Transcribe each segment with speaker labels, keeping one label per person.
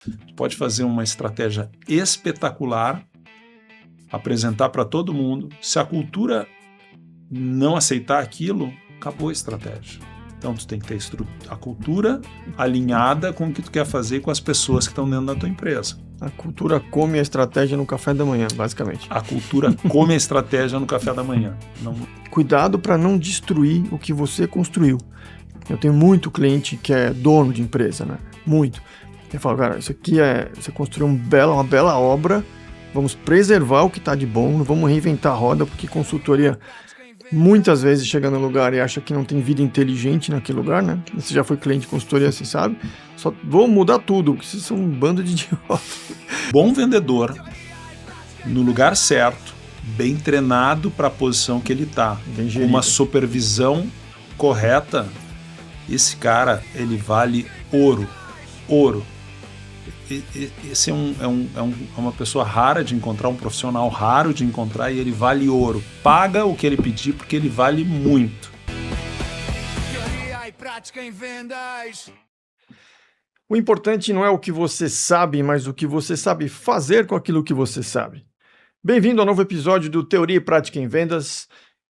Speaker 1: Tu pode fazer uma estratégia espetacular, apresentar para todo mundo. Se a cultura não aceitar aquilo, acabou a estratégia. Então, tu tem que ter a cultura alinhada com o que tu quer fazer com as pessoas que estão dentro da tua empresa.
Speaker 2: A cultura come a estratégia no café da manhã, basicamente.
Speaker 1: A cultura come a estratégia no café da manhã. Não...
Speaker 2: Cuidado para não destruir o que você construiu. Eu tenho muito cliente que é dono de empresa, né? Muito. Eu falo, cara, isso aqui você construiu uma bela obra, vamos preservar o que está de bom, não vamos reinventar a roda, porque consultoria muitas vezes chega no lugar e acha que não tem vida inteligente naquele lugar, né? Você já foi cliente de consultoria, você sabe. Só vou mudar tudo, porque vocês são um bando de idiotas.
Speaker 1: Bom vendedor, no lugar certo, bem treinado para a posição que ele está, com uma supervisão correta, esse cara, ele vale ouro. Ouro. Esse é uma pessoa rara de encontrar, um profissional raro de encontrar, e ele vale ouro. Paga o que ele pedir porque ele vale muito.
Speaker 3: Teoria e prática em vendas.
Speaker 2: O importante não é o que você sabe, mas o que você sabe fazer com aquilo que você sabe. Bem-vindo ao novo episódio do Teoria e Prática em Vendas.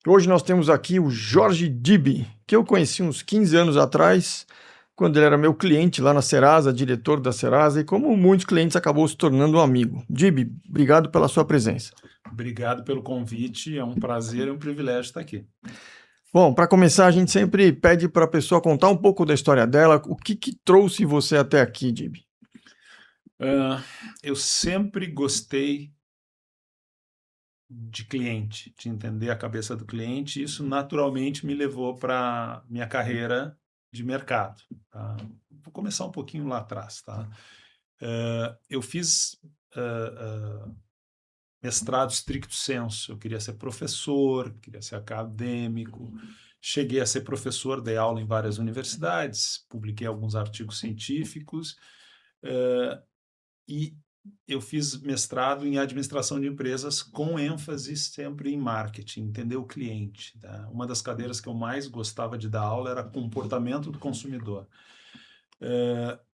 Speaker 2: Hoje nós temos aqui o Jorge Dibi, que eu conheci uns 15 anos atrás, quando ele era meu cliente lá na Serasa, diretor da Serasa, e como muitos clientes acabou se tornando um amigo. Dibi, obrigado pela sua presença.
Speaker 1: Obrigado pelo convite, é um prazer e um privilégio estar aqui.
Speaker 2: Bom, para começar, a gente sempre pede para a pessoa contar um pouco da história dela, o que trouxe você até aqui, Dibi?
Speaker 1: Eu sempre gostei de cliente, de entender a cabeça do cliente, e isso naturalmente me levou para minha carreira de mercado. Tá? Vou começar um pouquinho lá atrás. Tá? Eu fiz mestrado stricto sensu. Eu queria ser professor, queria ser acadêmico. Cheguei a ser professor, dei aula em várias universidades, publiquei alguns artigos científicos e eu fiz mestrado em administração de empresas com ênfase sempre em marketing, entender o cliente. Tá? Uma das cadeiras que eu mais gostava de dar aula era comportamento do consumidor.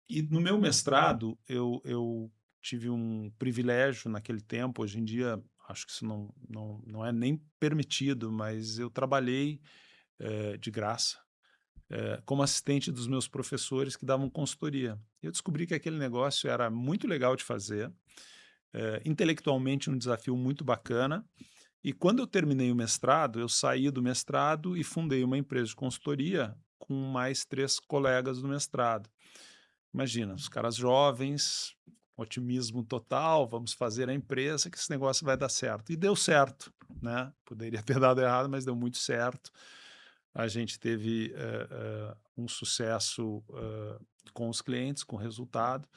Speaker 1: E no meu mestrado, eu tive um privilégio naquele tempo, hoje em dia acho que isso não é nem permitido, mas eu trabalhei de graça como assistente dos meus professores que davam consultoria. Eu descobri que aquele negócio era muito legal de fazer, intelectualmente um desafio muito bacana, e quando eu terminei o mestrado, eu saí do mestrado e fundei uma empresa de consultoria com mais 3 colegas do mestrado. Imagina, os caras jovens, otimismo total, vamos fazer a empresa que esse negócio vai dar certo. E deu certo, né? Poderia ter dado errado, mas deu muito certo. A gente teve um sucesso com os clientes, com resultado.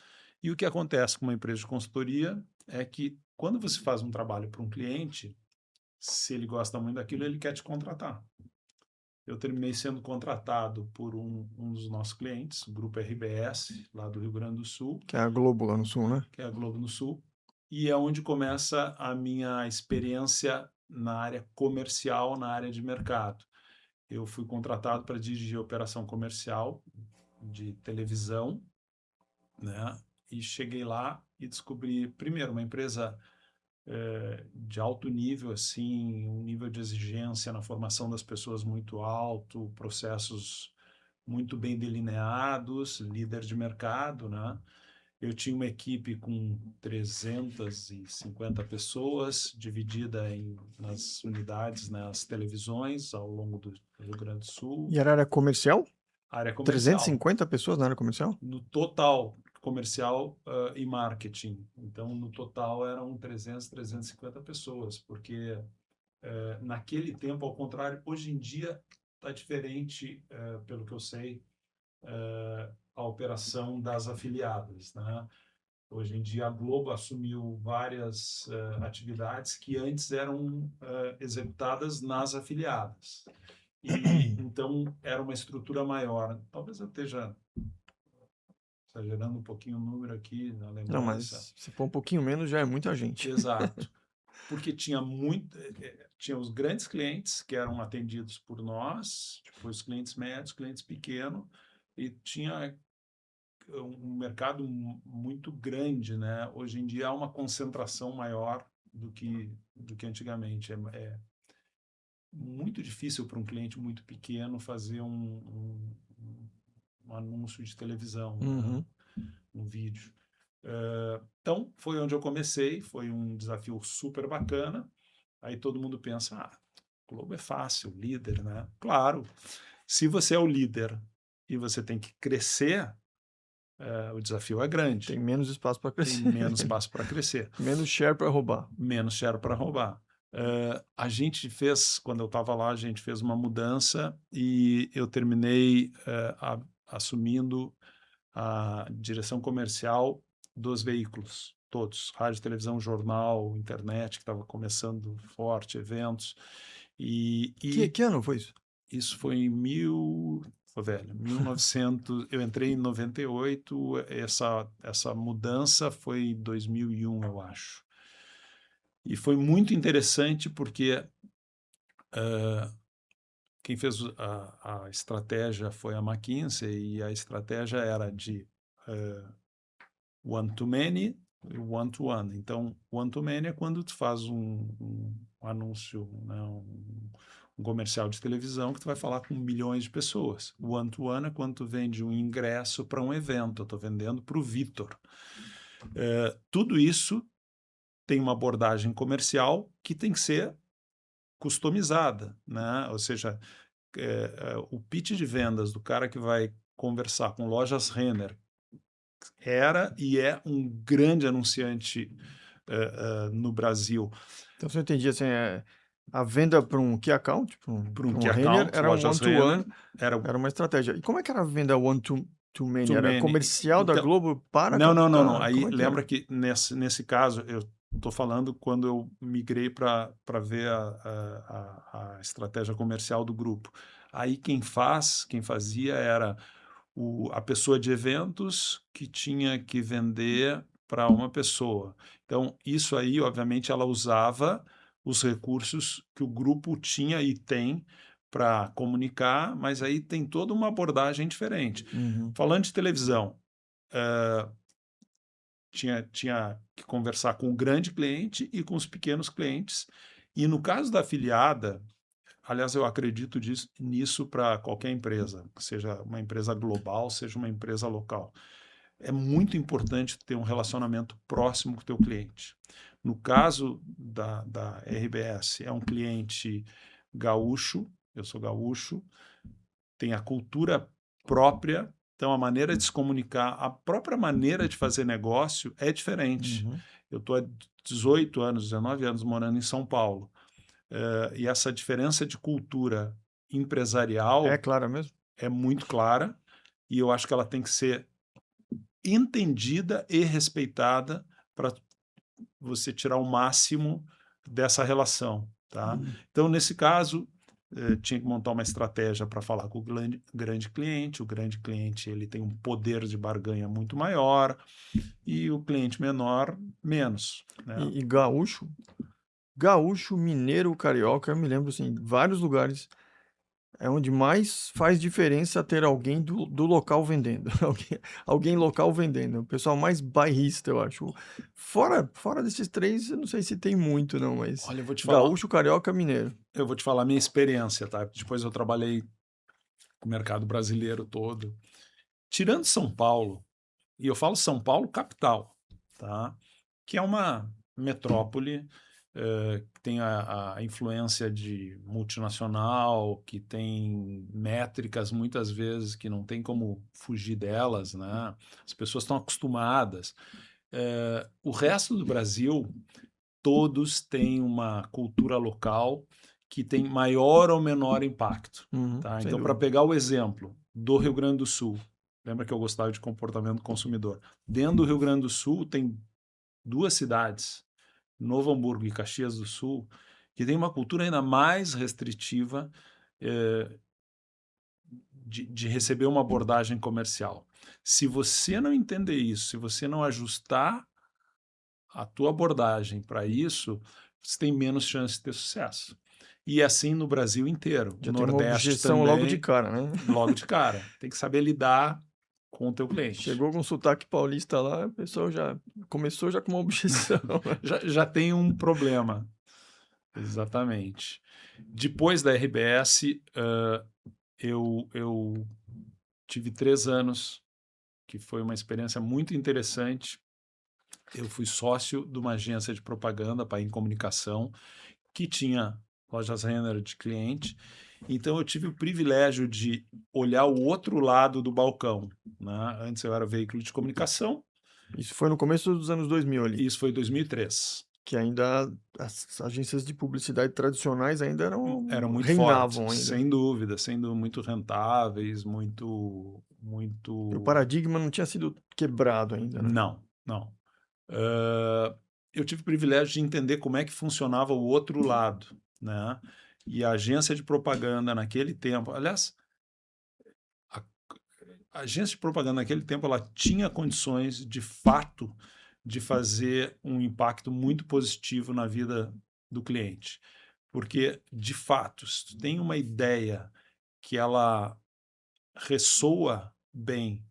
Speaker 1: E o que acontece com uma empresa de consultoria é que quando você faz um trabalho para um cliente, se ele gosta muito daquilo, ele quer te contratar. Eu terminei sendo contratado por um dos nossos clientes, o Grupo RBS, lá do Rio Grande do Sul.
Speaker 2: Que é a Globo lá no Sul, né?
Speaker 1: Que é a Globo no Sul. E é onde começa a minha experiência na área comercial, na área de mercado. Eu fui contratado para dirigir a operação comercial de televisão, né? E cheguei lá e descobri, primeiro, uma empresa de alto nível, assim, um nível de exigência na formação das pessoas muito alto, processos muito bem delineados, líder de mercado, né? Eu tinha uma equipe com 350 pessoas, dividida nas unidades, nas televisões, ao longo do Rio Grande do Sul.
Speaker 2: E era área comercial?
Speaker 1: Área comercial.
Speaker 2: 350 pessoas na área comercial?
Speaker 1: No total, comercial e marketing. Então, no total, eram 350 pessoas, porque naquele tempo, ao contrário, hoje em dia está diferente, pelo que eu sei, a operação das afiliadas, né? Hoje em dia, a Globo assumiu várias atividades que antes eram executadas nas afiliadas. E, então, era uma estrutura maior. Talvez eu esteja exagerando um pouquinho o número aqui na lembrança.
Speaker 2: Não, mas se for um pouquinho menos, já é muita gente.
Speaker 1: Exato. Porque tinha os grandes clientes que eram atendidos por nós, tipo os clientes médios, clientes pequenos, e tinha um mercado muito grande, né? Hoje em dia há uma concentração maior do que antigamente. É muito difícil para um cliente muito pequeno fazer um anúncio de televisão,
Speaker 2: Uhum.
Speaker 1: um vídeo. Então, foi onde eu comecei, foi um desafio super bacana. Aí todo mundo pensa, Globo é fácil, líder, né? Claro, se você é o líder e você tem que crescer, o desafio é grande.
Speaker 2: Tem menos espaço para
Speaker 1: Tem
Speaker 2: crescer.
Speaker 1: menos espaço para crescer.
Speaker 2: Menos share para roubar.
Speaker 1: Menos share para roubar. A gente fez, quando eu estava lá, a gente fez uma mudança e eu terminei assumindo a direção comercial dos veículos, todos, rádio, televisão, jornal, internet, que estava começando forte, eventos.
Speaker 2: Que ano foi isso?
Speaker 1: Isso foi em 1900, eu entrei em 98, essa mudança foi em 2001, eu acho. E foi muito interessante porque quem fez a estratégia foi a McKinsey e a estratégia era de one-to-many e one-to-one. Então, one-to-many é quando tu faz um anúncio, né, um comercial de televisão que tu vai falar com milhões de pessoas. One-to-one é quando tu vende um ingresso para um evento. Eu estou vendendo para o Vitor. Tudo isso tem uma abordagem comercial que tem que ser customizada, né? Ou seja, o pitch de vendas do cara que vai conversar com lojas Renner era e é um grande anunciante no Brasil.
Speaker 2: Então, se eu entendi, assim, a venda para um key account, para
Speaker 1: um
Speaker 2: um
Speaker 1: key
Speaker 2: Renner,
Speaker 1: account,
Speaker 2: era um
Speaker 1: lojas
Speaker 2: one-to-one,
Speaker 1: Renner,
Speaker 2: era uma estratégia. E como é que era a venda one-to-many?
Speaker 1: to
Speaker 2: Era
Speaker 1: many.
Speaker 2: comercial da
Speaker 1: Então,
Speaker 2: Globo para
Speaker 1: Não.
Speaker 2: captar?
Speaker 1: Aí
Speaker 2: Como é que
Speaker 1: lembra
Speaker 2: era?
Speaker 1: que nesse caso, eu estou falando quando eu migrei para ver a estratégia comercial do grupo. Aí quem fazia era a pessoa de eventos que tinha que vender para uma pessoa. Então, isso aí, obviamente, ela usava os recursos que o grupo tinha e tem para comunicar, mas aí tem toda uma abordagem diferente.
Speaker 2: Uhum.
Speaker 1: Falando de televisão, tinha que conversar com o grande cliente e com os pequenos clientes. E no caso da afiliada, aliás, eu acredito nisso para qualquer empresa, seja uma empresa global, seja uma empresa local. É muito importante ter um relacionamento próximo com o teu cliente. No caso da RBS, é um cliente gaúcho, eu sou gaúcho, tem a cultura própria, então a maneira de se comunicar, a própria maneira de fazer negócio é diferente.
Speaker 2: Uhum.
Speaker 1: Eu estou há 18 anos, 19 anos morando em São Paulo. E essa diferença de cultura empresarial
Speaker 2: É clara mesmo?
Speaker 1: é muito clara e eu acho que ela tem que ser entendida e respeitada para você tirar o máximo dessa relação, tá? Então, nesse caso, tinha que montar uma estratégia para falar com o grande cliente. O grande cliente ele tem um poder de barganha muito maior e o cliente menor, menos, né?
Speaker 2: E gaúcho, mineiro, carioca, eu me lembro, assim, vários lugares é onde mais faz diferença ter alguém do local vendendo. Alguém local vendendo. O pessoal mais bairrista, eu acho. Fora desses três, eu não sei se tem muito, não, mas
Speaker 1: Olha, eu vou te falar,
Speaker 2: gaúcho, carioca, mineiro.
Speaker 1: eu vou te falar a minha experiência, tá? Depois eu trabalhei com o mercado brasileiro todo. Tirando São Paulo, e eu falo São Paulo capital, tá? Que é uma metrópole, que tem a influência de multinacional, que tem métricas muitas vezes que não tem como fugir delas, né? As pessoas estão acostumadas. O resto do Brasil, todos têm uma cultura local que tem maior ou menor impacto. Tá?
Speaker 2: Sem
Speaker 1: Então, para
Speaker 2: dúvida.
Speaker 1: pegar o exemplo do Rio Grande do Sul, lembra que eu gostava de comportamento do consumidor? Dentro do Rio Grande do Sul tem 2 cidades, Novo Hamburgo e Caxias do Sul, que tem uma cultura ainda mais restritiva de receber uma abordagem comercial. Se você não entender isso, se você não ajustar a tua abordagem para isso, você tem menos chance de ter sucesso. E assim no Brasil inteiro.
Speaker 2: Já
Speaker 1: O
Speaker 2: tem uma
Speaker 1: Nordeste
Speaker 2: objeção
Speaker 1: também,
Speaker 2: logo de cara, né?
Speaker 1: logo de cara. Tem que saber lidar com o teu cliente.
Speaker 2: Chegou com sotaque paulista lá, o pessoal já começou já com uma objeção.
Speaker 1: Já tem um problema. Exatamente. Depois da RBS, eu tive 3 anos, que foi uma experiência muito interessante. Eu fui sócio de uma agência de propaganda para em comunicação, que tinha lojas Renner de cliente. Então eu tive o privilégio de olhar o outro lado do balcão, né? Antes eu era veículo de comunicação,
Speaker 2: Isso foi no começo dos anos 2000
Speaker 1: e
Speaker 2: ali,
Speaker 1: isso foi em 2003.
Speaker 2: que ainda as agências de publicidade tradicionais ainda
Speaker 1: Eram muito
Speaker 2: reinavam
Speaker 1: fortes,
Speaker 2: ainda.
Speaker 1: sendo muito rentáveis, muito.
Speaker 2: E o paradigma não tinha sido quebrado ainda, né?
Speaker 1: Não, não. Eu tive o privilégio de entender como é que funcionava o outro lado, né? E a agência de propaganda naquele tempo, aliás, a, a agência de propaganda naquele tempo, ela tinha condições, de fato, de fazer um impacto muito positivo na vida do cliente. Porque, de fato, se tu tem uma ideia que ela ressoa bem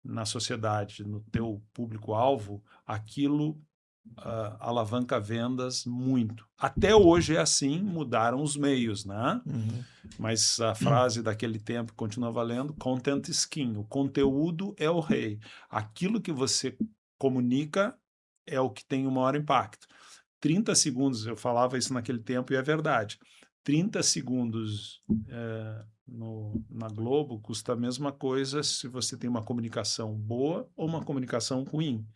Speaker 1: na sociedade, no teu público-alvo, aquilo alavanca vendas muito. Até hoje é assim, mudaram os meios, né?
Speaker 2: Uhum.
Speaker 1: Mas a frase daquele tempo continua valendo: content is king. O conteúdo é o rei. Aquilo que você comunica é o que tem o maior impacto. 30 segundos, eu falava isso naquele tempo e é verdade. 30 segundos na Globo custa a mesma coisa se você tem uma comunicação boa ou uma comunicação ruim.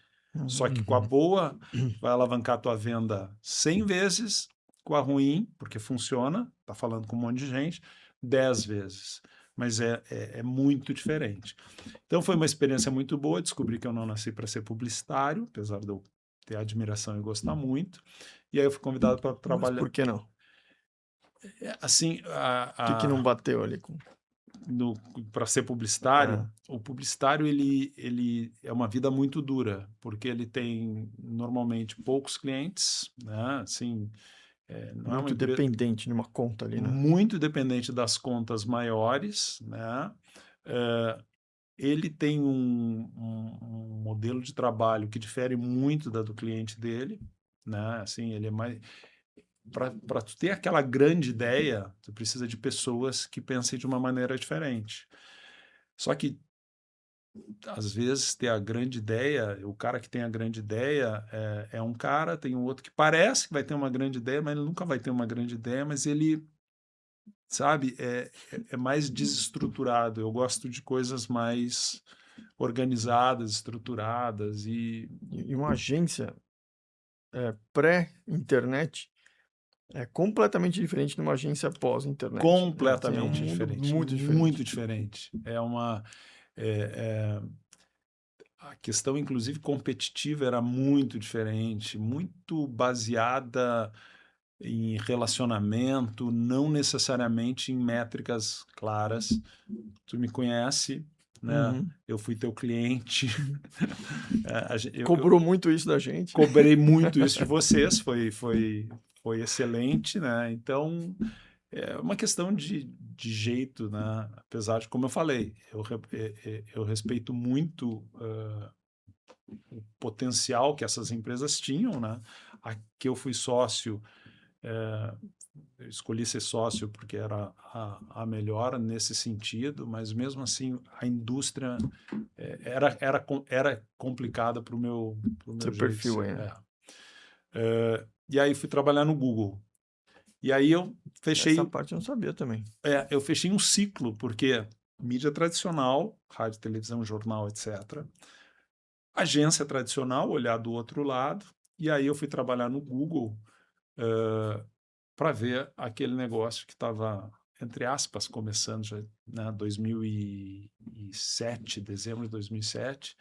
Speaker 1: Só que com a boa vai alavancar a tua venda 100 vezes, com a ruim, porque funciona, tá falando com um monte de gente, 10 vezes. Mas é muito diferente. Então foi uma experiência muito boa, descobri que eu não nasci para ser publicitário, apesar de eu ter admiração e gostar muito. E aí eu fui convidado para
Speaker 2: Mas
Speaker 1: trabalhar.
Speaker 2: por que não?
Speaker 1: Assim,
Speaker 2: O que não bateu ali com...
Speaker 1: para ser publicitário, o publicitário ele é uma vida muito dura, porque ele tem normalmente poucos clientes, né? Assim, não é uma
Speaker 2: Muito
Speaker 1: empresa
Speaker 2: dependente de uma conta ali, né?
Speaker 1: muito dependente das contas maiores, né? Ele tem um modelo de trabalho que difere muito do cliente dele, né? Assim, ele é mais para tu ter aquela grande ideia, tu precisa de pessoas que pensem de uma maneira diferente. Só que, às vezes, ter a grande ideia, o cara que tem a grande ideia é um cara, tem um outro que parece que vai ter uma grande ideia, mas ele nunca vai ter uma grande ideia, mas ele, sabe, é mais desestruturado. Eu gosto de coisas mais organizadas, estruturadas
Speaker 2: E uma agência pré-internet é completamente diferente de uma agência pós-internet.
Speaker 1: completamente
Speaker 2: É um mundo
Speaker 1: diferente,
Speaker 2: muito diferente.
Speaker 1: muito diferente. A questão, inclusive, competitiva era muito diferente, muito baseada em relacionamento, não necessariamente em métricas claras. Tu me conhece, né?
Speaker 2: Uhum.
Speaker 1: Eu fui teu cliente. Eu
Speaker 2: Cobrou muito isso da gente.
Speaker 1: cobrei muito isso de vocês, foi excelente, né? Então, é uma questão de jeito, né? Apesar de, como eu falei, eu respeito muito o potencial que essas empresas tinham, né? A que eu fui sócio, eu escolhi ser sócio porque era a melhor nesse sentido, mas mesmo assim a indústria era complicada para o meu
Speaker 2: Seu
Speaker 1: jeito de
Speaker 2: perfil
Speaker 1: ser.
Speaker 2: aí, né?
Speaker 1: E aí fui trabalhar no Google. E aí eu fechei,
Speaker 2: Essa parte eu não sabia também.
Speaker 1: eu fechei um ciclo, porque mídia tradicional, rádio, televisão, jornal, etc. Agência tradicional, olhar do outro lado. E aí eu fui trabalhar no Google para ver aquele negócio que estava, entre aspas, começando já, né, 2007, dezembro de 2007.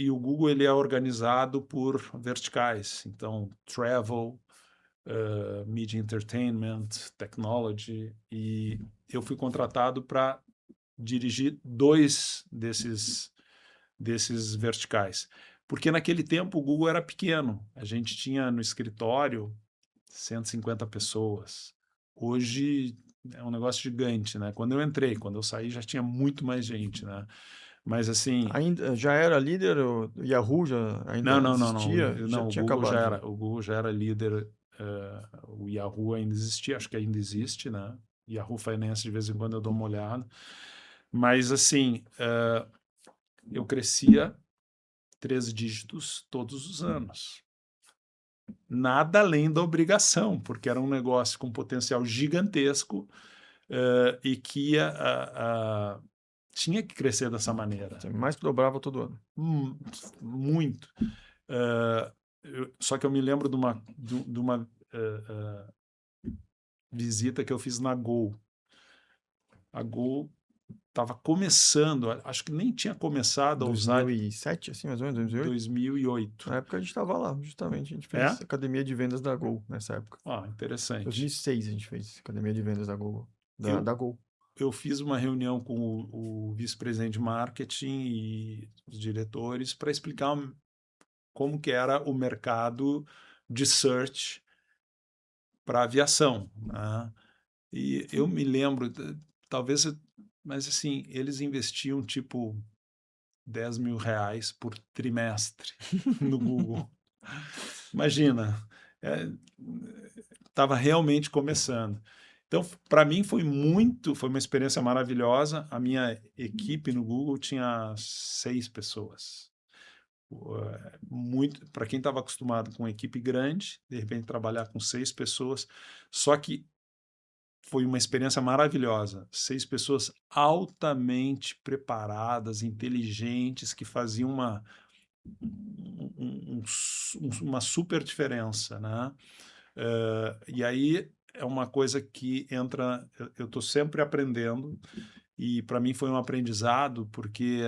Speaker 1: E o Google ele é organizado por verticais. Então, travel, media entertainment, technology. E eu fui contratado para dirigir 2 desses verticais. Porque naquele tempo o Google era pequeno. A gente tinha no escritório 150 pessoas. Hoje é um negócio gigante, né? Quando eu entrei, quando eu saí já tinha muito mais gente, né? Mas assim,
Speaker 2: Ainda já era líder, o Yahoo já ainda
Speaker 1: não,
Speaker 2: existia, já
Speaker 1: não,
Speaker 2: tinha acabado já.
Speaker 1: O Google já era líder, o Yahoo ainda existia, acho que ainda existe, né? Yahoo Finance de vez em quando eu dou uma olhada, mas assim, eu crescia 3 dígitos todos os anos. Nada além da obrigação, porque era um negócio com potencial gigantesco e que tinha que crescer dessa maneira.
Speaker 2: Você mais que dobrava todo ano.
Speaker 1: Muito. Só que eu me lembro de uma visita que eu fiz na Gol. A Gol estava começando, acho que nem tinha começado a usar
Speaker 2: 2007, assim, mais ou menos, 2008?
Speaker 1: 2008.
Speaker 2: Na época a gente estava lá, justamente. A gente fez
Speaker 1: É?
Speaker 2: academia de vendas da Gol nessa época.
Speaker 1: Interessante.
Speaker 2: 2006 a gente fez academia de vendas da Gol.
Speaker 1: Eu-
Speaker 2: Da Gol.
Speaker 1: Eu fiz uma reunião com o vice-presidente de marketing e os diretores para explicar como que era o mercado de search para aviação, né? E eu me lembro, talvez, mas assim, eles investiam tipo R$ 10.000 por trimestre no Google. Imagina, estava realmente começando. Então, para mim foi uma experiência maravilhosa. A minha equipe no Google tinha 6 pessoas. Muito, para quem estava acostumado com equipe grande, de repente trabalhar com 6 pessoas, só que foi uma experiência maravilhosa. 6 pessoas altamente preparadas, inteligentes, que faziam uma super diferença, né? E aí é uma coisa que entra, eu estou sempre aprendendo, e para mim foi um aprendizado, porque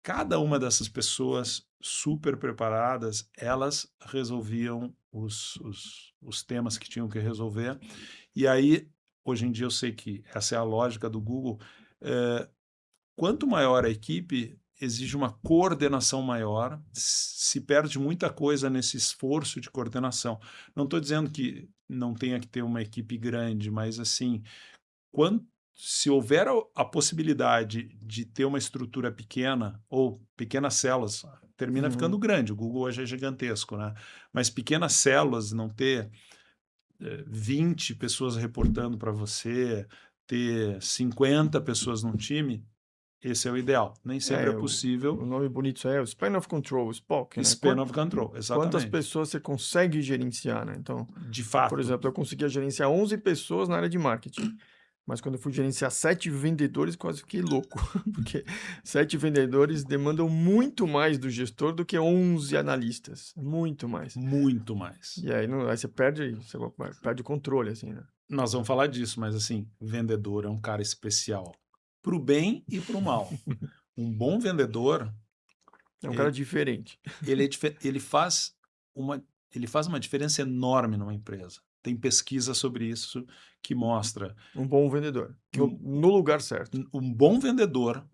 Speaker 1: cada uma dessas pessoas super preparadas, elas resolviam os temas que tinham que resolver. E aí, hoje em dia, eu sei que essa é a lógica do Google. Quanto maior a equipe, exige uma coordenação maior, se perde muita coisa nesse esforço de coordenação. Não estou dizendo que não tenha que ter uma equipe grande, mas assim, se houver a possibilidade de ter uma estrutura pequena ou pequenas células, termina ficando grande. O Google hoje é gigantesco, né? Mas pequenas células, não ter 20 pessoas reportando para você, ter 50 pessoas num time, esse é o ideal. Nem sempre é possível.
Speaker 2: O nome bonito isso é o Span of Control, SPOC, né?
Speaker 1: Span of Control,
Speaker 2: Quantas
Speaker 1: exatamente.
Speaker 2: pessoas você consegue gerenciar, né? Então,
Speaker 1: De fato.
Speaker 2: por exemplo, eu conseguia gerenciar 11 pessoas na área de marketing. Mas quando eu fui gerenciar 7 vendedores, quase fiquei louco. Porque 7 vendedores demandam muito mais do gestor do que 11 analistas. Muito mais.
Speaker 1: Muito mais.
Speaker 2: E aí, aí você perde o controle, assim, né?
Speaker 1: Nós vamos falar disso, mas assim, vendedor é um cara especial. Para o bem e para o mal. Um bom vendedor...
Speaker 2: É um cara diferente.
Speaker 1: Ele faz uma diferença enorme numa empresa. Tem pesquisa sobre isso que mostra
Speaker 2: Um bom vendedor. No lugar certo.
Speaker 1: um bom vendedor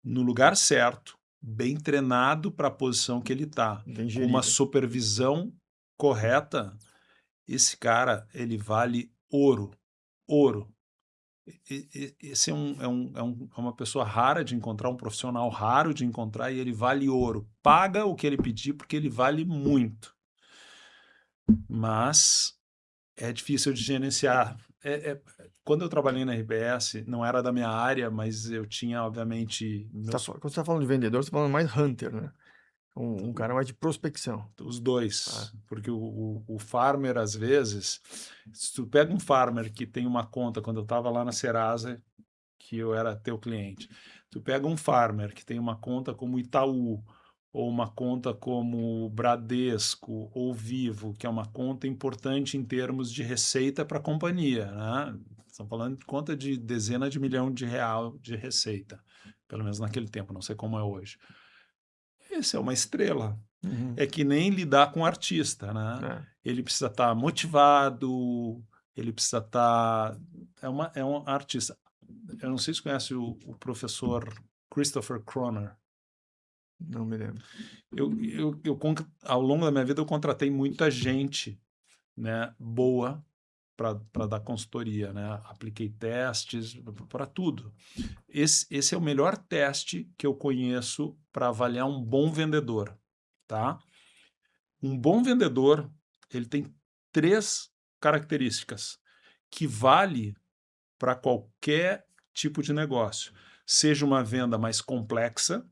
Speaker 1: no lugar certo, bem treinado para a posição que ele está, com uma supervisão correta, esse cara, ele vale ouro. Ouro. Esse é uma pessoa rara de encontrar, um profissional raro de encontrar, e ele vale ouro. Paga o que ele pedir, porque ele vale muito. Mas é difícil de gerenciar. Quando eu trabalhei na RBS, não era da minha área, mas eu tinha, obviamente...
Speaker 2: Quando você está falando de vendedor, você está falando mais hunter, né? Um cara mais de prospecção.
Speaker 1: Os dois. Porque o farmer, às vezes, se tu pega um farmer que tem uma conta, quando eu estava lá na Serasa, que eu era teu cliente, tu pega um farmer que tem uma conta como Itaú, ou uma conta como Bradesco ou Vivo, que é uma conta importante em termos de receita para a companhia, né? Estamos falando de conta de dezenas de milhões de real de receita, pelo menos naquele tempo, não sei como é hoje. Esse é uma estrela. É que nem lidar com artista, né? Ele precisa estar motivado, ele precisa estar... É um artista. Eu não sei se conhece o professor Christopher Croner.
Speaker 2: Não me lembro.
Speaker 1: Ao longo da minha vida, eu contratei muita gente, né, boa para dar consultoria, né? Apliquei testes para tudo. Esse é o melhor teste que eu conheço para avaliar um bom vendedor, tá? Um bom vendedor, ele tem 3 características que vale para qualquer tipo de negócio. Seja uma venda mais complexa,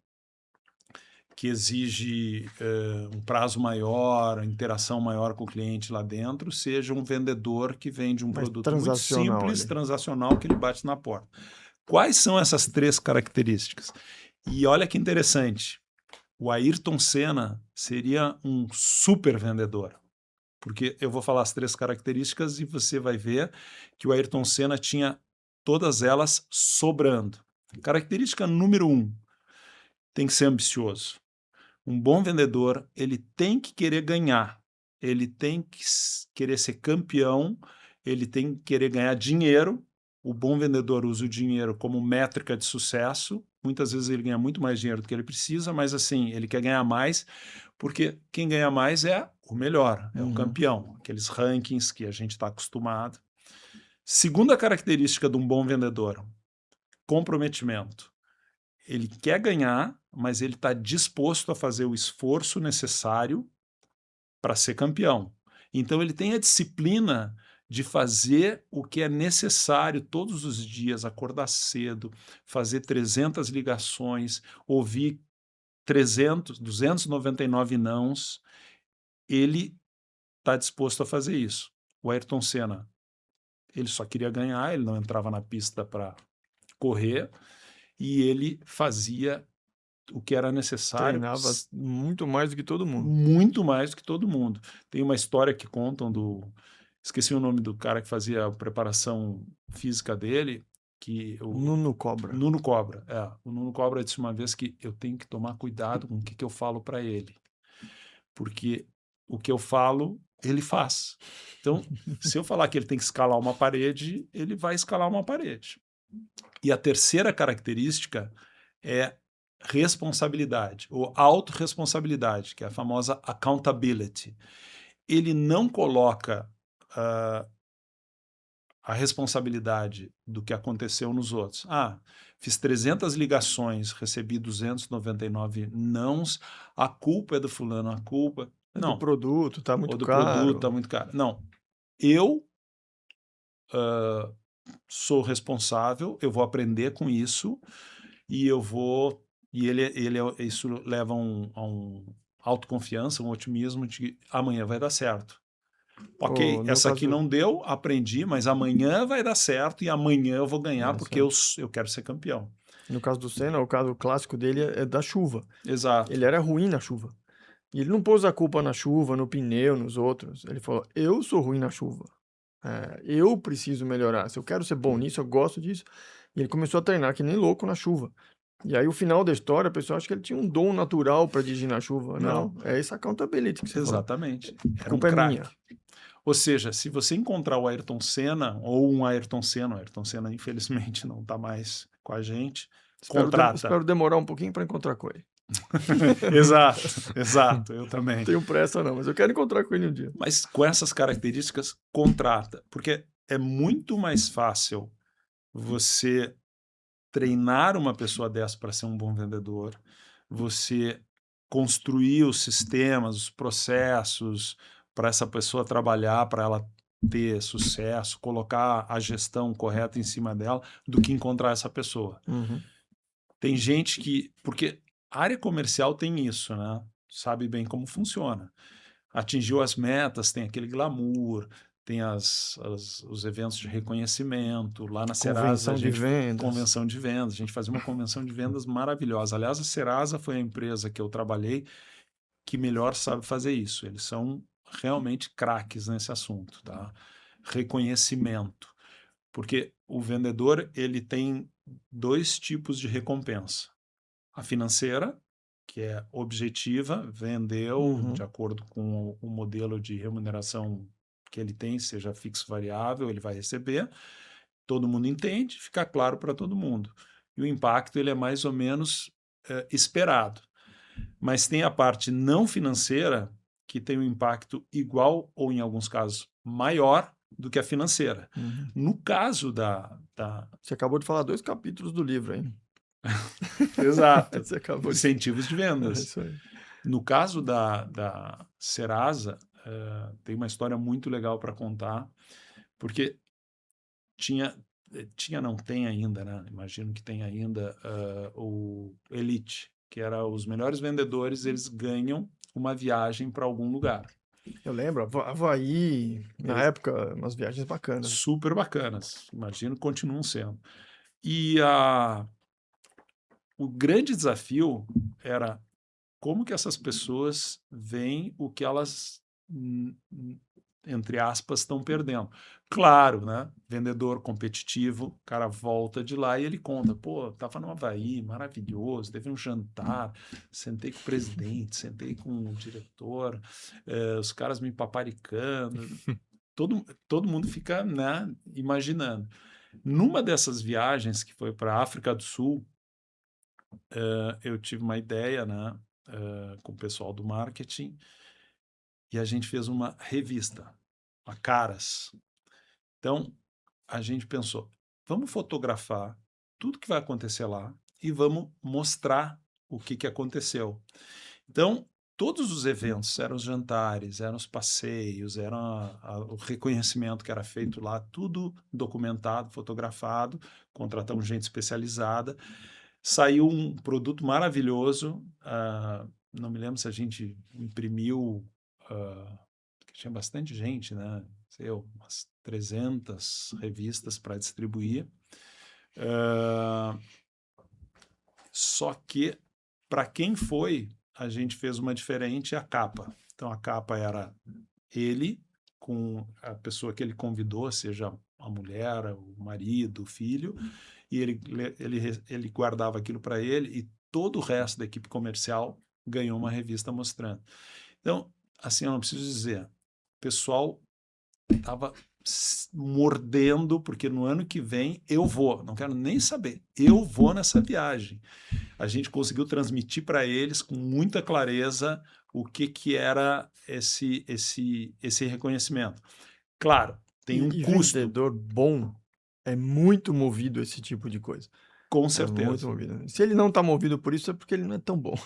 Speaker 1: que exige um prazo maior, interação maior com o cliente lá dentro, seja um vendedor que vende um
Speaker 2: Mais
Speaker 1: produto muito
Speaker 2: transacional
Speaker 1: simples,
Speaker 2: ali.
Speaker 1: transacional, que ele bate na porta. Quais são essas 3 características? E olha que interessante, o Ayrton Senna seria um super vendedor, porque eu vou falar as 3 características e você vai ver que o Ayrton Senna tinha todas elas sobrando. Característica número 1, tem que ser ambicioso. Um bom vendedor, ele tem que querer ganhar, ele tem que querer ser campeão, ele tem que querer ganhar dinheiro. O bom vendedor usa o dinheiro como métrica de sucesso. Muitas vezes ele ganha muito mais dinheiro do que ele precisa, mas assim, ele quer ganhar mais, porque quem ganha mais é o melhor, é o campeão, aqueles rankings que a gente está acostumado. Segunda característica de um bom vendedor, comprometimento. Ele quer ganhar, mas ele está disposto a fazer o esforço necessário para ser campeão. Então ele tem a disciplina de fazer o que é necessário todos os dias, acordar cedo, fazer 300 ligações, ouvir 299 nãos. Ele está disposto a fazer isso. O Ayrton Senna, ele só queria ganhar, ele não entrava na pista para correr, e ele fazia o que era necessário,
Speaker 2: Treinava muito mais do que todo mundo.
Speaker 1: muito mais do que todo mundo. Tem uma história que contam esqueci o nome do cara que fazia a preparação física dele, que
Speaker 2: Nuno Cobra.
Speaker 1: Nuno Cobra. O Nuno Cobra disse uma vez que eu tenho que tomar cuidado com o que eu falo para ele, porque o que eu falo, ele faz. Então, se eu falar que ele tem que escalar uma parede, ele vai escalar uma parede. E a terceira característica é responsabilidade, ou autorresponsabilidade, que é a famosa accountability. Ele não coloca a responsabilidade do que aconteceu nos outros. Fiz 300 ligações, recebi 299 nãos, a culpa é do fulano, a culpa... Não.
Speaker 2: Do produto, tá muito
Speaker 1: Ou do
Speaker 2: caro.
Speaker 1: produto, tá muito caro. Não. Eu sou responsável, eu vou aprender com isso e eu vou... isso leva a um autoconfiança, um otimismo de que amanhã vai dar certo. Ok,
Speaker 2: No
Speaker 1: essa aqui
Speaker 2: caso-
Speaker 1: não deu, aprendi, mas amanhã vai dar certo e amanhã eu vou ganhar porque eu quero ser campeão.
Speaker 2: No caso do Senna, o caso clássico dele é da chuva.
Speaker 1: Exato.
Speaker 2: Ele era ruim na chuva. E ele não pôs a culpa na chuva, no pneu, nos outros. Ele falou, eu sou ruim na chuva. Eu preciso melhorar. Se eu quero ser bom nisso, eu gosto disso. E ele começou a treinar que nem louco na chuva. E aí, o final da história, o pessoal acha que ele tinha um dom natural para dirigir na chuva. Não, é essa accountability que você falou.
Speaker 1: Exatamente.
Speaker 2: A
Speaker 1: Era
Speaker 2: culpa é
Speaker 1: craque.
Speaker 2: minha.
Speaker 1: Ou seja, se você encontrar o Ayrton Senna, ou um Ayrton Senna infelizmente não está mais com a gente, contrata.
Speaker 2: Espero demorar um pouquinho para encontrar com ele.
Speaker 1: Exato, eu também.
Speaker 2: Não tenho pressa não, mas eu quero encontrar com ele um dia.
Speaker 1: Mas com essas características, contrata, porque é muito mais fácil você treinar uma pessoa dessa para ser um bom vendedor, você construir os sistemas, os processos para essa pessoa trabalhar, para ela ter sucesso, colocar a gestão correta em cima dela, do que encontrar essa pessoa. Tem gente que... Porque a área comercial tem isso, né? Sabe bem como funciona. Atingiu as metas, tem aquele glamour, tem os eventos de reconhecimento. Lá na Serasa, convenção de vendas. A gente fazia uma convenção de vendas maravilhosa. Aliás, a Serasa foi a empresa que eu trabalhei que melhor sabe fazer isso. Eles são realmente craques nesse assunto, tá? Reconhecimento. Porque o vendedor, ele tem 2 tipos de recompensa. A financeira, que é objetiva, vendeu de acordo com o modelo de remuneração que ele tem, seja fixo variável, ele vai receber, todo mundo entende, fica claro para todo mundo. E o impacto ele é mais ou menos esperado. Mas tem a parte não financeira, que tem um impacto igual ou, em alguns casos, maior do que a financeira.
Speaker 2: Uhum.
Speaker 1: No caso da...
Speaker 2: Você acabou de falar 2 capítulos do livro, hein?
Speaker 1: Exato.
Speaker 2: Você acabou de...
Speaker 1: Incentivos de
Speaker 2: É
Speaker 1: vendas.
Speaker 2: isso aí.
Speaker 1: No caso da Serasa, tem uma história muito legal para contar, porque não tem ainda, né? Imagino que tem ainda o Elite, que era os melhores vendedores, eles ganham uma viagem para algum lugar.
Speaker 2: Eu lembro, Havaí, na época, umas viagens bacanas.
Speaker 1: Super bacanas, imagino que continuam sendo. E o grande desafio era como que essas pessoas veem o que elas, entre aspas, estão perdendo. Claro, né? Vendedor competitivo, o cara volta de lá e ele conta, pô, tava no Havaí, maravilhoso, teve um jantar, sentei com o presidente, sentei com o diretor, os caras me paparicando, todo mundo fica, né, imaginando. Numa dessas viagens, que foi para a África do Sul, eu tive uma ideia, né, com o pessoal do marketing, e a gente fez uma revista, a Caras. Então, a gente pensou, vamos fotografar tudo que vai acontecer lá e vamos mostrar o que aconteceu. Então, todos os eventos, eram os jantares, eram os passeios, era o reconhecimento que era feito lá, tudo documentado, fotografado, contratamos gente especializada. Saiu um produto maravilhoso, não me lembro se a gente imprimiu, tinha bastante gente, né? Sei eu, umas 300 revistas para distribuir. Só que, para quem foi, a gente fez uma diferente, a capa. Então, a capa era ele com a pessoa que ele convidou, seja a mulher, o marido, o filho, e ele guardava aquilo para ele, e todo o resto da equipe comercial ganhou uma revista mostrando. Então, assim, eu não preciso dizer, o pessoal estava mordendo, porque no ano que vem eu vou, não quero nem saber, eu vou nessa viagem. A gente conseguiu transmitir para eles com muita clareza o que era esse reconhecimento. Claro, tem um custo.
Speaker 2: Vendedor bom é muito movido a esse tipo de coisa.
Speaker 1: Com
Speaker 2: É
Speaker 1: certeza.
Speaker 2: muito movido. Se ele não está movido por isso, é porque ele não é tão bom.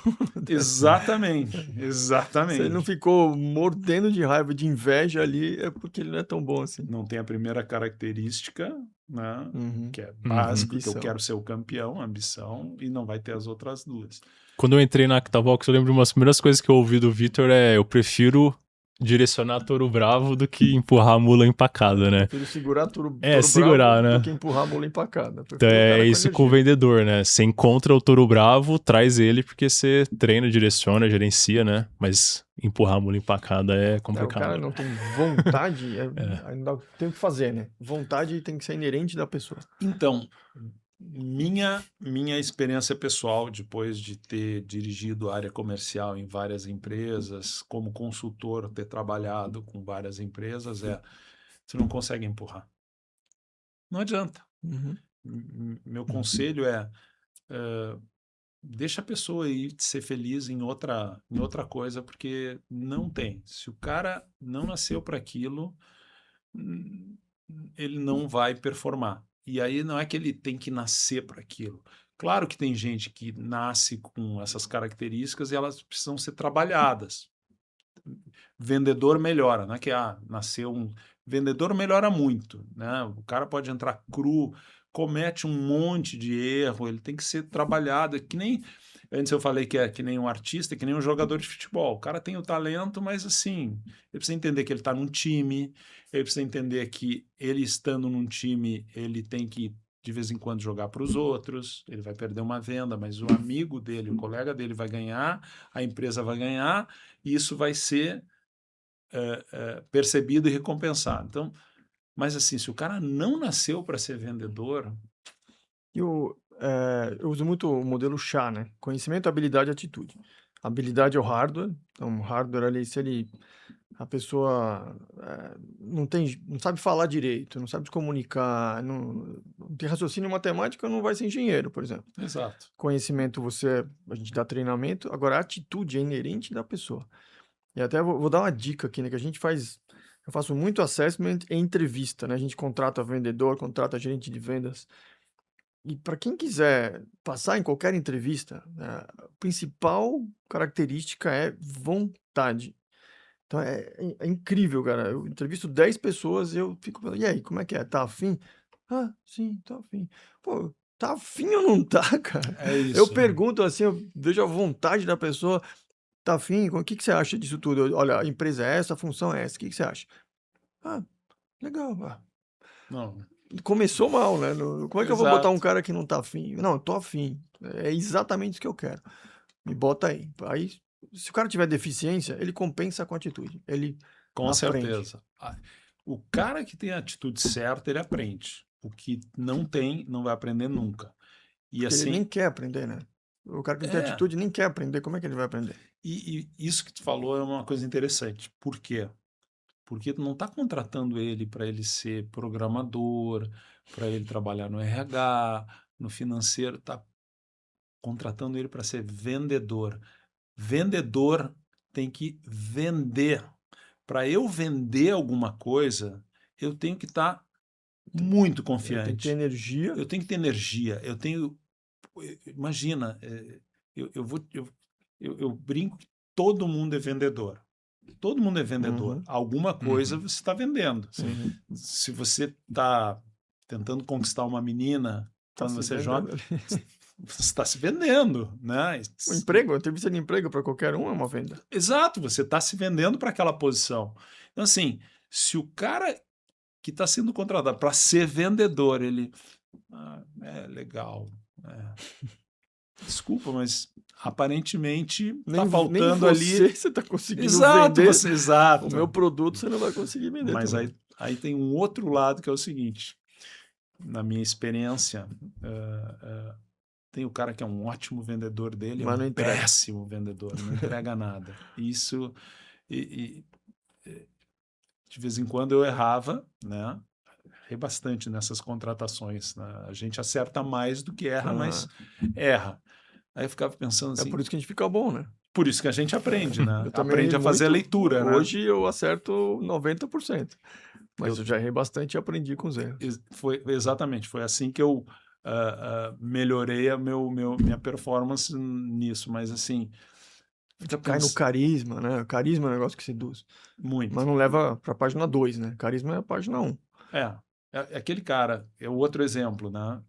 Speaker 1: Exatamente, exatamente.
Speaker 2: Se ele não ficou mordendo de raiva, de inveja ali, é porque ele não é tão bom assim.
Speaker 1: Não tem a primeira característica, né,
Speaker 2: Uhum.
Speaker 1: que é básico, que eu
Speaker 2: Ambição.
Speaker 1: quero ser o campeão, ambição, e não vai ter as outras duas.
Speaker 4: Quando eu entrei na Actavox, eu lembro de umas primeiras coisas que eu ouvi do Vitor eu prefiro direcionar touro bravo do que empurrar a mula empacada, né?
Speaker 2: Prefiro segurar touro
Speaker 4: segurar,
Speaker 2: bravo
Speaker 4: né?
Speaker 2: do que empurrar a mula empacada.
Speaker 4: Então é isso com o vendedor, né? Você encontra o touro bravo, traz ele porque você treina, direciona, gerencia, né? Mas empurrar a mula empacada é complicado.
Speaker 2: O cara não tem vontade, ainda tem o que fazer, né? Vontade tem que ser inerente da pessoa.
Speaker 1: Então, minha experiência pessoal, depois de ter dirigido área comercial em várias empresas, como consultor, ter trabalhado com várias empresas, você não consegue empurrar. Não adianta.
Speaker 2: Uhum.
Speaker 1: Meu conselho deixa a pessoa aí ser feliz em outra coisa, porque não tem. Se o cara não nasceu para aquilo, ele não vai performar. E aí não é que ele tem que nascer para aquilo. Claro que tem gente que nasce com essas características e elas precisam ser trabalhadas. Vendedor melhora, não é que nasceu um... Vendedor melhora muito, né? O cara pode entrar cru, comete um monte de erro, ele tem que ser trabalhado. É que nem... Antes eu falei que é que nem um artista, que nem um jogador de futebol. O cara tem o talento, mas assim, ele precisa entender que ele está num time, ele precisa entender que ele estando num time, ele tem que, de vez em quando, jogar para os outros, ele vai perder uma venda, mas o amigo dele, o colega dele vai ganhar, a empresa vai ganhar, e isso vai ser percebido e recompensado. Então, mas assim, se o cara não nasceu para ser vendedor...
Speaker 2: Eu uso muito o modelo chá, né? Conhecimento, habilidade e atitude. Habilidade é o hardware. Então, o hardware ali, se a pessoa não sabe falar direito, não sabe se comunicar, não tem raciocínio matemático, não vai ser engenheiro, por exemplo.
Speaker 1: Exato.
Speaker 2: Conhecimento, a gente dá treinamento. Agora, a atitude é inerente da pessoa. E até vou dar uma dica aqui, né? Que a gente faz Eu faço muito assessment e entrevista, né? A gente contrata vendedor, contrata gerente de vendas. E para quem quiser passar em qualquer entrevista, né, a principal característica é vontade. Então é incrível, cara. Eu entrevisto 10 pessoas e eu fico falando, e aí, como é que é? Tá afim? Ah, sim, tô afim. Pô, tá afim ou não tá, cara?
Speaker 1: É
Speaker 2: Eu
Speaker 1: isso.
Speaker 2: pergunto assim, eu vejo a vontade da pessoa, tá afim? O que que você acha disso tudo? Olha, a empresa é essa, a função é essa, o que que você acha? Ah, legal.
Speaker 1: Não,
Speaker 2: Começou mal, né? Como é que eu vou botar um
Speaker 1: exato.
Speaker 2: cara que não tá afim? Não, eu tô afim. É exatamente isso que eu quero. Me bota aí. Aí, se o cara tiver deficiência, ele compensa com atitude. Ele
Speaker 1: Com
Speaker 2: aprende.
Speaker 1: certeza. O cara que tem a atitude certa, ele aprende. O que não tem, não vai aprender nunca. E
Speaker 2: Porque ele nem
Speaker 1: assim,
Speaker 2: quer aprender, né? O cara que não tem
Speaker 1: é.
Speaker 2: atitude nem quer aprender. Como é que ele vai aprender?
Speaker 1: E isso que tu falou é uma coisa interessante. Por quê? Porque tu não está contratando ele para ele ser programador, para ele trabalhar no RH, no financeiro, está contratando ele para ser vendedor. Vendedor tem que vender. Para eu vender alguma coisa, eu tenho que estar muito
Speaker 2: Ele tem que ter
Speaker 1: confiante.
Speaker 2: energia.
Speaker 1: Eu tenho que ter energia. Eu tenho. Imagina, eu brinco que todo mundo é vendedor. Todo mundo é vendedor.
Speaker 2: Uhum,
Speaker 1: Alguma coisa
Speaker 4: Uhum.
Speaker 1: você está vendendo.
Speaker 2: uhum.
Speaker 1: Se você está tentando conquistar uma menina
Speaker 2: Tá
Speaker 1: quando
Speaker 2: se
Speaker 1: você é jovem,
Speaker 2: vendendo ali.
Speaker 1: você está se vendendo, né?
Speaker 2: O emprego, a entrevista de emprego para qualquer um é uma venda.
Speaker 1: Exato, você está se vendendo para aquela posição. Então, assim, se o cara que está sendo contratado para ser vendedor, ele. É legal. Desculpa, mas aparentemente está
Speaker 2: Nem
Speaker 1: faltando
Speaker 2: você,
Speaker 1: ali.
Speaker 2: você tá conseguindo
Speaker 1: Exato,
Speaker 2: vender
Speaker 1: você,
Speaker 2: o meu
Speaker 1: exato.
Speaker 2: produto, você não vai conseguir vender
Speaker 1: Mas
Speaker 2: também.
Speaker 1: aí tem um outro lado que é o seguinte: na minha experiência, tem o cara que é um ótimo vendedor dele, é
Speaker 2: Mas
Speaker 1: um
Speaker 2: não entrega.
Speaker 1: péssimo vendedor, não entrega nada. Isso, e de vez em quando eu errava, né? Errei bastante nessas contratações, né? A gente acerta mais do que erra, mas
Speaker 2: Ah,
Speaker 1: erra. Aí eu ficava pensando
Speaker 2: é
Speaker 1: assim,
Speaker 2: por isso que a gente fica bom, né?
Speaker 1: por isso que a gente aprende, né?
Speaker 2: Eu também errei
Speaker 1: Aprende a fazer a
Speaker 2: muito.
Speaker 1: leitura, né?
Speaker 2: Hoje eu acerto 90%. Mas
Speaker 1: Eu
Speaker 2: eu já errei bastante e aprendi com os erros.
Speaker 1: Foi exatamente, foi assim que eu melhorei minha performance nisso, mas assim, fica
Speaker 2: Cai no
Speaker 1: pensando
Speaker 2: carisma, né? Carisma é um negócio que seduz. Mas
Speaker 1: muito.
Speaker 2: não leva pra página 2, né? Carisma é a página 1.
Speaker 1: É, é aquele cara, é o outro exemplo, né?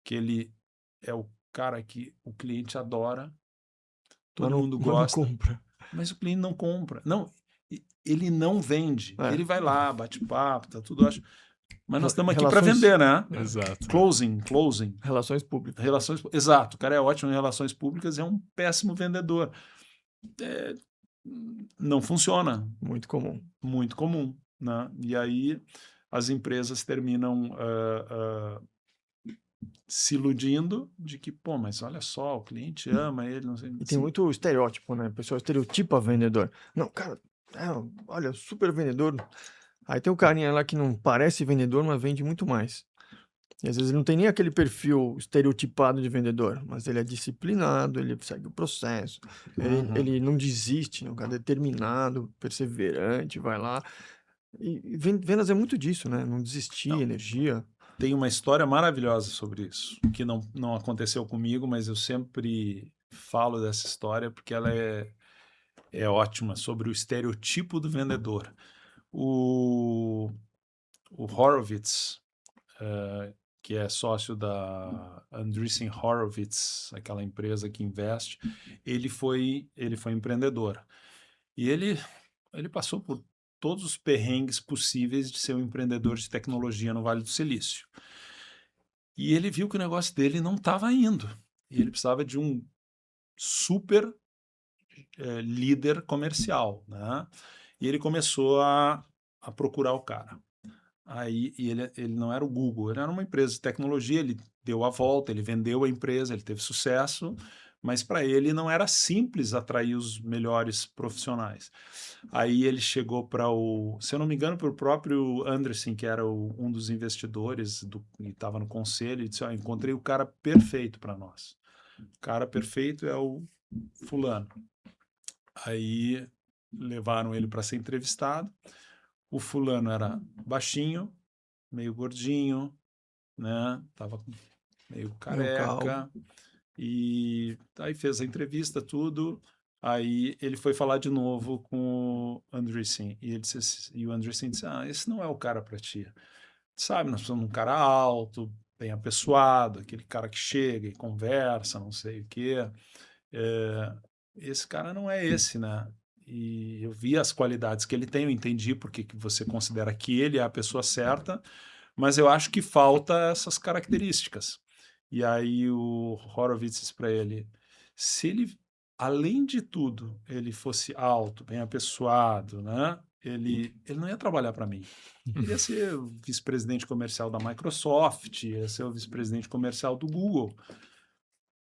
Speaker 1: Que ele é o cara que o cliente adora, todo mundo
Speaker 2: Mas não
Speaker 1: gosta,
Speaker 2: compra.
Speaker 1: mas o cliente não compra. Não, ele não vende.
Speaker 2: É.
Speaker 1: Ele vai lá, bate papo, tá tudo ótimo. Mas nós estamos aqui para
Speaker 2: Relações,
Speaker 1: vender, né?
Speaker 4: Exato.
Speaker 1: Closing.
Speaker 2: relações públicas.
Speaker 1: Relações, exato, o cara é ótimo em relações públicas, é um péssimo vendedor. Não funciona,
Speaker 2: Muito comum.
Speaker 1: muito comum, né? E aí as empresas terminam se iludindo de que, pô, mas olha só, o cliente ama ele, não sei.
Speaker 2: E tem
Speaker 1: Sim,
Speaker 2: muito estereótipo, né? O pessoal estereotipa vendedor. Não, cara, olha, super vendedor. Aí tem o carinha lá que não parece vendedor, mas vende muito mais. E às vezes ele não tem nem aquele perfil estereotipado de vendedor, mas ele é disciplinado, ele segue o processo, ele não desiste, é um cara determinado, perseverante, vai lá. E vendas é muito disso, né? Não desistir,
Speaker 1: não,
Speaker 2: energia.
Speaker 1: tem uma história maravilhosa sobre isso, que não aconteceu comigo, mas eu sempre falo dessa história porque ela é ótima, sobre o estereotipo do vendedor. O Horowitz, que é sócio da Andreessen Horowitz, aquela empresa que investe, ele foi empreendedor. E ele passou por todos os perrengues possíveis de ser um empreendedor de tecnologia no Vale do Silício. E ele viu que o negócio dele não estava indo. E ele precisava de um super líder comercial, né? E ele começou a procurar o cara. Aí, e ele não era o Google, ele era uma empresa de tecnologia, ele deu a volta, ele vendeu a empresa, ele teve sucesso, mas para ele não era simples atrair os melhores profissionais. Aí ele chegou para se eu não me engano, para o próprio Andreessen, que era um dos investidores que estava no conselho, e disse: encontrei o cara perfeito para nós. O cara perfeito é o fulano. Aí levaram ele para ser entrevistado. O fulano era baixinho, meio gordinho, né? Tava meio careca. E aí fez a entrevista, tudo. Aí ele foi falar de novo com o Andreessen. E o Andreessen disse: esse não é o cara para ti. Sabe, nós precisamos de um cara alto, bem apessoado, aquele cara que chega e conversa, não sei o quê. Esse cara não é esse, né? E eu vi as qualidades que ele tem, eu entendi porque que você considera que ele é a pessoa certa, mas eu acho que falta essas características. E aí o Horowitz disse para ele, se ele, além de tudo, ele fosse alto, bem apessoado, né? Ele não ia trabalhar para mim. Ele ia ser o vice-presidente comercial da Microsoft, ia ser o vice-presidente comercial do Google.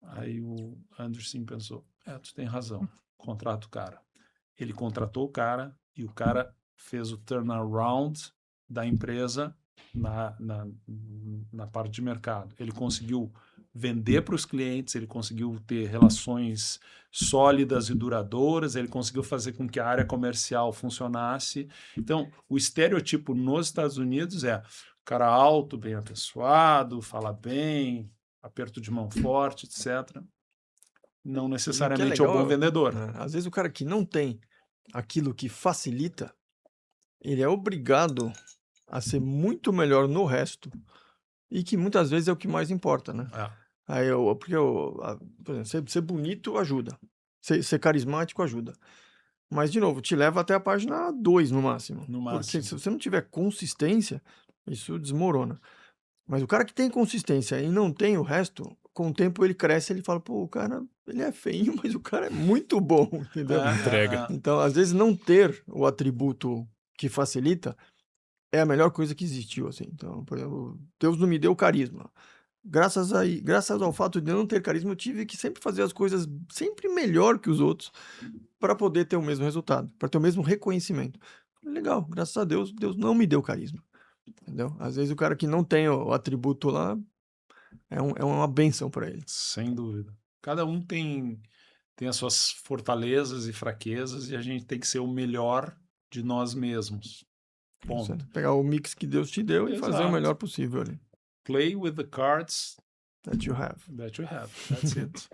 Speaker 1: Aí o Anderson pensou, tu tem razão, contrata o cara. Ele contratou o cara e o cara fez o turnaround da empresa na parte de mercado. Ele conseguiu vender para os clientes, ele conseguiu ter relações sólidas e duradouras, ele conseguiu fazer com que a área comercial funcionasse. Então, o estereotipo nos Estados Unidos é o cara alto, bem apessoado, fala bem, aperto de mão forte, etc. Não necessariamente é o bom vendedor.
Speaker 2: Às vezes o cara que não tem aquilo que facilita, ele é obrigado a ser muito melhor no resto e que muitas vezes é o que mais importa, né? Aí por exemplo, ser bonito ajuda, ser carismático ajuda. Mas, de novo, te leva até a página 2 no máximo. Porque se você não tiver consistência, isso desmorona. Mas o cara que tem consistência e não tem o resto, com o tempo ele cresce, ele fala, pô, o cara, ele é feio, mas o cara é muito bom, entendeu?
Speaker 4: Entrega.
Speaker 2: Então, às vezes, não ter o atributo que facilita é a melhor coisa que existiu, assim. Então, por exemplo, Deus não me deu carisma. Graças ao fato de não ter carisma, eu tive que sempre fazer as coisas sempre melhor que os outros para poder ter o mesmo resultado, para ter o mesmo reconhecimento. Legal, graças a Deus, Deus não me deu carisma. Entendeu? Às vezes o cara que não tem o atributo lá é uma bênção para ele.
Speaker 1: Sem dúvida. Cada um tem as suas fortalezas e fraquezas e a gente tem que ser o melhor de nós mesmos. Ponto.
Speaker 2: Você pegar o mix que Deus te deu e fazer o melhor possível ali.
Speaker 1: Play with the cards
Speaker 2: that you have.
Speaker 1: That's it.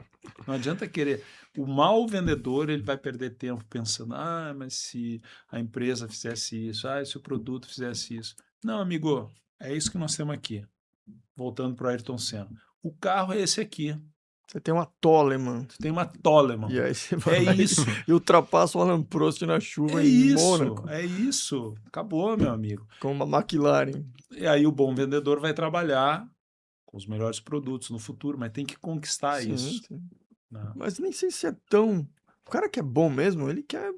Speaker 1: Não adianta querer. O mau vendedor, ele vai perder tempo pensando, mas se a empresa fizesse isso, se o produto fizesse isso. Não, amigo, é isso que nós temos aqui. Voltando para o Ayrton Senna. O carro é esse aqui.
Speaker 2: Você tem uma Toleman.
Speaker 1: E
Speaker 2: aí você vai e ultrapassa o Alan Prost na chuva Mônaco.
Speaker 1: É isso. Acabou, meu amigo.
Speaker 2: Com uma McLaren.
Speaker 1: E aí o bom vendedor vai trabalhar com os melhores produtos no futuro, mas tem que conquistar isso.
Speaker 2: Sim. Mas nem sei se é tão... O cara que é bom mesmo, ele quer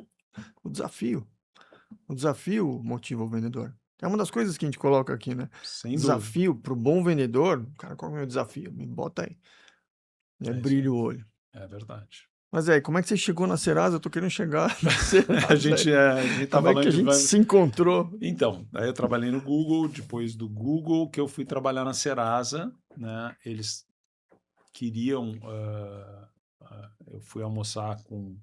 Speaker 2: o desafio. O desafio motiva o vendedor. É uma das coisas que a gente coloca aqui, né?
Speaker 1: Sem
Speaker 2: desafio para o bom vendedor. Cara, qual é o meu desafio? Me bota aí. Brilha o olho.
Speaker 1: É verdade.
Speaker 2: Mas aí, como é que você chegou na Serasa? Eu tô querendo chegar na Serasa.
Speaker 1: a gente tá
Speaker 2: como é que a gente se encontrou?
Speaker 1: Então, aí eu trabalhei no Google, depois do Google que eu fui trabalhar na Serasa, né? Eles queriam... eu fui almoçar com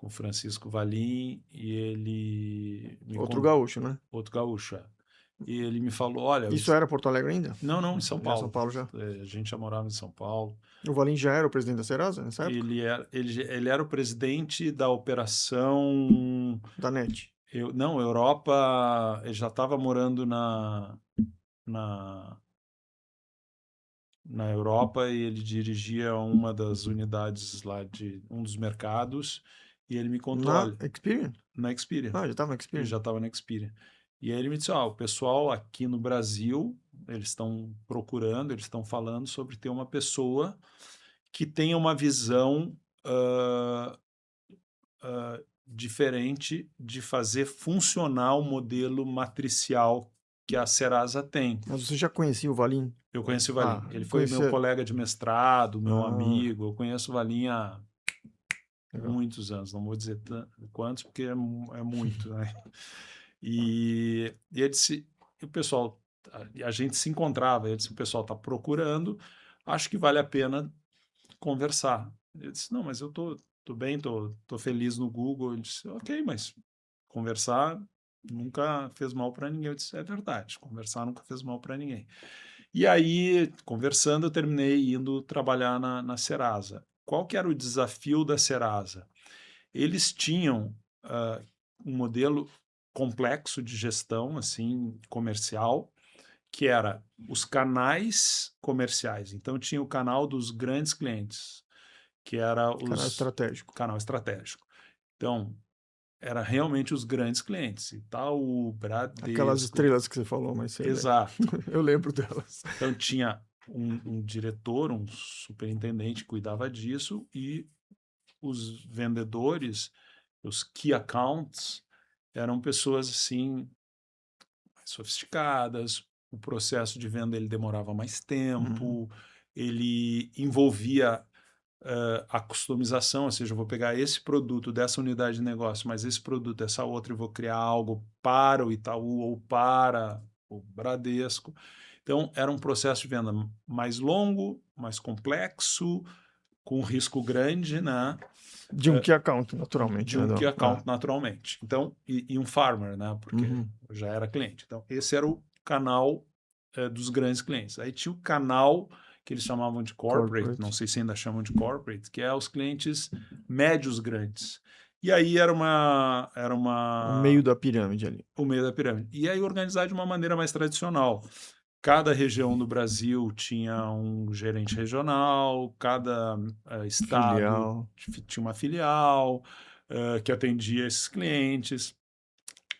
Speaker 1: o Francisco Valim e ele...
Speaker 2: Outro gaúcho, né?
Speaker 1: Outro gaúcho, E ele me falou, olha...
Speaker 2: Isso era Porto Alegre ainda?
Speaker 1: Não, em São Paulo.
Speaker 2: São Paulo já.
Speaker 1: A gente já morava em São Paulo.
Speaker 2: O Valim já era o presidente da Serasa nessa época?
Speaker 1: Ele era o presidente da operação...
Speaker 2: Da NET.
Speaker 1: Europa... Ele já estava morando na Europa e ele dirigia uma das unidades lá de um dos mercados e ele me contou...
Speaker 2: Na
Speaker 1: Experian.
Speaker 2: Já estava na Experian?
Speaker 1: Ele já estava na Experian. E aí ele me disse, o pessoal aqui no Brasil, eles estão procurando, eles estão falando sobre ter uma pessoa que tenha uma visão diferente de fazer funcionar o modelo matricial que a Serasa tem.
Speaker 2: Mas você já conhecia o Valim?
Speaker 1: Eu conheci o Valim. Ele foi meu colega de mestrado, meu amigo. Eu conheço o Valim há muitos anos. Não vou dizer quantos, porque é muito, né? E ele disse, o pessoal, a gente se encontrava, ele disse, o pessoal está procurando, acho que vale a pena conversar. Eu disse, não, mas eu tô bem, tô feliz no Google. Ele disse, ok, mas conversar nunca fez mal para ninguém. Eu disse, é verdade, conversar nunca fez mal para ninguém. E aí, conversando, eu terminei indo trabalhar na Serasa. Qual que era o desafio da Serasa? Eles tinham um modelo complexo de gestão, assim, comercial, que era os canais comerciais. Então, tinha o canal dos grandes clientes, que era
Speaker 2: Canal estratégico.
Speaker 1: canal estratégico. Então, era realmente os grandes clientes. Itaú, Bradesco.
Speaker 2: Aquelas estrelas que você falou, mas cedo.
Speaker 1: Exato.
Speaker 2: Eu lembro delas.
Speaker 1: Então, tinha um diretor, um superintendente que cuidava disso e os vendedores, os key accounts, eram pessoas assim mais sofisticadas. O processo de venda ele demorava mais tempo, ele envolvia a customização, ou seja, eu vou pegar esse produto dessa unidade de negócio, mas esse produto dessa outra e vou criar algo para o Itaú ou para o Bradesco. Então, era um processo de venda mais longo, mais complexo, com risco grande, né?
Speaker 2: De um key account, naturalmente.
Speaker 1: De um
Speaker 2: né?
Speaker 1: key account, naturalmente. Então, e um farmer, né? Porque eu já era cliente. Então, esse era o canal dos grandes clientes. Aí tinha o canal que eles chamavam de corporate, não sei se ainda chamam de corporate, que é os clientes médios grandes. E aí era
Speaker 2: O meio da pirâmide ali.
Speaker 1: o meio da pirâmide. E aí organizar de uma maneira mais tradicional. Cada região do Brasil tinha um gerente regional, cada estado
Speaker 2: Filial.
Speaker 1: tinha uma filial que atendia esses clientes.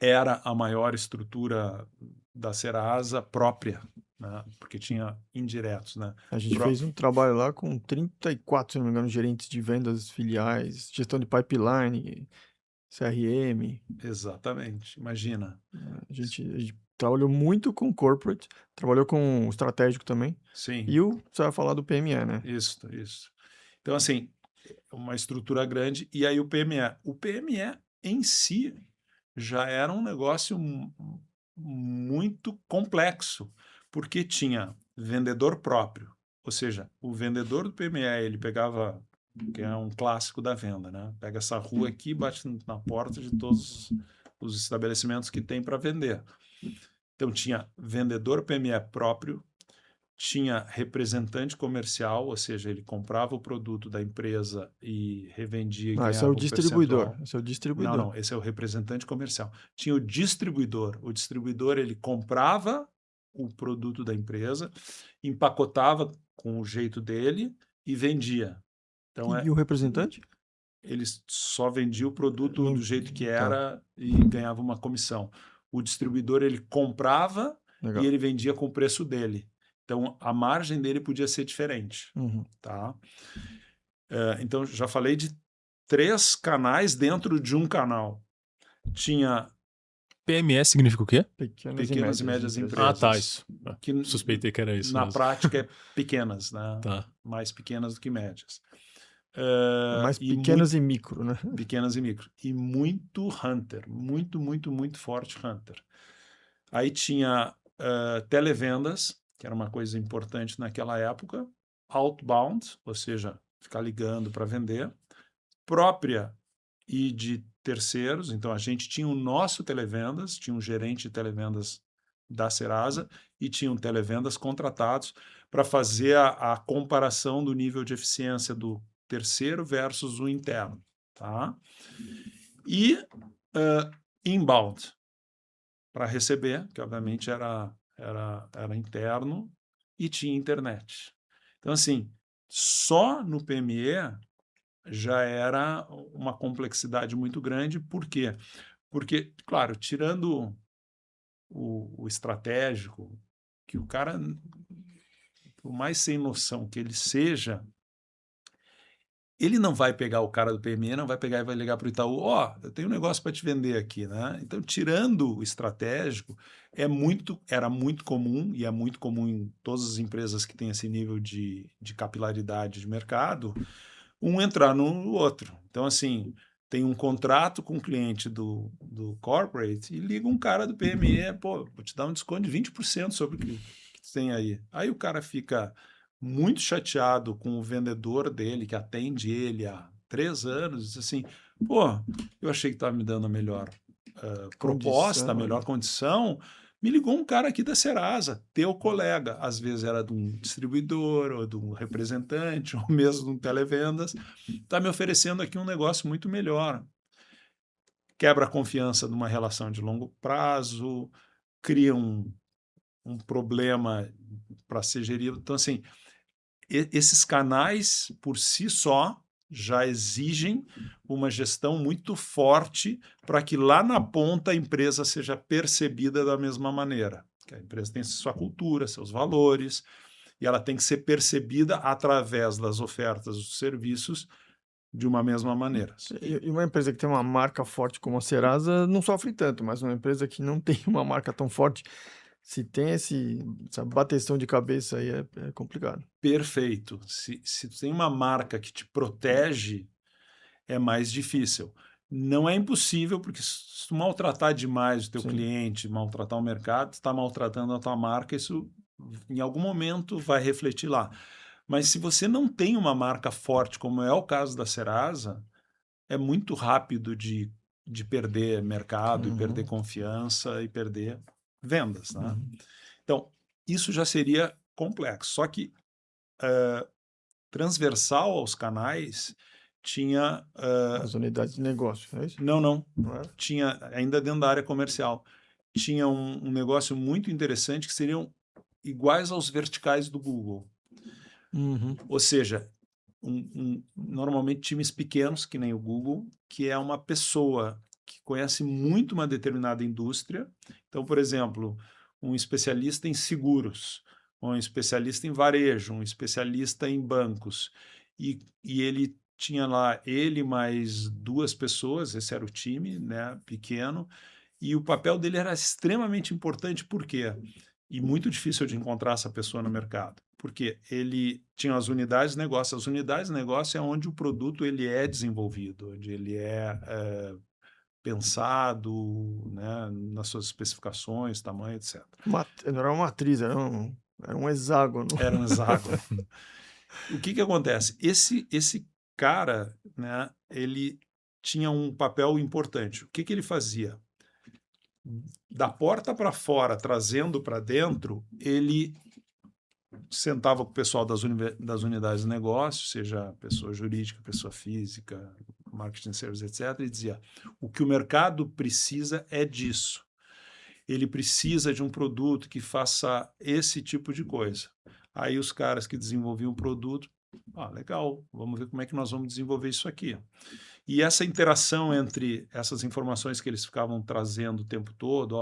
Speaker 1: Era a maior estrutura da Serasa própria, né? Porque tinha indiretos, né?
Speaker 2: A gente fez um trabalho lá com 34, se não me engano, gerentes de vendas filiais, gestão de pipeline, CRM.
Speaker 1: Exatamente, imagina.
Speaker 2: A gente trabalhou muito com corporate, trabalhou com estratégico também.
Speaker 1: Sim.
Speaker 2: E você vai falar do PME, né?
Speaker 1: Isso. Então, assim, uma estrutura grande. E aí o PME em si já era um negócio muito complexo, porque tinha vendedor próprio, ou seja, o vendedor do PME, ele pegava, que é um clássico da venda, né? Pega essa rua aqui e bate na porta de todos os estabelecimentos que tem para vender. Então tinha vendedor PME próprio, tinha representante comercial, ou seja, ele comprava o produto da empresa e revendia e
Speaker 2: Esse é o distribuidor.
Speaker 1: percentual.
Speaker 2: Esse é o distribuidor.
Speaker 1: Não, esse é o representante comercial. Tinha o distribuidor. O distribuidor, ele comprava o produto da empresa, empacotava com o jeito dele e vendia. Então,
Speaker 2: E o representante?
Speaker 1: ele só vendia o produto do jeito que era e ganhava uma comissão. O distribuidor, ele comprava
Speaker 2: Legal.
Speaker 1: e ele vendia com o preço dele. Então, a margem dele podia ser diferente. Tá? Então, já falei de 3 canais dentro de um canal. Tinha
Speaker 4: PME significa o quê?
Speaker 1: pequenas e médias empresas.
Speaker 4: Ah, tá, isso.
Speaker 1: Que
Speaker 4: Suspeitei que era isso
Speaker 1: na
Speaker 4: mesmo.
Speaker 1: prática é pequenas, né?
Speaker 4: Tá.
Speaker 1: Mais pequenas do que médias.
Speaker 2: Mais pequenas e micro, né?
Speaker 1: Pequenas e micro. E muito hunter. Muito forte hunter. Aí tinha televendas, que era uma coisa importante naquela época. Outbound, ou seja, ficar ligando para vender. Própria e de terceiros. Então, a gente tinha o nosso televendas, tinha um gerente de televendas da Serasa e tinham televendas contratados para fazer a comparação do nível de eficiência do terceiro versus o interno. Tá? E inbound, para receber, que obviamente era interno, e tinha internet. Então, assim, só no PME já era uma complexidade muito grande. Por quê? Porque, claro, tirando o estratégico, que o cara, por mais sem noção que ele seja, ele não vai pegar o cara do PME, não vai pegar e vai ligar para o Itaú, eu tenho um negócio para te vender aqui, né? Então, tirando o estratégico, era muito comum, e é muito comum em todas as empresas que têm esse nível de capilaridade de mercado, um entrar no outro. Então, assim, tem um contrato com o cliente do corporate e liga um cara do PME, vou te dar um desconto de 20% sobre o que tu tem aí. Aí o cara fica muito chateado com o vendedor dele, que atende ele há 3 anos, diz assim, eu achei que estava me dando proposta,
Speaker 2: Condição,
Speaker 1: melhor condição, me ligou um cara aqui da Serasa, teu colega, às vezes era de um distribuidor, ou de um representante, ou mesmo de um televendas, está me oferecendo aqui um negócio muito melhor. Quebra a confiança de uma relação de longo prazo, cria um problema para ser gerido. Então, assim, esses canais, por si só, já exigem uma gestão muito forte para que lá na ponta a empresa seja percebida da mesma maneira. Que a empresa tem sua cultura, seus valores, e ela tem que ser percebida através das ofertas dos serviços de uma mesma maneira.
Speaker 2: E uma empresa que tem uma marca forte como a Serasa não sofre tanto, mas uma empresa que não tem uma marca tão forte, se tem essa bateção de cabeça aí, é complicado.
Speaker 1: Perfeito. Se tu tem uma marca que te protege, é mais difícil. Não é impossível, porque se tu maltratar demais o teu
Speaker 2: Sim.
Speaker 1: cliente, maltratar o mercado, tu está maltratando a tua marca, isso em algum momento vai refletir lá. Mas se você não tem uma marca forte, como é o caso da Serasa, é muito rápido de perder mercado, e perder confiança e perder vendas, né? Então, isso já seria complexo. Só que transversal aos canais tinha
Speaker 2: As unidades de negócio, é isso?
Speaker 1: não
Speaker 2: Não é?
Speaker 1: tinha ainda dentro da área comercial tinha um negócio muito interessante que seriam iguais aos verticais do Google, ou seja, normalmente times pequenos que nem o Google, que é uma pessoa que conhece muito uma determinada indústria. Então, por exemplo, um especialista em seguros, um especialista em varejo, um especialista em bancos, e ele tinha lá ele mais 2 pessoas, esse era o time, né, pequeno, e o papel dele era extremamente importante, por quê? E muito difícil de encontrar essa pessoa no mercado, porque ele tinha as unidades de negócio. As unidades de negócio é onde o produto ele é desenvolvido, onde ele é pensado, né, nas suas especificações, tamanho, etc.
Speaker 2: Não era uma matriz, era um hexágono.
Speaker 1: Era um hexágono. O que acontece? Esse cara, né, ele tinha um papel importante. O que ele fazia? Da porta para fora, trazendo para dentro, ele sentava com o pessoal das unidades de negócio, seja pessoa jurídica, pessoa física, marketing service, etc., e dizia: o que o mercado precisa é disso. Ele precisa de um produto que faça esse tipo de coisa. Aí os caras que desenvolviam o produto, legal, vamos ver como é que nós vamos desenvolver isso aqui. E essa interação entre essas informações que eles ficavam trazendo o tempo todo,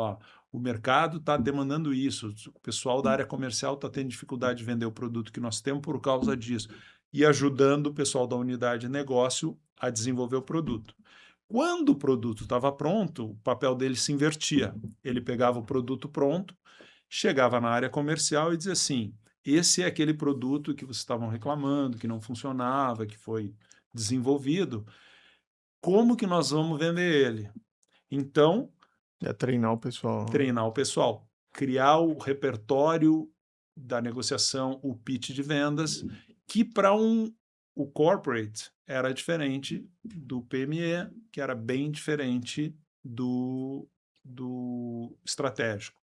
Speaker 1: o mercado está demandando isso, o pessoal da área comercial está tendo dificuldade de vender o produto que nós temos por causa disso, e ajudando o pessoal da unidade de negócio a desenvolver o produto. Quando o produto estava pronto, o papel dele se invertia. Ele pegava o produto pronto, chegava na área comercial e dizia assim: esse é aquele produto que vocês estavam reclamando, que não funcionava, que foi desenvolvido. Como que nós vamos vender ele? Então,
Speaker 2: É treinar o pessoal.
Speaker 1: treinar o pessoal, criar o repertório da negociação, o pitch de vendas, que para o corporate era diferente do PME, que era bem diferente do estratégico.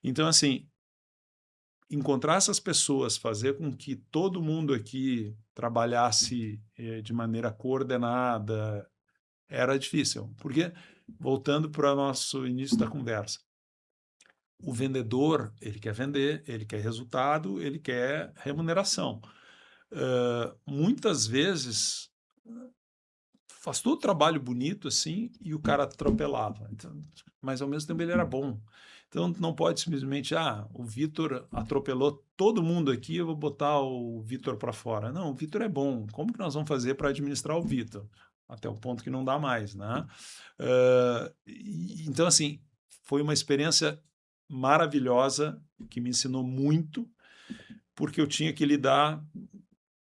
Speaker 1: Então, assim, encontrar essas pessoas, fazer com que todo mundo aqui trabalhasse de maneira coordenada, era difícil, porque, voltando para o nosso início da conversa, o vendedor, ele quer vender, ele quer resultado, ele quer remuneração. Muitas vezes, faz todo o trabalho bonito assim e o cara atropelava. Então, mas, ao mesmo tempo, ele era bom. Então, não pode simplesmente, o Vitor atropelou todo mundo aqui, eu vou botar o Vitor para fora. Não, o Vitor é bom. Como que nós vamos fazer para administrar o Vitor? Até o ponto que não dá mais, né? Então, assim, foi uma experiência maravilhosa, que me ensinou muito, porque eu tinha que lidar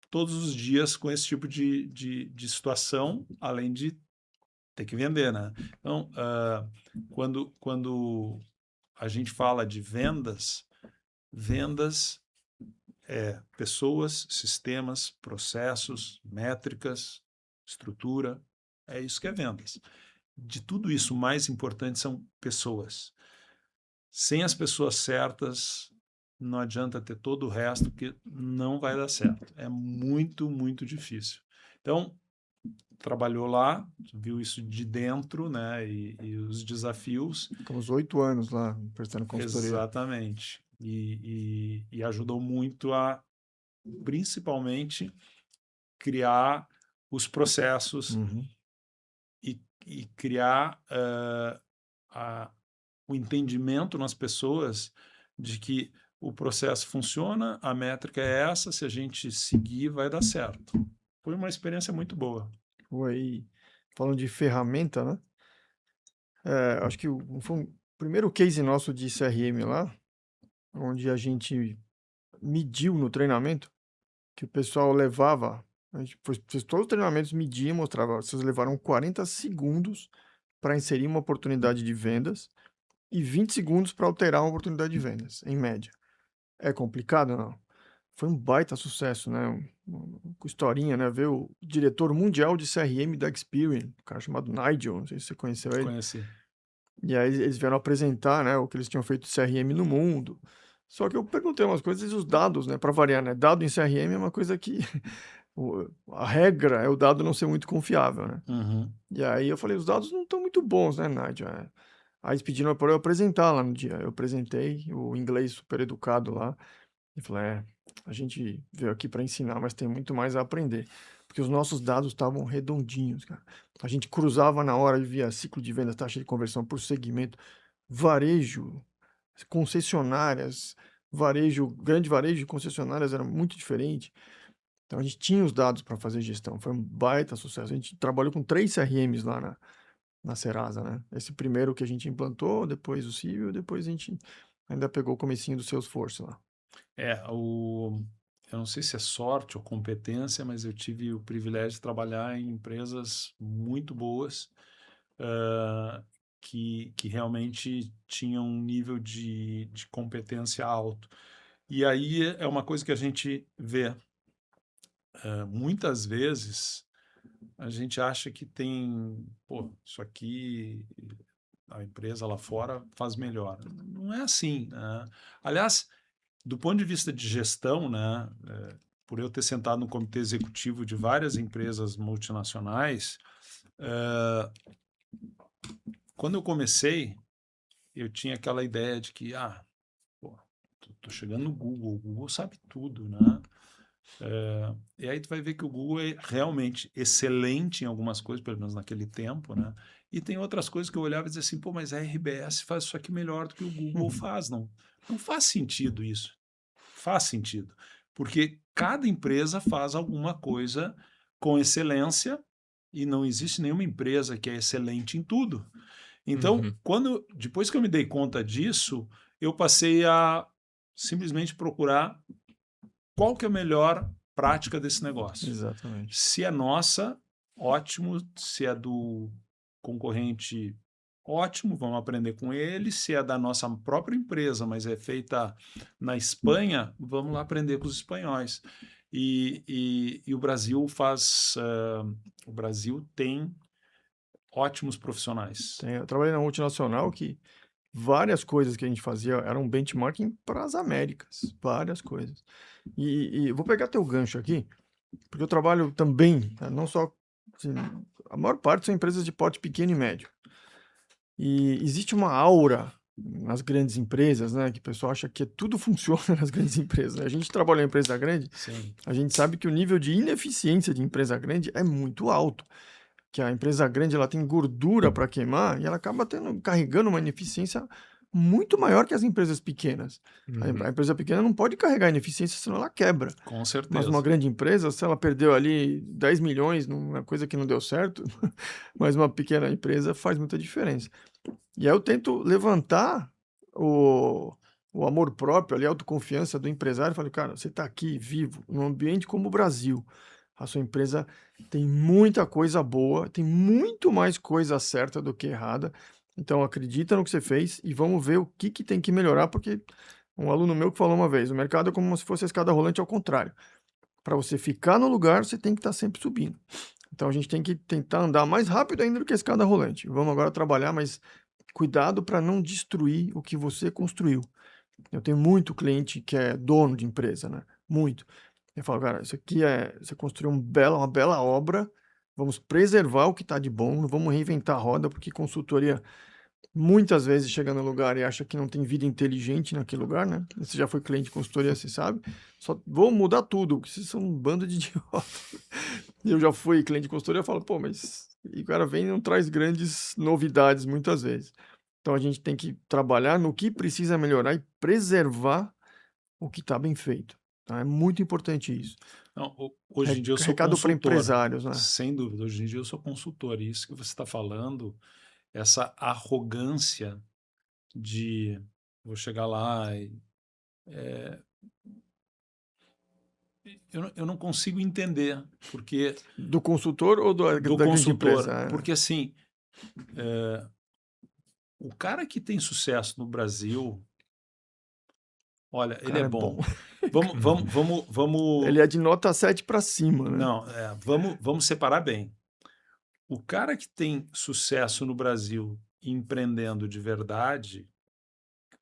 Speaker 1: todos os dias com esse tipo de situação, além de ter que vender, né? Então, quando a gente fala de vendas é pessoas, sistemas, processos, métricas, estrutura, é isso que é vendas. de tudo isso, o mais importante são pessoas. Sem as pessoas certas, não adianta ter todo o resto, porque não vai dar certo. É muito, muito difícil. Então, trabalhou lá, viu isso de dentro, né? E os desafios.
Speaker 2: Ficamos 8 anos lá prestando consultoria.
Speaker 1: Exatamente. E ajudou muito a, principalmente, criar os processos
Speaker 2: Uhum.
Speaker 1: e criar o entendimento nas pessoas de que o processo funciona, a métrica é essa, se a gente seguir, vai dar certo. Foi uma experiência muito boa.
Speaker 2: Aí, falando de ferramenta, né? Acho que foi o primeiro case nosso de CRM lá, onde a gente mediu no treinamento, que o pessoal levava, a gente fez todos os treinamentos, media e mostrava, vocês levaram 40 segundos para inserir uma oportunidade de vendas e 20 segundos para alterar uma oportunidade de vendas, em média. É complicado, não? Foi um baita sucesso, né? Com historinha, né? Ver o diretor mundial de CRM da Experian, um cara chamado Nigel, não sei se você conheceu ele.
Speaker 1: Conheci.
Speaker 2: E aí eles vieram apresentar, né, o que eles tinham feito de CRM no mundo. Só que eu perguntei umas coisas e os dados, né, para variar, né? Dado em CRM é uma coisa que a regra é o dado não ser muito confiável, né?
Speaker 1: Uhum.
Speaker 2: E aí eu falei, os dados não estão muito bons, né, Nigel? Aí eles pediram para eu apresentar lá no dia. Eu apresentei, o inglês super educado lá. E falei, a gente veio aqui para ensinar, mas tem muito mais a aprender. Porque os nossos dados estavam redondinhos, cara. A gente cruzava na hora e via ciclo de vendas, taxa de conversão por segmento, varejo, concessionárias, varejo, grande varejo de concessionárias era muito diferente. Então a gente tinha os dados para fazer gestão. Foi um baita sucesso. A gente trabalhou com 3 CRMs lá na Serasa, né? Esse primeiro que a gente implantou, depois o Cível, depois a gente ainda pegou o comecinho do Salesforce lá.
Speaker 1: Eu não sei se é sorte ou competência, mas eu tive o privilégio de trabalhar em empresas muito boas, que realmente tinham um nível de competência alto. E aí é uma coisa que a gente vê. Muitas vezes a gente acha que tem, pô, isso aqui a empresa lá fora faz melhor. Não é assim, né? Aliás, do ponto de vista de gestão, né, por eu ter sentado no comitê executivo de várias empresas multinacionais, quando eu comecei, eu tinha aquela ideia de que, tô chegando no Google, o Google sabe tudo, né? E aí tu vai ver que o Google é realmente excelente em algumas coisas, pelo menos naquele tempo, né? E tem outras coisas que eu olhava e dizia assim, pô, mas a RBS faz isso aqui melhor do que o Google faz, não? Não faz sentido isso. Faz sentido. Porque cada empresa faz alguma coisa com excelência e não existe nenhuma empresa que é excelente em tudo. Então, depois que eu me dei conta disso, eu passei a simplesmente procurar qual que é a melhor prática desse negócio.
Speaker 2: Exatamente.
Speaker 1: Se é nossa, ótimo. Se é do concorrente, ótimo, vamos aprender com ele. Se é da nossa própria empresa, mas é feita na Espanha, vamos lá aprender com os espanhóis. E o Brasil o Brasil tem ótimos profissionais.
Speaker 2: Eu trabalhei na multinacional que várias coisas que a gente fazia eram benchmarking para as Américas, várias coisas. E vou pegar teu gancho aqui, porque eu trabalho também, tá? Não só, assim, a maior parte são empresas de porte pequeno e médio. E existe uma aura nas grandes empresas, né, que o pessoal acha que tudo funciona nas grandes empresas. A gente trabalha em empresa grande,
Speaker 1: Sim.
Speaker 2: a gente sabe que o nível de ineficiência de empresa grande é muito alto. Que a empresa grande ela tem gordura para queimar e ela acaba carregando uma ineficiência muito maior que as empresas pequenas. A empresa pequena não pode carregar ineficiência, senão ela quebra.
Speaker 1: Com certeza.
Speaker 2: Mas uma grande empresa, se ela perdeu ali 10 milhões numa coisa que não deu certo, mas uma pequena empresa faz muita diferença. E aí eu tento levantar o amor próprio, ali, a autoconfiança do empresário. Eu falo, cara, você está aqui vivo, num ambiente como o Brasil. A sua empresa tem muita coisa boa, tem muito mais coisa certa do que errada. Então acredita no que você fez e vamos ver o que tem que melhorar, porque um aluno meu que falou uma vez, o mercado é como se fosse a escada rolante ao contrário. Para você ficar no lugar, você tem que estar sempre subindo. Então a gente tem que tentar andar mais rápido ainda do que a escada rolante. Vamos agora trabalhar, mas cuidado para não destruir o que você construiu. Eu tenho muito cliente que é dono de empresa, né? Muito. Eu falo, cara, isso aqui você construiu uma bela obra, vamos preservar o que está de bom, não vamos reinventar a roda, porque consultoria muitas vezes chega no lugar e acha que não tem vida inteligente naquele lugar, né? Você já foi cliente de consultoria, você sabe. Só vou mudar tudo, porque vocês são um bando de idiota. Eu já fui cliente de consultoria, eu falo, pô, mas e o cara vem e não traz grandes novidades muitas vezes. Então a gente tem que trabalhar no que precisa melhorar e preservar o que está bem feito. Tá? É muito importante isso.
Speaker 1: Não, hoje em dia eu sou
Speaker 2: Recado para
Speaker 1: consultor,
Speaker 2: empresários, né?
Speaker 1: sem dúvida. Hoje em dia eu sou consultor. E isso que você está falando, essa arrogância de vou chegar lá e eu não consigo entender, porque
Speaker 2: Do consultor ou
Speaker 1: do
Speaker 2: da grande
Speaker 1: consultor,
Speaker 2: empresa?
Speaker 1: porque assim, o cara que tem sucesso no Brasil, olha, ele
Speaker 2: Cara,
Speaker 1: é
Speaker 2: é
Speaker 1: bom.
Speaker 2: bom.
Speaker 1: Vamos,
Speaker 2: Ele é de nota 7 para cima, né?
Speaker 1: não, vamos separar bem. O cara que tem sucesso no Brasil empreendendo de verdade,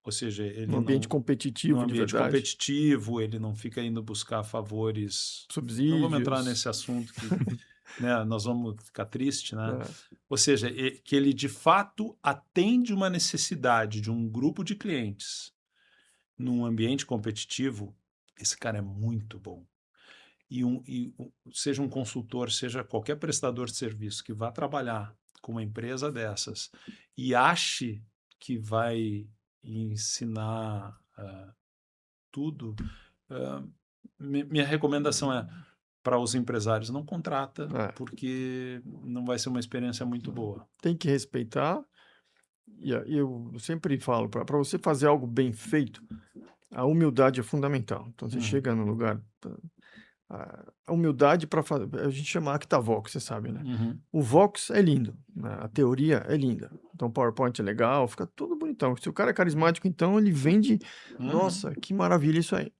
Speaker 1: ou seja, ele
Speaker 2: No ambiente
Speaker 1: não,
Speaker 2: competitivo,
Speaker 1: num
Speaker 2: de
Speaker 1: ambiente
Speaker 2: verdade.
Speaker 1: competitivo, ele não fica indo buscar favores. Não vamos entrar
Speaker 2: Subsídios.
Speaker 1: nesse assunto que, né, nós vamos ficar triste, né?
Speaker 2: É.
Speaker 1: Ou seja, que ele de fato atende uma necessidade de um grupo de clientes num ambiente competitivo, esse cara é muito bom. Seja um consultor, seja qualquer prestador de serviço que vá trabalhar com uma empresa dessas e ache que vai ensinar tudo, minha recomendação é para os empresários, não contrata, porque não vai ser uma experiência muito boa.
Speaker 2: Tem que respeitar. E eu sempre falo, para você fazer algo bem feito, a humildade é fundamental. Então você chega no lugar. A humildade para fazer. A gente chama ActaVox, você sabe, né? O Vox é lindo, né? A teoria é linda. Então o PowerPoint é legal, fica tudo bonitão. Se o cara é carismático, então ele vende. Nossa, que maravilha isso aí.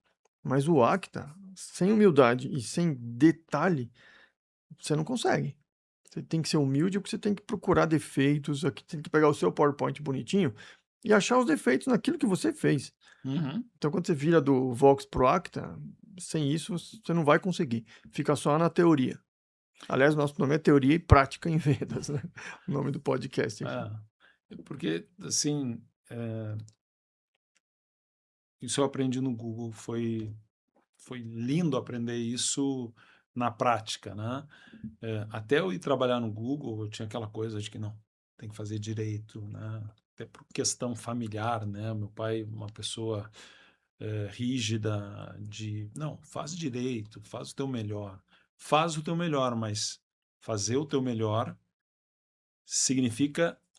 Speaker 2: Mas o Acta, sem humildade e sem detalhe, você não consegue. Você tem que ser humilde porque você tem que procurar defeitos, aqui tem que pegar o seu PowerPoint bonitinho e achar os defeitos naquilo que você fez. Então, quando você vira do Vox pro Acta, sem isso você não vai conseguir. Fica só na teoria. Aliás, nosso nome é Teoria e Prática em Vendas, né? O nome do podcast.
Speaker 1: Porque, assim, isso eu aprendi no Google, foi lindo aprender isso na prática, né? Até eu ir trabalhar no Google, eu tinha aquela coisa de que não, tem que fazer direito, né? Até por questão familiar, né? Meu pai, uma pessoa rígida não, faz direito, faz o teu melhor. Faz o teu melhor, mas fazer o teu melhor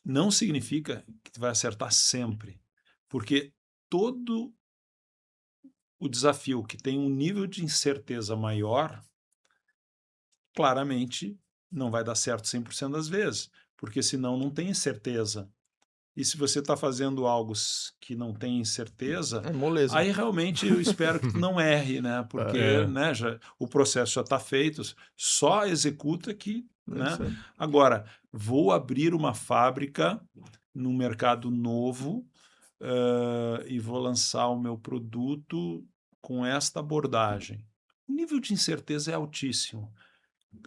Speaker 1: não significa que tu vai acertar sempre, porque todo o desafio que tem um nível de incerteza maior, claramente não vai dar certo 100% das vezes, porque senão não tem certeza. E se você está fazendo algo que não tem certeza, aí realmente eu espero que tu não erre, né? Porque né, o processo já está feito, só executa que... Né? Agora, vou abrir uma fábrica num mercado novo e vou lançar o meu produto com esta abordagem. O nível de incerteza é altíssimo.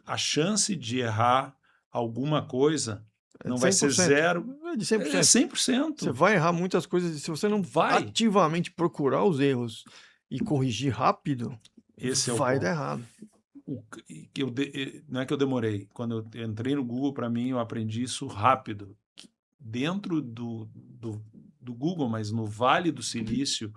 Speaker 1: A chance de errar alguma coisa não vai ser 0.
Speaker 2: É de 100%.
Speaker 1: É 100%.
Speaker 2: Você vai errar muitas coisas. Se você não ativamente procurar os erros e corrigir rápido, vai dar errado.
Speaker 1: Não é que eu demorei. Quando eu entrei no Google, para mim, eu aprendi isso rápido. Dentro do Google, mas no Vale do Silício,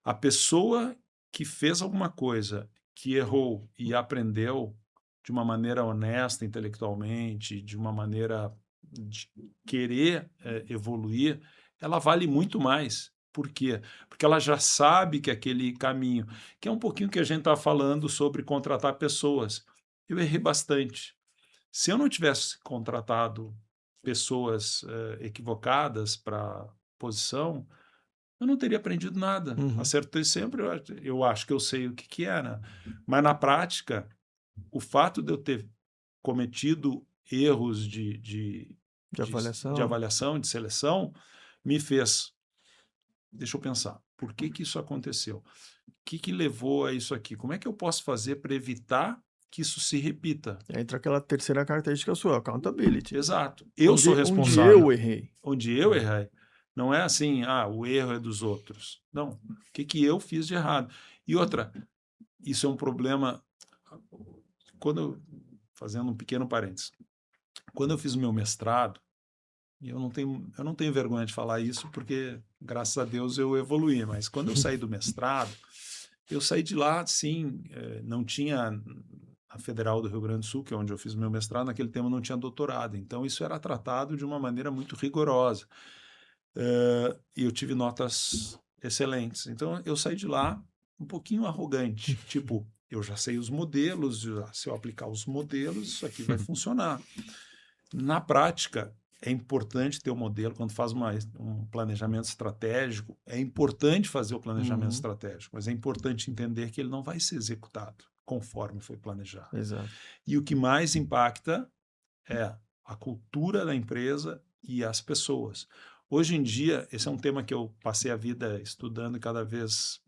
Speaker 1: a pessoa que fez alguma coisa, que errou e aprendeu de uma maneira honesta intelectualmente, de uma maneira de querer evoluir, ela vale muito mais. Por quê? Porque ela já sabe que aquele caminho, que é um pouquinho que a gente está falando sobre contratar pessoas. Eu errei bastante. Se eu não tivesse contratado pessoas equivocadas para posição, eu não teria aprendido nada. Acertei sempre, eu acho que eu sei o que era. Mas na prática, o fato de eu ter cometido erros de avaliação, de seleção, me fez, deixa eu pensar, por que isso aconteceu? O que levou a isso aqui? Como é que eu posso fazer para evitar que isso se repita?
Speaker 2: Entra aquela terceira característica sua, accountability.
Speaker 1: Exato. Eu sou responsável.
Speaker 2: Onde eu errei.
Speaker 1: Onde eu errei. Não é assim, o erro é dos outros. Não. O que eu fiz de errado? E outra, isso é um problema... Fazendo um pequeno parênteses, quando eu fiz o meu mestrado, e eu não tenho vergonha de falar isso, porque, graças a Deus, eu evoluí, mas quando eu saí do mestrado, eu saí de lá, sim, não tinha... A Federal do Rio Grande do Sul, que é onde eu fiz o meu mestrado, naquele tema não tinha doutorado, então isso era tratado de uma maneira muito rigorosa. E eu tive notas excelentes. Então, eu saí de lá um pouquinho arrogante, tipo, eu já sei os modelos, se eu aplicar os modelos, isso aqui vai funcionar. Na prática, é importante ter o modelo, quando faz um planejamento estratégico, é importante fazer o planejamento estratégico, mas é importante entender que ele não vai ser executado conforme foi planejado.
Speaker 2: Exato.
Speaker 1: E o que mais impacta é a cultura da empresa e as pessoas. Hoje em dia, esse é um tema que eu passei a vida estudando e cada vez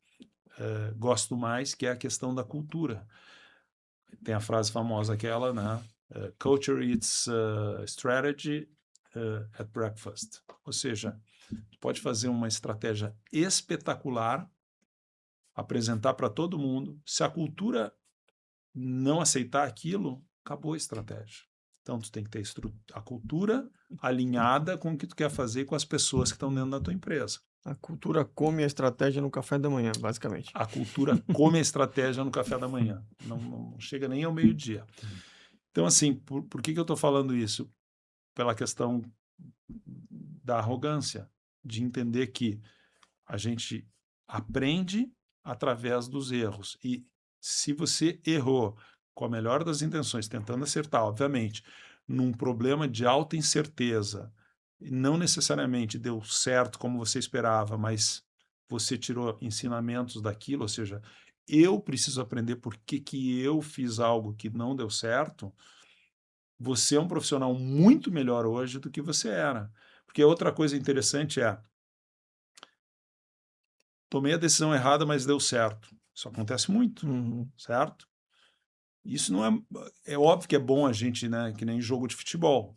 Speaker 1: gosto mais, que é a questão da cultura. Tem a frase famosa aquela, né? Culture eats strategy at breakfast. Ou seja, pode fazer uma estratégia espetacular, apresentar para todo mundo. Se a cultura não aceitar aquilo, acabou a estratégia. Então, tu tem que ter a cultura alinhada com o que tu quer fazer com as pessoas que estão dentro da tua empresa.
Speaker 2: A cultura come a estratégia no café da manhã, basicamente.
Speaker 1: A cultura come a estratégia no café da manhã. Não chega nem ao meio-dia. Então, assim, por que eu estou falando isso? Pela questão da arrogância, de entender que a gente aprende através dos erros. E se você errou com a melhor das intenções, tentando acertar, obviamente, num problema de alta incerteza, não necessariamente deu certo como você esperava, mas você tirou ensinamentos daquilo, ou seja, eu preciso aprender por que eu fiz algo que não deu certo, você é um profissional muito melhor hoje do que você era. Porque outra coisa interessante é, tomei a decisão errada, mas deu certo. Isso acontece muito, certo? Isso não é óbvio que é bom a gente, né, que nem jogo de futebol.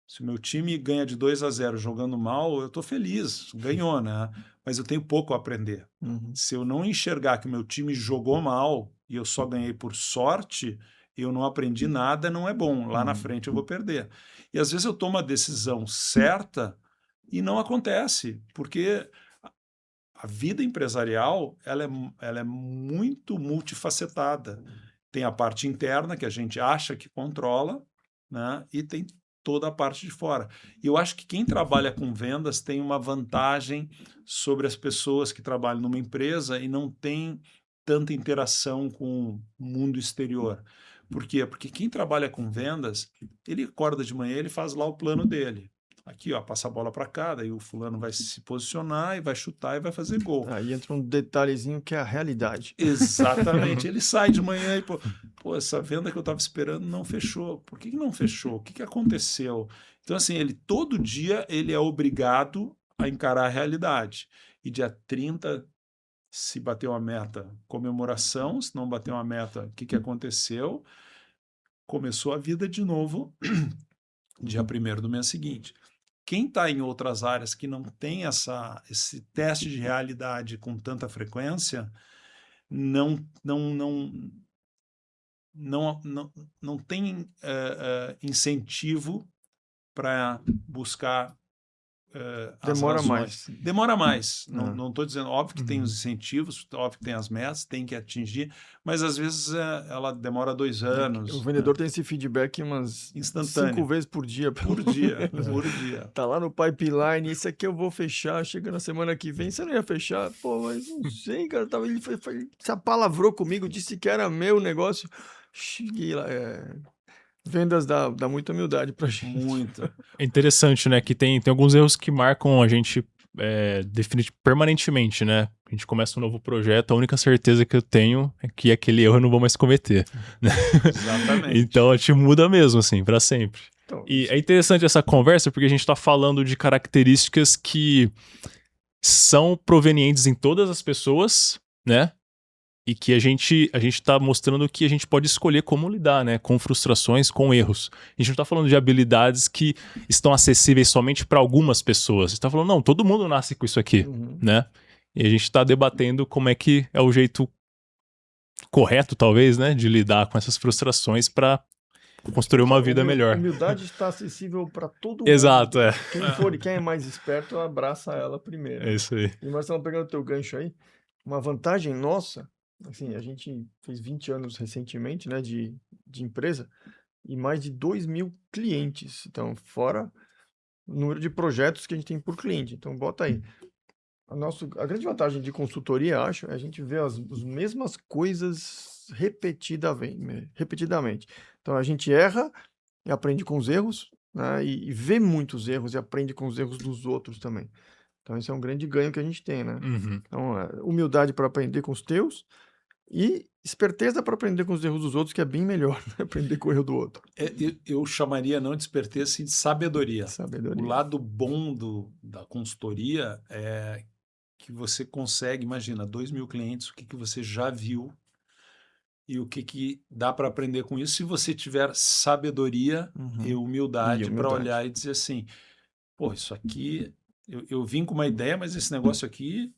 Speaker 1: Se o meu time ganha de 2-0 jogando mal, eu estou feliz, ganhou, né? Mas eu tenho pouco a aprender. Se eu não enxergar que o meu time jogou mal e eu só ganhei por sorte, eu não aprendi nada, não é bom. Lá na frente eu vou perder. E às vezes eu tomo a decisão certa e não acontece, porque a vida empresarial ela é muito multifacetada. Tem a parte interna, que a gente acha que controla, né? E tem toda a parte de fora. E eu acho que quem trabalha com vendas tem uma vantagem sobre as pessoas que trabalham numa empresa e não tem tanta interação com o mundo exterior. Por quê? Porque quem trabalha com vendas, ele acorda de manhã, ele faz lá o plano dele. Aqui, ó, passa a bola para cá, daí o fulano vai se posicionar e vai chutar e vai fazer gol.
Speaker 2: Aí entra um detalhezinho que é a realidade.
Speaker 1: Exatamente. Ele sai de manhã e, pô, essa venda que eu estava esperando não fechou. Por que não fechou? O que aconteceu? Então, assim, todo dia ele é obrigado a encarar a realidade. E dia 30, se bateu a meta, comemoração. Se não bateu a meta, o que aconteceu? Começou a vida de novo, dia 1º do mês seguinte. Quem está em outras áreas que não tem esse teste de realidade com tanta frequência, não tem incentivo para buscar as razões. Demora mais. Não estou dizendo, óbvio que tem os incentivos, óbvio que tem as metas, tem que atingir, mas às vezes ela demora 2 anos.
Speaker 2: O vendedor tem esse feedback umas 5 vezes por dia.
Speaker 1: Por dia.
Speaker 2: Tá lá no pipeline, isso aqui eu vou fechar, chega na semana que vem, você não ia fechar? Pô, mas não sei, cara, ele se apalavrou comigo, disse que era meu negócio. Cheguei lá, vendas dá muita humildade pra gente.
Speaker 1: Muita.
Speaker 4: É interessante, né? Que tem alguns erros que marcam a gente permanentemente, né? A gente começa um novo projeto, a única certeza que eu tenho é que aquele erro eu não vou mais cometer.
Speaker 1: Exatamente.
Speaker 4: Então a gente muda mesmo, assim, pra sempre.
Speaker 2: Então,
Speaker 4: E é interessante essa conversa porque a gente tá falando de características que são provenientes em todas as pessoas, né? E que a gente tá mostrando que a gente pode escolher como lidar, né? Com frustrações, com erros. A gente não tá falando de habilidades que estão acessíveis somente para algumas pessoas. A gente tá falando, não, todo mundo nasce com isso aqui, né? E a gente tá debatendo como é que é o jeito correto, talvez, né? De lidar com essas frustrações para construir uma vida melhor.
Speaker 2: Humildade está acessível para todo mundo.
Speaker 4: Exato, é.
Speaker 2: Quem é mais esperto, abraça ela primeiro.
Speaker 4: É isso aí.
Speaker 2: E Marcelo, pegando o teu gancho aí, uma vantagem nossa, assim, a gente fez 20 anos recentemente, né, de empresa, e mais de 2.000 clientes. Então, fora o número de projetos que a gente tem por cliente. Então, bota aí. A grande vantagem de consultoria, acho, é a gente ver as mesmas coisas repetidamente. Então, a gente erra e aprende com os erros, né, e vê muitos erros e aprende com os erros dos outros também. Então, esse é um grande ganho que a gente tem, né?
Speaker 4: Uhum.
Speaker 2: Então, humildade para aprender com os teus e esperteza para aprender com os erros dos outros, que é bem melhor, né? Aprender com o erro do outro.
Speaker 1: Eu chamaria não de esperteza, sim de sabedoria. O
Speaker 2: Sabedoria.
Speaker 1: lado bom da consultoria é que você consegue, imagina, 2.000 clientes, o que você já viu e o que dá para aprender com isso se você tiver sabedoria e humildade para olhar e dizer assim, pô, isso aqui, eu vim com uma ideia, mas esse negócio aqui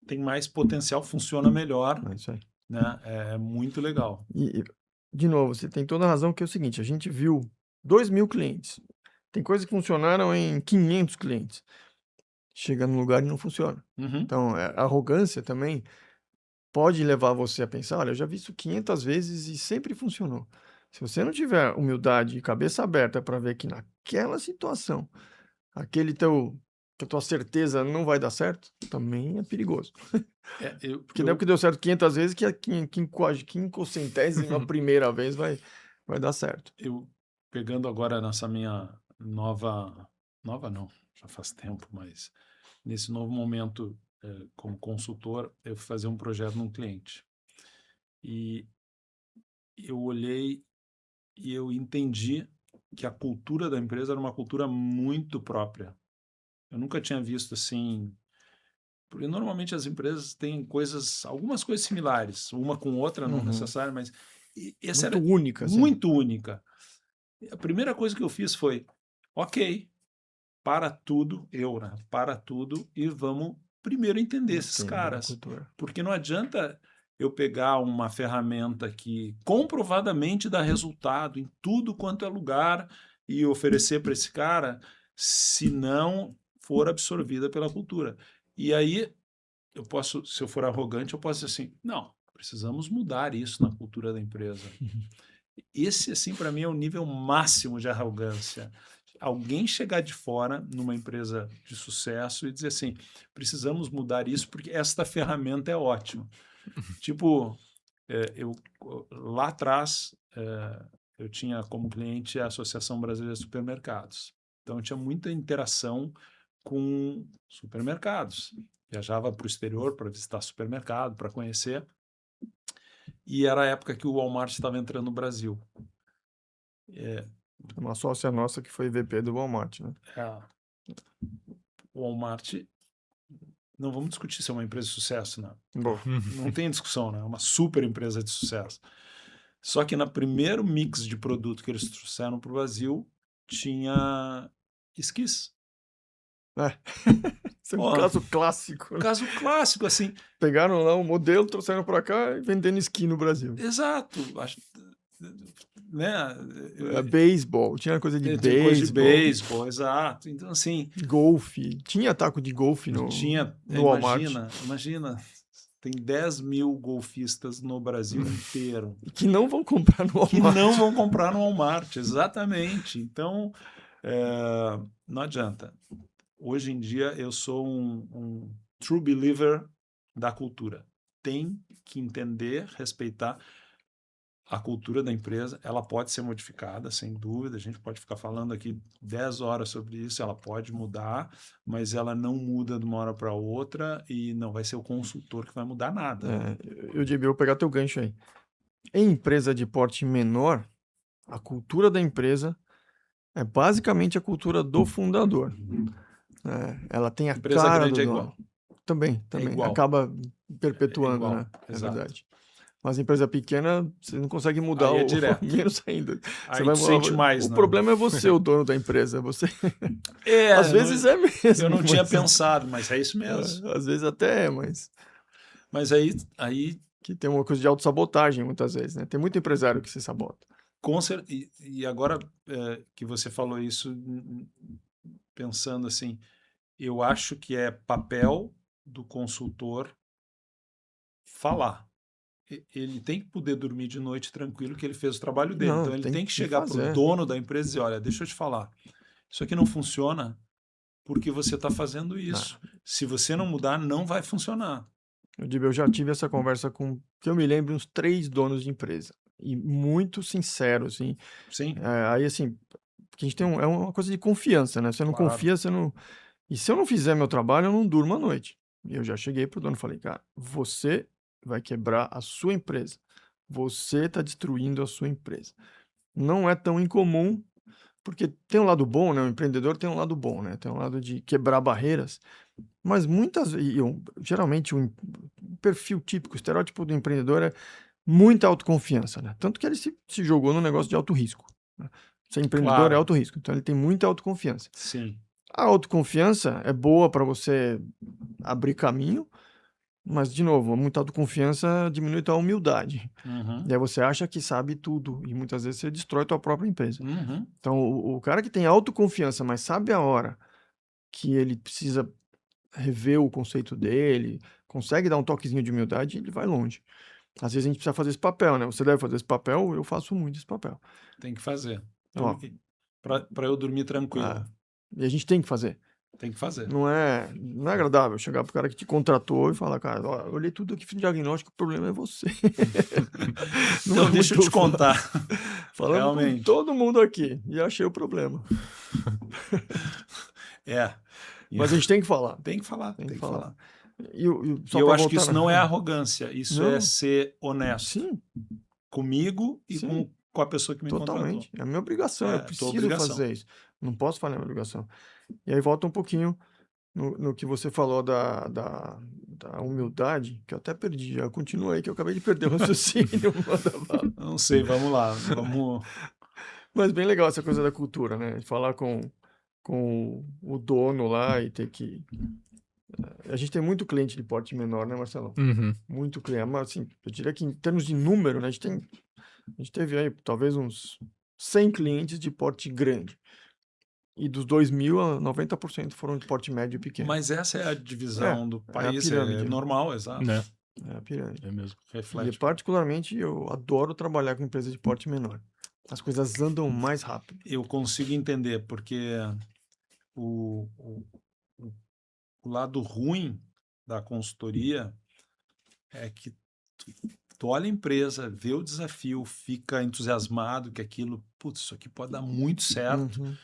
Speaker 1: tem mais potencial, funciona melhor,
Speaker 2: É isso aí.
Speaker 1: né? É muito legal.
Speaker 2: E, de novo, você tem toda a razão, que é o seguinte, a gente viu 2.000 clientes. Tem coisas que funcionaram em 500 clientes. Chega num lugar e não funciona.
Speaker 1: Uhum.
Speaker 2: Então, a arrogância também pode levar você a pensar, olha, eu já vi isso 500 vezes e sempre funcionou. Se você não tiver humildade e cabeça aberta para ver que naquela situação, que a tua certeza não vai dar certo, também é perigoso. Porque não é porque deu certo 500 vezes que a 500ª primeira vez vai dar certo.
Speaker 1: Eu, pegando agora nessa minha nova não, já faz tempo, mas nesse novo momento como consultor, eu fui fazer um projeto num cliente. E eu olhei e eu entendi que a cultura da empresa era uma cultura muito própria. Eu nunca tinha visto assim, porque normalmente as empresas têm algumas coisas similares, uma com outra, não necessário, mas essa
Speaker 2: Muito
Speaker 1: era
Speaker 2: única, assim.
Speaker 1: muito única. A primeira coisa que eu fiz foi, ok, para tudo e vamos primeiro entender esses
Speaker 2: Entender a
Speaker 1: caras.
Speaker 2: cultura.
Speaker 1: Porque não adianta eu pegar uma ferramenta que comprovadamente dá resultado em tudo quanto é lugar e oferecer para esse cara, se não for absorvida pela cultura. E aí, se eu for arrogante, eu posso dizer assim, não, precisamos mudar isso na cultura da empresa. Esse, assim, para mim é o nível máximo de arrogância. Alguém chegar de fora numa empresa de sucesso e dizer assim, precisamos mudar isso porque esta ferramenta é ótima. Tipo, lá atrás, eu tinha como cliente a Associação Brasileira de Supermercados. Então, eu tinha muita interação com supermercados. Viajava para o exterior para visitar supermercado, para conhecer. E era a época que o Walmart estava entrando no Brasil.
Speaker 2: Uma sócia nossa que foi VP do Walmart, né?
Speaker 1: O Walmart, não vamos discutir se é uma empresa de sucesso, não.
Speaker 2: Bom,
Speaker 1: Não tem discussão, né? É uma super empresa de sucesso. Só que no primeiro mix de produto que eles trouxeram para o Brasil, tinha esquis.
Speaker 2: Esse é um caso clássico.
Speaker 1: Um caso clássico, assim.
Speaker 2: Pegaram lá um modelo, trouxeram para cá e vendendo esqui no Brasil.
Speaker 1: Exato. Né?
Speaker 2: Beisebol, tinha coisa de
Speaker 1: Tem coisa de
Speaker 2: beisebol.
Speaker 1: beisebol, exato. Então, assim...
Speaker 2: Golfe. Tinha taco de golfe no Walmart.
Speaker 1: Imagina, tem 10.000 golfistas no Brasil inteiro.
Speaker 2: Que não vão comprar no Walmart.
Speaker 1: Exatamente. Então, não adianta. Hoje em dia, eu sou um true believer da cultura. Tem que entender, respeitar. a cultura da empresa, ela pode ser modificada, sem dúvida. A gente pode ficar falando aqui 10 horas sobre isso, ela pode mudar, mas ela não muda de uma hora para outra e não vai ser o consultor que vai mudar nada.
Speaker 2: Eu vou pegar teu gancho aí. Em empresa de porte menor, a cultura da empresa é basicamente a cultura do fundador. Ela tem a
Speaker 1: Empresa
Speaker 2: cara
Speaker 1: grande
Speaker 2: do
Speaker 1: é
Speaker 2: dono.
Speaker 1: igual.
Speaker 2: Também.
Speaker 1: igual.
Speaker 2: Acaba perpetuando,
Speaker 1: igual,
Speaker 2: né? É
Speaker 1: exato.
Speaker 2: verdade. Mas empresa pequena, você não consegue mudar
Speaker 1: Aí é direto.
Speaker 2: menos ainda.
Speaker 1: Aí tu sente mais,
Speaker 2: o
Speaker 1: né?
Speaker 2: problema é você, o dono da empresa. Você...
Speaker 1: É,
Speaker 2: Às vezes é mesmo.
Speaker 1: Eu não tinha
Speaker 2: mas-
Speaker 1: pensado, mas é isso mesmo.
Speaker 2: Às vezes até é, mas...
Speaker 1: Mas aí
Speaker 2: Que tem uma coisa de autossabotagem, muitas vezes, né? Tem muito empresário que se sabota.
Speaker 1: e agora que você falou isso, pensando assim, eu acho que é papel do consultor falar. Ele tem que poder dormir de noite tranquilo que ele fez o trabalho dele.
Speaker 2: Não,
Speaker 1: Então ele tem que chegar para o
Speaker 2: fazer.
Speaker 1: dono da empresa e dizer, olha, deixa eu te falar, isso aqui não funciona porque você está fazendo isso. Se você não mudar, não vai funcionar.
Speaker 2: Eu já tive essa conversa com, que eu me lembro, uns 3 donos de empresa. E muito sincero, assim.
Speaker 1: Sim,
Speaker 2: Aí, assim, porque a gente tem é uma coisa de confiança, né? Você não
Speaker 1: Claro.
Speaker 2: confia, você não... E se eu não fizer meu trabalho, eu não durmo à noite. E eu já cheguei pro dono e falei, cara, você vai quebrar a sua empresa. Você está destruindo a sua empresa. Não é tão incomum, porque tem um lado bom, né? O empreendedor tem um lado bom, né? Tem um lado de quebrar barreiras. Mas geralmente o perfil típico, o estereótipo do empreendedor é muita autoconfiança, né? Tanto que ele se jogou no negócio de alto risco, né? Ser empreendedor
Speaker 1: Claro.
Speaker 2: é alto risco, então ele tem muita autoconfiança.
Speaker 1: sim.
Speaker 2: A autoconfiança é boa para você abrir caminho, mas, de novo, muita autoconfiança diminui tua humildade.
Speaker 1: Uhum.
Speaker 2: E aí você acha que sabe tudo, e muitas vezes você destrói tua própria empresa.
Speaker 1: Uhum.
Speaker 2: Então, o cara que tem autoconfiança, mas sabe a hora que ele precisa rever o conceito dele, consegue dar um toquezinho de humildade, ele vai longe. Às vezes a gente precisa fazer esse papel, né? Você deve fazer esse papel, eu faço muito esse papel.
Speaker 1: Tem que fazer.
Speaker 2: Ó.
Speaker 1: Para eu dormir tranquilo.
Speaker 2: Ah, e a gente tem que fazer.
Speaker 1: Tem que fazer.
Speaker 2: Não é agradável chegar pro cara que te contratou e falar, cara, ó, eu olhei tudo aqui, fiz diagnóstico, o problema é você. Não
Speaker 1: Então,
Speaker 2: é
Speaker 1: deixa eu
Speaker 2: muito
Speaker 1: te contar.
Speaker 2: Falando
Speaker 1: Realmente.
Speaker 2: com todo mundo aqui e achei o problema. Mas a gente tem que falar.
Speaker 1: Tem que falar, tem que falar.
Speaker 2: E
Speaker 1: E eu acho que isso não é arrogância, isso é
Speaker 2: Não.
Speaker 1: ser honesto
Speaker 2: Sim,
Speaker 1: comigo e
Speaker 2: Sim.
Speaker 1: com a pessoa que me
Speaker 2: totalmente. É a minha obrigação,
Speaker 1: É,
Speaker 2: eu
Speaker 1: tua
Speaker 2: preciso
Speaker 1: obrigação.
Speaker 2: fazer isso. Não posso falhar na minha obrigação. E aí volta um pouquinho no que você falou da humildade, que eu até perdi. Já continua aí, que eu acabei de perder o raciocínio. Manda bala.
Speaker 1: contratou. Não sei, vamos lá. Vamos.
Speaker 2: Mas bem legal essa coisa da cultura, né? Falar com o dono lá e ter que... A gente tem muito cliente de porte menor, né, Marcelo?
Speaker 4: Uhum.
Speaker 2: Muito cliente. Mas, assim, eu diria que em termos de número, né, a gente teve aí talvez uns 100 clientes de porte grande. E dos 2.000, 90% foram de porte médio e pequeno.
Speaker 1: Mas essa é a divisão do
Speaker 2: a
Speaker 1: país,
Speaker 2: pirâmide.
Speaker 1: é normal, exato.
Speaker 4: Né?
Speaker 2: É a pirâmide.
Speaker 4: É mesmo.
Speaker 1: Reflete.
Speaker 2: E particularmente eu adoro trabalhar com empresas de porte menor. As coisas andam mais rápido.
Speaker 1: Eu consigo entender, porque o lado ruim da consultoria é que tu olha a empresa, vê o desafio, fica entusiasmado que aquilo, putz, isso aqui pode dar muito certo,
Speaker 2: Uhum.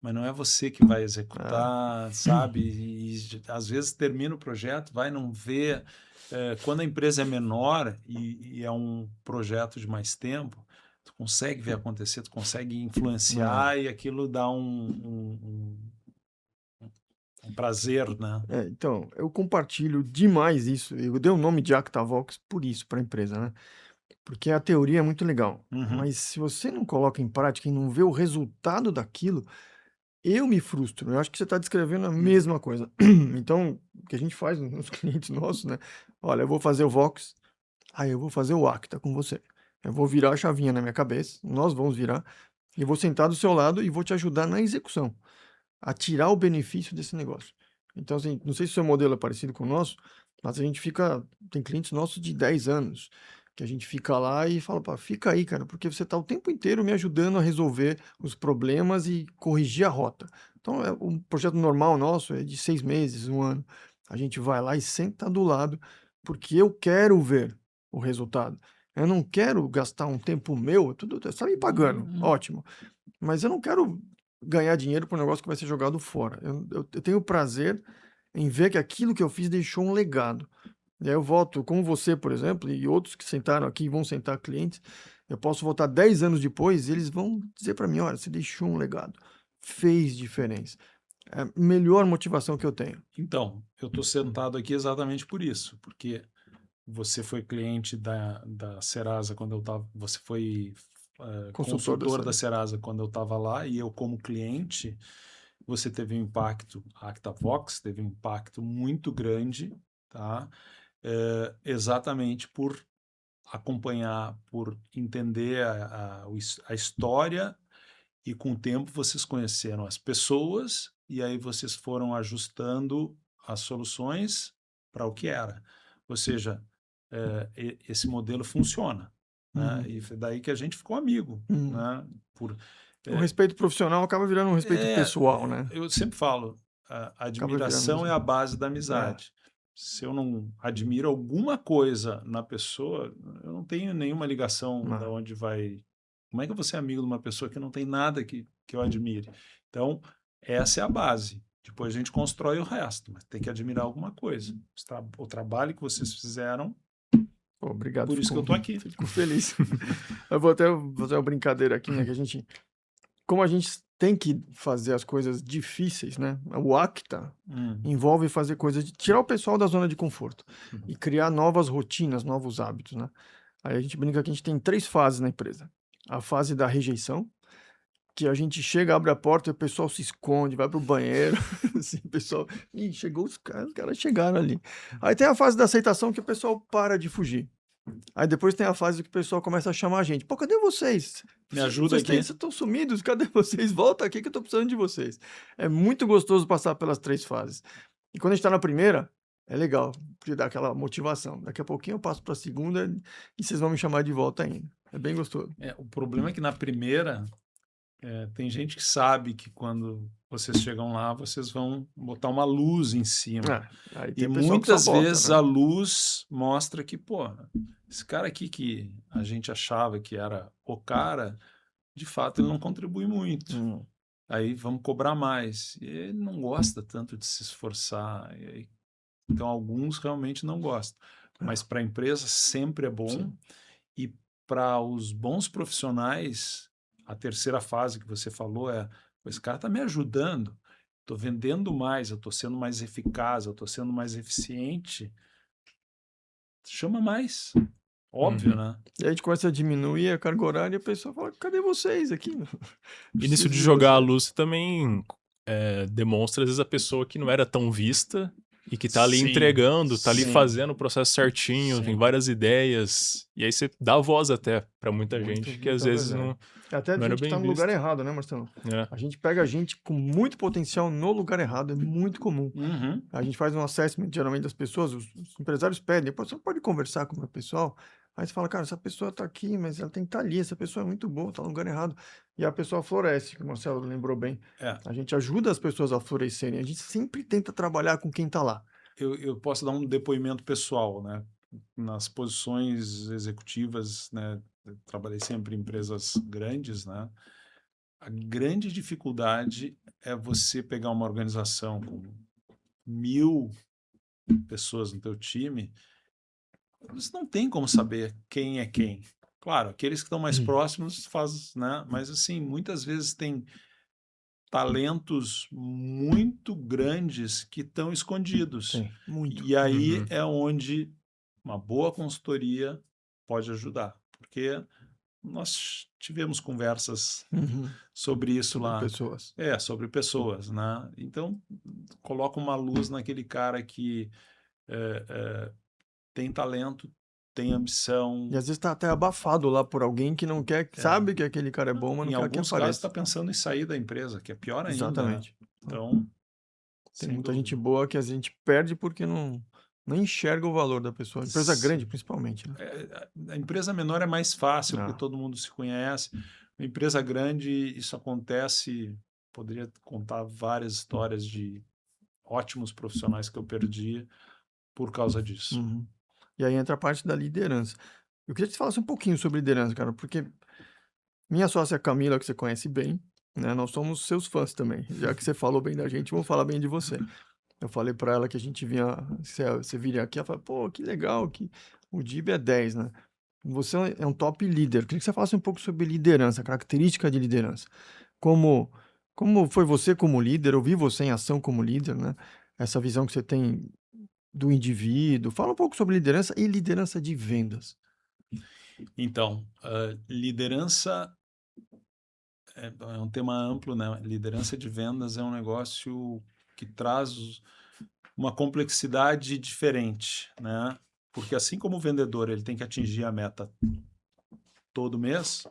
Speaker 1: mas não é você que vai executar, sabe? E às vezes termina o projeto, vai não ver. Quando a empresa é menor e é um projeto de mais tempo, tu consegue ver acontecer, tu consegue influenciar e aquilo dá um prazer, né?
Speaker 2: Então, eu compartilho demais isso. Eu dei o nome de ActaVox por isso, para a empresa, né? Porque a teoria é muito legal.
Speaker 1: Uhum.
Speaker 2: Mas se você não coloca em prática e não vê o resultado daquilo, eu me frustro. Eu acho que você está descrevendo a mesma coisa. Então, o que a gente faz nos clientes nossos, né? Olha, eu vou fazer o Vox, aí eu vou fazer o Acta com você. Eu vou virar a chavinha na minha cabeça, nós vamos virar, e vou sentar do seu lado e vou te ajudar na execução, a tirar o benefício desse negócio. Então, assim, não sei se o seu modelo é parecido com o nosso, mas a gente tem clientes nossos de 10 anos, que a gente fica lá e fala, pá, fica aí, cara, porque você está o tempo inteiro me ajudando a resolver os problemas e corrigir a rota. Então, um projeto normal nosso é de 6 meses, 1 ano. A gente vai lá e senta do lado, porque eu quero ver o resultado. Eu não quero gastar um tempo meu, tudo você está me pagando, ótimo. Mas eu não quero ganhar dinheiro por um negócio que vai ser jogado fora. Eu tenho prazer em ver que aquilo que eu fiz deixou um legado. E aí eu volto, como você, por exemplo, e outros que sentaram aqui e vão sentar clientes, eu posso voltar 10 anos depois e eles vão dizer para mim, olha, você deixou um legado, fez diferença. É a melhor motivação que eu tenho.
Speaker 1: Então, eu estou sentado aqui exatamente por isso, porque você foi cliente da Serasa quando eu estava, você foi consultor da Serasa quando eu estava lá, e eu como cliente, você teve um impacto, a ActaVox teve um impacto muito grande, tá? Exatamente por acompanhar, por entender a história, e com o tempo vocês conheceram as pessoas e aí vocês foram ajustando as soluções para o que era. Ou seja, esse modelo funciona, né? E foi daí que a gente ficou amigo, né?
Speaker 2: O respeito profissional acaba virando um respeito pessoal, né?
Speaker 1: Eu sempre falo, a admiração é a base da amizade. Se eu não admiro alguma coisa na pessoa, eu não tenho nenhuma ligação da onde vai. Como é que eu vou ser amigo de uma pessoa que não tem nada que eu admire? Então, essa é a base. Depois a gente constrói o resto, mas tem que admirar alguma coisa. O trabalho que vocês fizeram,
Speaker 2: obrigado.
Speaker 1: Por isso que eu tô aqui.
Speaker 2: Fico feliz. Eu vou até fazer uma brincadeira aqui, né? Que como a gente tem que fazer as coisas difíceis, né? O Acta envolve fazer coisas de tirar o pessoal da zona de conforto e criar novas rotinas, novos hábitos, né? Aí a gente brinca que a gente tem 3 fases na empresa. A fase da rejeição, que a gente chega, abre a porta e o pessoal se esconde, vai pro banheiro, assim, o pessoal, chegou os caras chegaram ali. Aí tem a fase da aceitação, que o pessoal para de fugir. Aí depois tem a fase que o pessoal começa a chamar a gente. Pô, cadê vocês?
Speaker 1: Me ajuda aqui.
Speaker 2: Vocês estão sumidos, cadê vocês? Volta aqui que eu tô precisando de vocês. É muito gostoso passar pelas 3 fases. E quando a gente tá na primeira, é legal, porque dá aquela motivação. Daqui a pouquinho eu passo pra segunda e vocês vão me chamar de volta ainda. É bem gostoso.
Speaker 1: O problema é que na primeira, tem gente que sabe que quando vocês chegam lá, vocês vão botar uma luz em cima. E muitas vezes, né, a luz mostra que, pô, esse cara aqui que a gente achava que era o cara, de fato ele não contribui muito. Aí vamos cobrar mais. E ele não gosta tanto de se esforçar. Então alguns realmente não gostam. Mas para a empresa sempre é bom. Sim. E para os bons profissionais, a terceira fase que você falou esse cara está me ajudando, estou vendendo mais, eu estou sendo mais eficaz, eu estou sendo mais eficiente, chama mais, óbvio, né?
Speaker 2: E aí a gente começa a diminuir a carga horária e a pessoa fala, cadê vocês aqui?
Speaker 4: E nisso de jogar a luz também demonstra, às vezes, a pessoa que não era tão vista e que tá ali entregando, tá ali fazendo o processo certinho, tem várias ideias, e aí você dá voz até pra muita gente que às vezes não
Speaker 2: até
Speaker 4: não
Speaker 2: a
Speaker 4: era
Speaker 2: gente
Speaker 4: bem
Speaker 2: tá no
Speaker 4: visto.
Speaker 2: lugar errado, né, Marcelo? A gente pega gente com muito potencial no lugar errado, é muito comum. A gente faz um assessment, geralmente, das pessoas, os empresários pedem, depois você pode conversar com o meu pessoal, aí você fala, cara, essa pessoa tá aqui, mas ela tem que estar ali, essa pessoa é muito boa, tá no lugar errado. E a pessoa floresce, que o Marcelo lembrou bem. A gente ajuda as pessoas a florescerem, a gente sempre tenta trabalhar com quem tá lá.
Speaker 1: Eu posso dar um depoimento pessoal, né? Nas posições executivas, né? Eu trabalhei sempre em empresas grandes, né? A grande dificuldade é você pegar uma organização com 1000 pessoas no teu time, você não tem como saber quem é quem. Claro, aqueles que estão mais próximos fazem, né? Mas assim, muitas vezes tem talentos muito grandes que estão escondidos.
Speaker 2: Sim, muito.
Speaker 1: E aí é onde uma boa consultoria pode ajudar. Porque nós tivemos conversas sobre isso
Speaker 2: sobre
Speaker 1: lá.
Speaker 2: Pessoas.
Speaker 1: Sobre pessoas, né? Então, coloca uma luz naquele cara que tem talento, tem ambição.
Speaker 2: E às vezes tá até abafado lá por alguém que não quer, sabe que aquele cara é bom, mas não quer que apareça. Em
Speaker 1: alguns casos está pensando em sair da empresa, que é pior ainda.
Speaker 2: Exatamente.
Speaker 1: Né? Então,
Speaker 2: tem muita gente boa que a gente perde porque não enxerga o valor da pessoa. Empresa grande, principalmente. Né?
Speaker 1: A empresa menor é mais fácil, porque todo mundo se conhece. Uma empresa grande, isso acontece. Poderia contar várias histórias de ótimos profissionais que eu perdi por causa disso.
Speaker 2: E aí entra a parte da liderança. Eu queria que você falasse um pouquinho sobre liderança, cara, porque minha sócia Camila, que você conhece bem, né? Nós somos seus fãs também. Já que você falou bem da gente, vamos falar bem de você. Eu falei pra ela que a gente vinha, você viria aqui, ela falou, pô, que legal, que o Dib é 10, né? Você é um top líder. Eu queria que você falasse um pouco sobre liderança, característica de liderança. Como, como foi você como líder? Eu vi você em ação como líder, né? Essa visão que você tem do indivíduo. Fala um pouco sobre liderança e liderança de vendas.
Speaker 1: Então, liderança é um tema amplo, né? Liderança de vendas é um negócio que traz uma complexidade diferente, né? Porque assim como o vendedor ele tem que atingir a meta todo mês,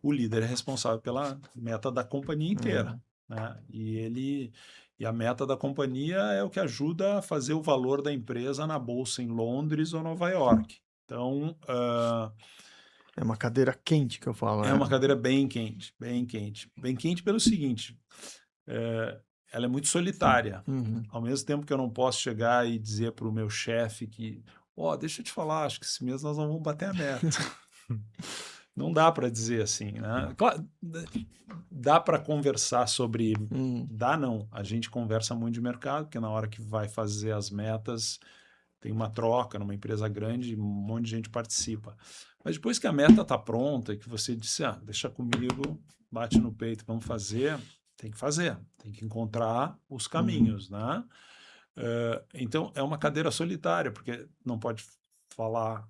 Speaker 1: o líder é responsável pela meta da companhia inteira, né? E a meta da companhia é o que ajuda a fazer o valor da empresa na bolsa em Londres ou Nova York. Então,
Speaker 2: É uma cadeira quente que eu falo,
Speaker 1: é
Speaker 2: né?
Speaker 1: uma cadeira bem quente, bem quente. Bem quente pelo seguinte, ela é muito solitária.
Speaker 2: Uhum.
Speaker 1: Ao mesmo tempo que eu não posso chegar e dizer para o meu chefe que, deixa eu te falar, acho que esse mês nós não vamos bater a meta. Não dá para dizer assim, né? Claro, dá para conversar sobre... Dá não, a gente conversa muito de mercado, porque na hora que vai fazer as metas, tem uma troca numa empresa grande, um monte de gente participa. Mas depois que a meta está pronta e que você disse, deixa comigo, bate no peito, vamos fazer, tem que fazer, tem que encontrar os caminhos, né? Então, é uma cadeira solitária, porque não pode falar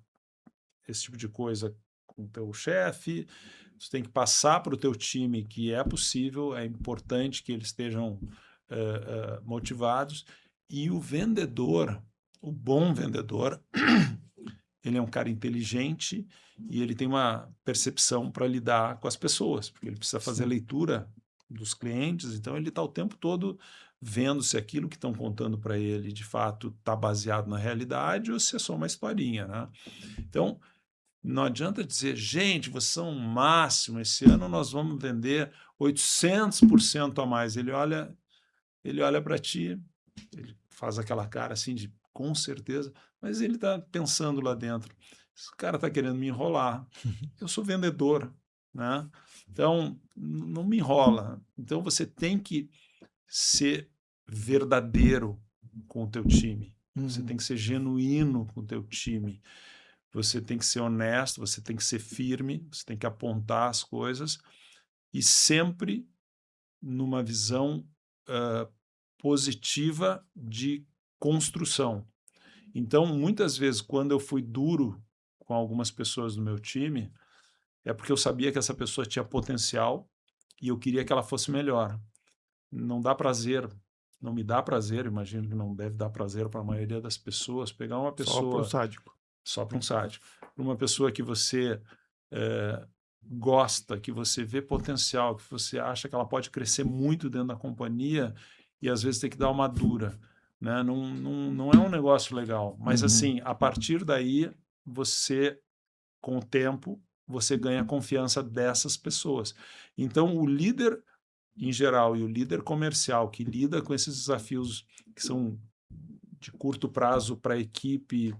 Speaker 1: esse tipo de coisa com o teu chefe, você tem que passar para o teu time que é possível, é importante que eles estejam motivados, e o vendedor, o bom vendedor, ele é um cara inteligente e ele tem uma percepção para lidar com as pessoas, porque ele precisa fazer leitura dos clientes, então ele está o tempo todo vendo se aquilo que estão contando para ele de fato está baseado na realidade ou se é só uma historinha, né? Então, não adianta dizer, gente, vocês são o máximo, esse ano nós vamos vender 800% a mais. Ele olha para ti, ele faz aquela cara assim de com certeza, mas ele está pensando lá dentro, esse cara está querendo me enrolar, eu sou vendedor, né? Então, não me enrola. Então, você tem que ser verdadeiro com o teu time, você tem que ser genuíno com o teu time, você tem que ser honesto, você tem que ser firme, você tem que apontar as coisas e sempre numa visão positiva de construção. Então, muitas vezes, quando eu fui duro com algumas pessoas do meu time, é porque eu sabia que essa pessoa tinha potencial e eu queria que ela fosse melhor. Não dá prazer, não me dá prazer, imagino que não deve dar prazer para a maioria das pessoas, pegar uma pessoa...
Speaker 2: Só pro sádico.
Speaker 1: Só para um sádico. Para uma pessoa que você gosta, que você vê potencial, que você acha que ela pode crescer muito dentro da companhia e às vezes tem que dar uma dura, né? Não é um negócio legal. Mas assim, a partir daí, você, com o tempo, você ganha a confiança dessas pessoas. Então, o líder em geral e o líder comercial que lida com esses desafios que são de curto prazo para a equipe,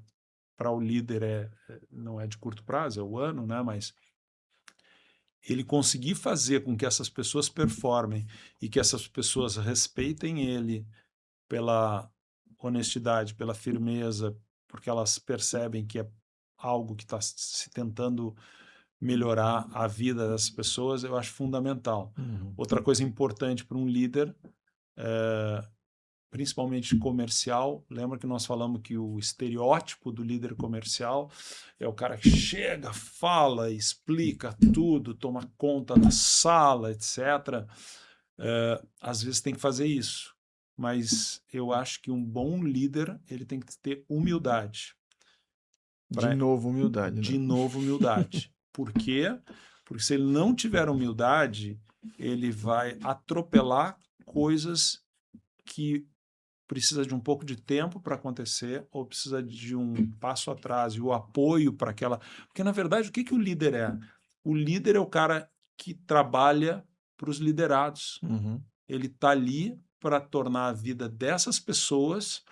Speaker 1: para o líder não é de curto prazo, é o ano, né? Mas ele conseguir fazer com que essas pessoas performem e que essas pessoas respeitem ele pela honestidade, pela firmeza, porque elas percebem que é algo que está se tentando melhorar a vida das pessoas, eu acho fundamental. Outra coisa importante para um líder, principalmente comercial, lembra que nós falamos que o estereótipo do líder comercial é o cara que chega, fala, explica tudo, toma conta da sala, etc. Às vezes tem que fazer isso, mas eu acho que um bom líder ele tem que ter humildade.
Speaker 2: De novo, humildade.
Speaker 1: De
Speaker 2: né?
Speaker 1: novo, humildade. Por quê? Porque se ele não tiver humildade, ele vai atropelar coisas que precisa de um pouco de tempo para acontecer ou precisa de um passo atrás e o apoio para aquela... Porque, na verdade, o que o líder é? O líder é o cara que trabalha para os liderados. Ele está ali para tornar a vida dessas pessoas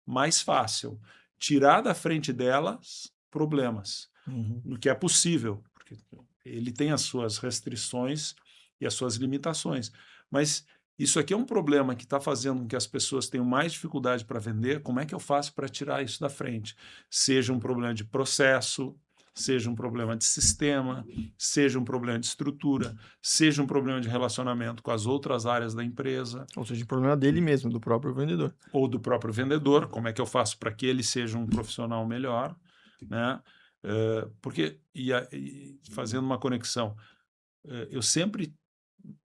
Speaker 1: mais fácil. Tirar da frente delas problemas. no que é possível, porque ele tem as suas restrições e as suas limitações. Mas isso aqui é um problema que está fazendo com que as pessoas tenham mais dificuldade para vender. Como é que eu faço para tirar isso da frente? Seja um problema de processo, seja um problema de sistema, seja um problema de estrutura, seja um problema de relacionamento com as outras áreas da empresa,
Speaker 2: Ou seja, o problema dele mesmo, do próprio vendedor.
Speaker 1: ou do próprio vendedor. Como é que eu faço para que ele seja um profissional melhor, né? Porque, e fazendo uma conexão, eu sempre,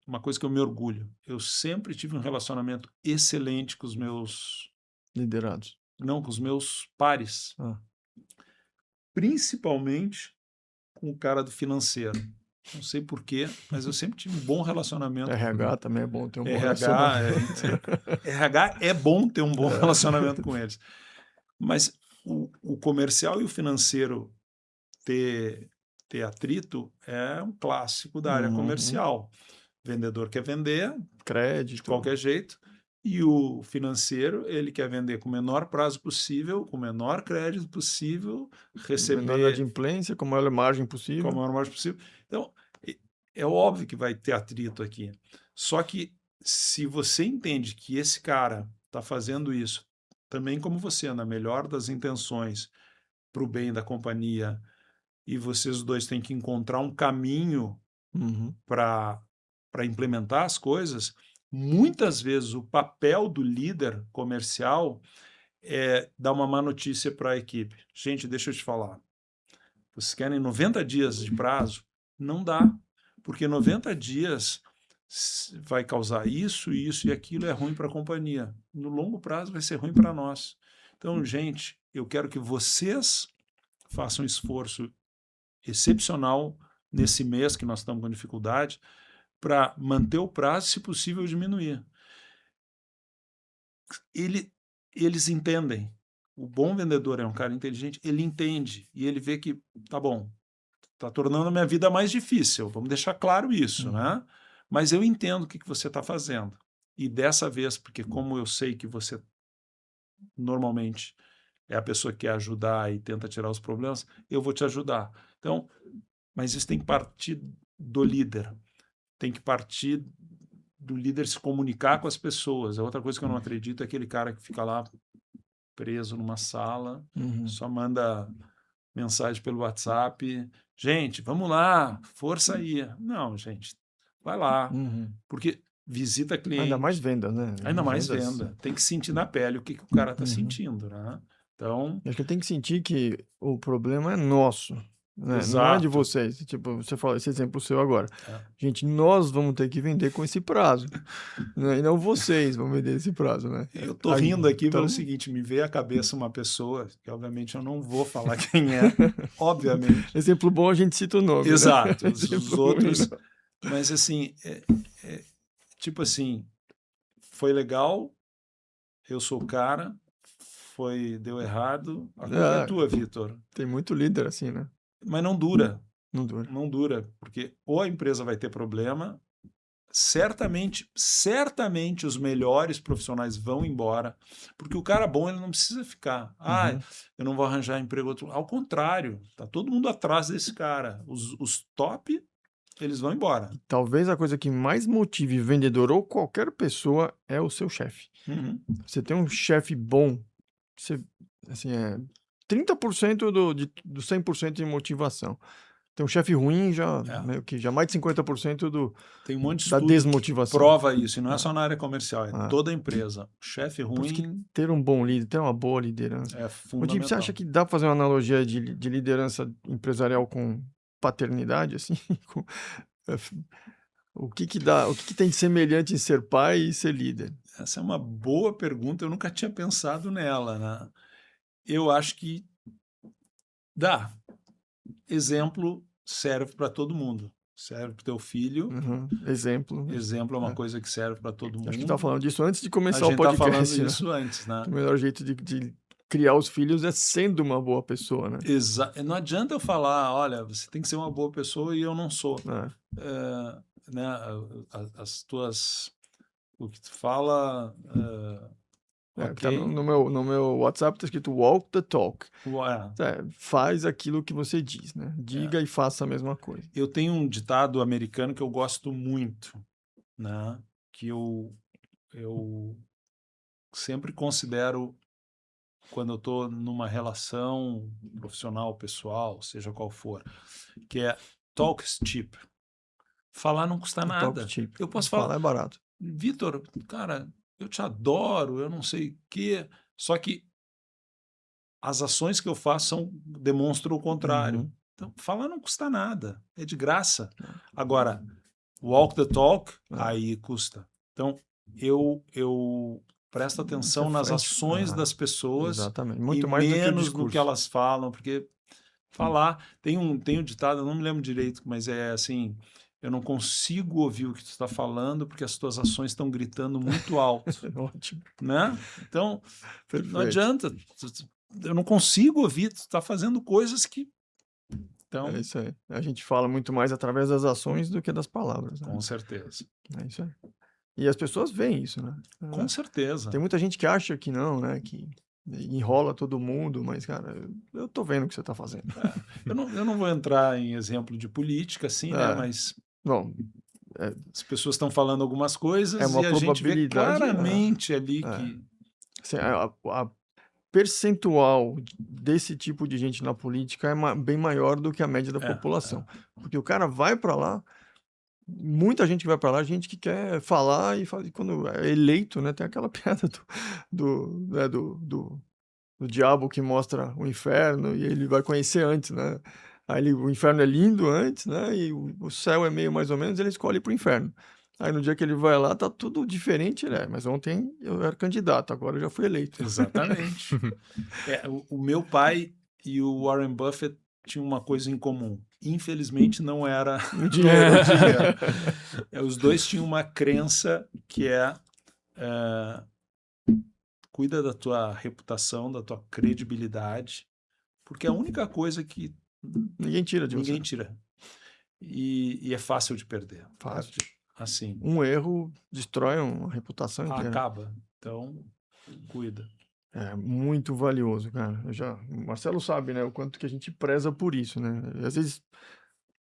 Speaker 1: uma coisa que eu me orgulho, eu sempre tive um relacionamento excelente com os meus,
Speaker 2: Liderados.
Speaker 1: não, com os meus pares,
Speaker 2: Ah.
Speaker 1: principalmente com o cara do financeiro. Não sei porquê, mas eu sempre tive um bom relacionamento.
Speaker 2: RH também é bom ter um bom
Speaker 1: RH,
Speaker 2: relacionamento.
Speaker 1: RH é bom ter um bom relacionamento com eles. Mas o comercial e o financeiro ter atrito é um clássico da área comercial. O vendedor quer vender de
Speaker 2: Crédito.
Speaker 1: qualquer jeito, e o financeiro, ele quer vender com o menor prazo possível, com o menor crédito possível,
Speaker 2: Menor
Speaker 1: receber
Speaker 2: inadimplência, com a maior margem
Speaker 1: com
Speaker 2: possível.
Speaker 1: a maior margem possível. Então, é óbvio que vai ter atrito aqui. Só que se você entende que esse cara está fazendo isso, também como você, na melhor das intenções, para o bem da companhia, e vocês dois têm que encontrar um caminho para implementar as coisas, muitas vezes o papel do líder comercial é dar uma má notícia para a equipe. Gente, deixa eu te falar. Vocês querem 90 dias de prazo? Não dá, porque 90 dias vai causar isso, isso e aquilo, é ruim para a companhia. No longo prazo vai ser ruim para nós. Então, gente, eu quero que vocês façam um esforço excepcional nesse mês que nós estamos com dificuldade para manter o prazo, se possível, diminuir. Eles entendem. O bom vendedor é um cara inteligente, ele entende e ele vê que, tá bom, tá tornando a minha vida mais difícil, vamos deixar claro isso, né? Mas eu entendo o que você está fazendo. E dessa vez, porque como eu sei que você normalmente é a pessoa que quer ajudar e tenta tirar os problemas, eu vou te ajudar. Então, mas isso tem que partir do líder. Tem que partir do líder se comunicar com as pessoas. A outra coisa que eu não acredito é aquele cara que fica lá preso numa sala, só manda mensagem pelo WhatsApp. Gente, vamos lá, força aí. Não, gente, vai lá. Porque visita cliente.
Speaker 2: Ainda mais venda, né?
Speaker 1: Ainda mais
Speaker 2: Vendas.
Speaker 1: venda. Tem que sentir na pele o que o cara está sentindo, né? Então,
Speaker 2: Acho que ele tem que sentir que o problema é nosso, né? Não é de
Speaker 1: Exato.
Speaker 2: vocês. Tipo, você fala esse exemplo seu agora.
Speaker 1: É.
Speaker 2: Gente, nós vamos ter que vender com esse prazo, né? E não vocês vão vender esse prazo, né?
Speaker 1: eu tô
Speaker 2: Aí,
Speaker 1: rindo aqui
Speaker 2: então-
Speaker 1: pelo seguinte, me veio à cabeça uma pessoa, que obviamente eu não vou falar quem é, obviamente.
Speaker 2: Exemplo bom, a gente cita o nome. né?
Speaker 1: Exato, os
Speaker 2: Exemplo
Speaker 1: outros.
Speaker 2: ruim,
Speaker 1: Mas assim, tipo assim, foi legal, eu sou o cara, deu errado, a culpa é
Speaker 2: Ah.
Speaker 1: tua, Vitor.
Speaker 2: tem muito líder assim, né?
Speaker 1: Mas não dura,
Speaker 2: Não dura.
Speaker 1: não dura, porque ou a empresa vai ter problema, certamente os melhores profissionais vão embora, porque o cara bom ele não precisa ficar. Eu não vou arranjar emprego outro. Ao contrário, tá todo mundo atrás desse cara. Os top, eles vão embora.
Speaker 2: Talvez a coisa que mais motive vendedor ou qualquer pessoa é o seu chefe. Você tem um chefe bom, você, assim, é 30% do 100% de motivação. Tem um chefe ruim, já meio que já mais de 50%
Speaker 1: Tem um monte de
Speaker 2: da
Speaker 1: estudo que
Speaker 2: desmotivação.
Speaker 1: prova isso, e não é só na área comercial, é
Speaker 2: Ah.
Speaker 1: toda a empresa. Chefe
Speaker 2: Por isso que
Speaker 1: ruim
Speaker 2: ter um bom líder, ter uma boa liderança.
Speaker 1: é
Speaker 2: Ô,
Speaker 1: fundamental.
Speaker 2: Jim, você acha que dá para fazer uma analogia de liderança empresarial com paternidade, assim? O que dá, o que tem de semelhante em ser pai e ser líder?
Speaker 1: Essa é uma boa pergunta, eu nunca tinha pensado nela, né? Eu acho que dá. Exemplo serve para todo mundo. Serve para o teu filho.
Speaker 2: Exemplo.
Speaker 1: Exemplo é uma coisa que serve para todo mundo.
Speaker 2: Acho que tá falando disso antes de começar
Speaker 1: A
Speaker 2: o
Speaker 1: gente tá
Speaker 2: podcast.
Speaker 1: falando
Speaker 2: né?
Speaker 1: disso antes, né?
Speaker 2: O melhor jeito de criar os filhos é sendo uma boa pessoa, né?
Speaker 1: Não adianta eu falar, olha, você tem que ser uma boa pessoa e eu não sou. Né? As tuas... O que tu fala... ok?
Speaker 2: Tá no meu WhatsApp tá escrito walk the talk.
Speaker 1: Ué,
Speaker 2: Faz aquilo que você diz, né? Diga e faça a mesma coisa.
Speaker 1: eu tenho um ditado americano que eu gosto muito, né? Que eu sempre considero quando eu estou numa relação profissional, pessoal, seja qual for, que é talk is cheap. Falar não custa
Speaker 2: Talk
Speaker 1: nada.
Speaker 2: cheap.
Speaker 1: Eu posso
Speaker 2: Falar
Speaker 1: falar,
Speaker 2: é barato.
Speaker 1: Vitor, cara, eu te adoro, eu não sei o quê, só que as ações que eu faço demonstram o contrário.
Speaker 2: Uhum.
Speaker 1: Então, falar não custa nada, é de graça. Agora, walk the talk, aí custa. Então, eu presto atenção nas ações das pessoas
Speaker 2: Exatamente.
Speaker 1: e
Speaker 2: Muito mais do que o
Speaker 1: menos no que
Speaker 2: discurso.
Speaker 1: elas falam, porque falar tem um ditado, eu não me lembro direito, mas é assim, eu não consigo ouvir o que tu está falando porque as tuas ações estão gritando muito alto,
Speaker 2: Ótimo.
Speaker 1: né? Então,
Speaker 2: Perfeito.
Speaker 1: não adianta, eu não consigo ouvir, tu está fazendo coisas que então,
Speaker 2: É isso aí. A gente fala muito mais através das ações do que das palavras, né?
Speaker 1: com certeza.
Speaker 2: É isso aí. E as pessoas veem isso, né?
Speaker 1: Com certeza.
Speaker 2: Tem muita gente que acha que não, né? Que enrola todo mundo, mas, cara, eu tô vendo o que você tá fazendo.
Speaker 1: Eu não vou entrar em exemplo de política, assim, né? Mas
Speaker 2: Bom,
Speaker 1: as pessoas estão falando algumas coisas
Speaker 2: É uma
Speaker 1: e a gente vê
Speaker 2: probabilidade,
Speaker 1: claramente ali que...
Speaker 2: assim, a percentual desse tipo de gente na política é bem maior do que a média da população. Porque o cara vai para lá, muita gente que vai para lá, gente que quer falar e quando é eleito, né, tem aquela piada do diabo que mostra o inferno e ele vai conhecer antes, né? Aí o inferno é lindo antes, né? E o céu é meio mais ou menos, ele escolhe para o inferno. Aí no dia que ele vai lá, tá tudo diferente, mas ontem eu era candidato, agora eu já fui eleito.
Speaker 1: Exatamente. O meu pai e o Warren Buffett tinham uma coisa em comum. Infelizmente não era
Speaker 2: O dinheiro.
Speaker 1: Os dois tinham uma crença que cuida da tua reputação, da tua credibilidade, porque é a única coisa que
Speaker 2: Ninguém tira de
Speaker 1: ninguém
Speaker 2: você.
Speaker 1: tira. E é fácil de perder.
Speaker 2: Fácil.
Speaker 1: Assim,
Speaker 2: Um erro destrói uma reputação inteira.
Speaker 1: acaba. Então, cuida.
Speaker 2: É muito valioso, cara. O Marcelo sabe, né, o quanto que a gente preza por isso, né? Às vezes,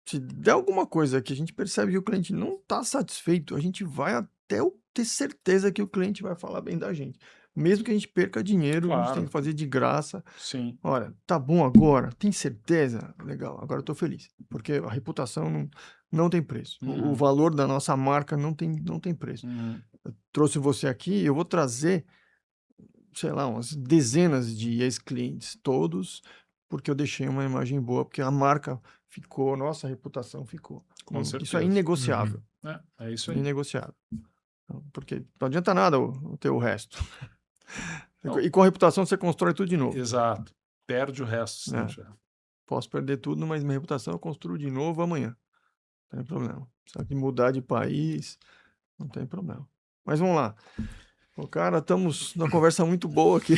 Speaker 2: se der alguma coisa que a gente percebe que o cliente não está satisfeito, a gente vai até ter certeza que o cliente vai falar bem da gente. Mesmo que a gente perca dinheiro, a gente tem
Speaker 1: Claro.
Speaker 2: que fazer de graça.
Speaker 1: Sim.
Speaker 2: Olha, tá bom agora? Tem certeza? Legal, agora eu tô feliz. Porque a reputação não tem preço. O valor da nossa marca não tem preço. Eu trouxe você aqui, eu vou trazer, sei lá, umas dezenas de ex-clientes, todos, porque eu deixei uma imagem boa, porque a marca ficou, nossa reputação ficou.
Speaker 1: Com
Speaker 2: Isso
Speaker 1: certeza.
Speaker 2: é inegociável.
Speaker 1: É isso aí.
Speaker 2: Inegociável. Então, porque não adianta nada o ter o resto.
Speaker 1: Não.
Speaker 2: E com a reputação você constrói tudo de novo.
Speaker 1: Exato. Perde o resto. Se não tiver.
Speaker 2: Posso perder tudo, mas minha reputação eu construo de novo amanhã. Não tem problema. Só que mudar de país, não tem problema. Mas vamos lá. Ô, cara, estamos numa conversa muito boa aqui.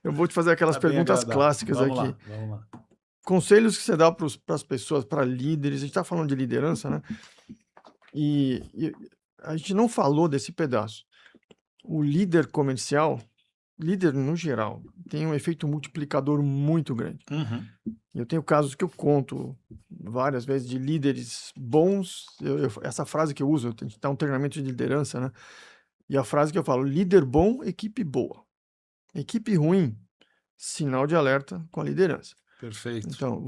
Speaker 2: Eu vou te fazer aquelas
Speaker 1: Tá bem
Speaker 2: perguntas
Speaker 1: agradável.
Speaker 2: clássicas
Speaker 1: Vamos
Speaker 2: aqui.
Speaker 1: lá, vamos lá.
Speaker 2: Conselhos que você dá para as pessoas, para líderes. A gente está falando de liderança, né? E a gente não falou desse pedaço. O líder comercial, líder no geral, tem um efeito multiplicador muito grande. Eu tenho casos que eu conto várias vezes de líderes bons. Essa frase que eu uso, a gente está um treinamento de liderança, né? E a frase que eu falo, líder bom, equipe boa. Equipe ruim, sinal de alerta com a liderança.
Speaker 1: Perfeito.
Speaker 2: Então,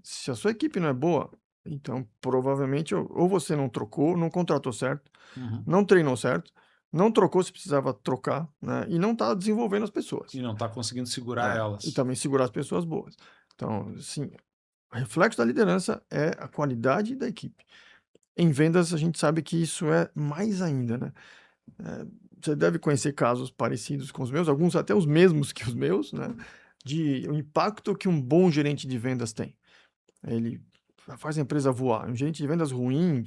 Speaker 2: se a sua equipe não é boa, então provavelmente ou você não trocou, não contratou certo, não treinou certo, não trocou se precisava trocar, né? E não está desenvolvendo as pessoas.
Speaker 1: E não está conseguindo segurar elas.
Speaker 2: E também segurar as pessoas boas. Então, sim, o reflexo da liderança é a qualidade da equipe. Em vendas, a gente sabe que isso é mais ainda, né? Você deve conhecer casos parecidos com os meus, alguns até os mesmos que os meus, né? De o impacto que um bom gerente de vendas tem. Ele faz a empresa voar. Um gerente de vendas ruim,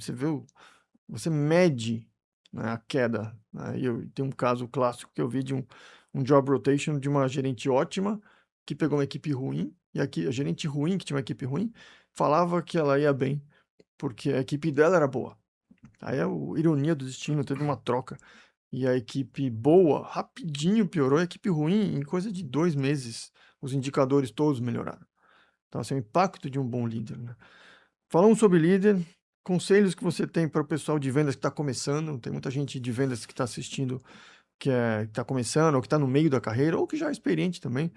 Speaker 2: você mede, né, a queda. Né? E tem um caso clássico que eu vi de um job rotation de uma gerente ótima que pegou uma equipe ruim, e aqui a gerente ruim, que tinha uma equipe ruim, falava que ela ia bem, porque a equipe dela era boa. Aí ironia do destino, teve uma troca. e a equipe boa rapidinho piorou, a equipe ruim em coisa de 2 meses, os indicadores todos melhoraram. Então, assim, o impacto de um bom líder, né? Falamos sobre líder, conselhos que você tem para o pessoal de vendas que está começando, tem muita gente de vendas que está assistindo que está começando, ou que está no meio da carreira, ou que já é experiente também,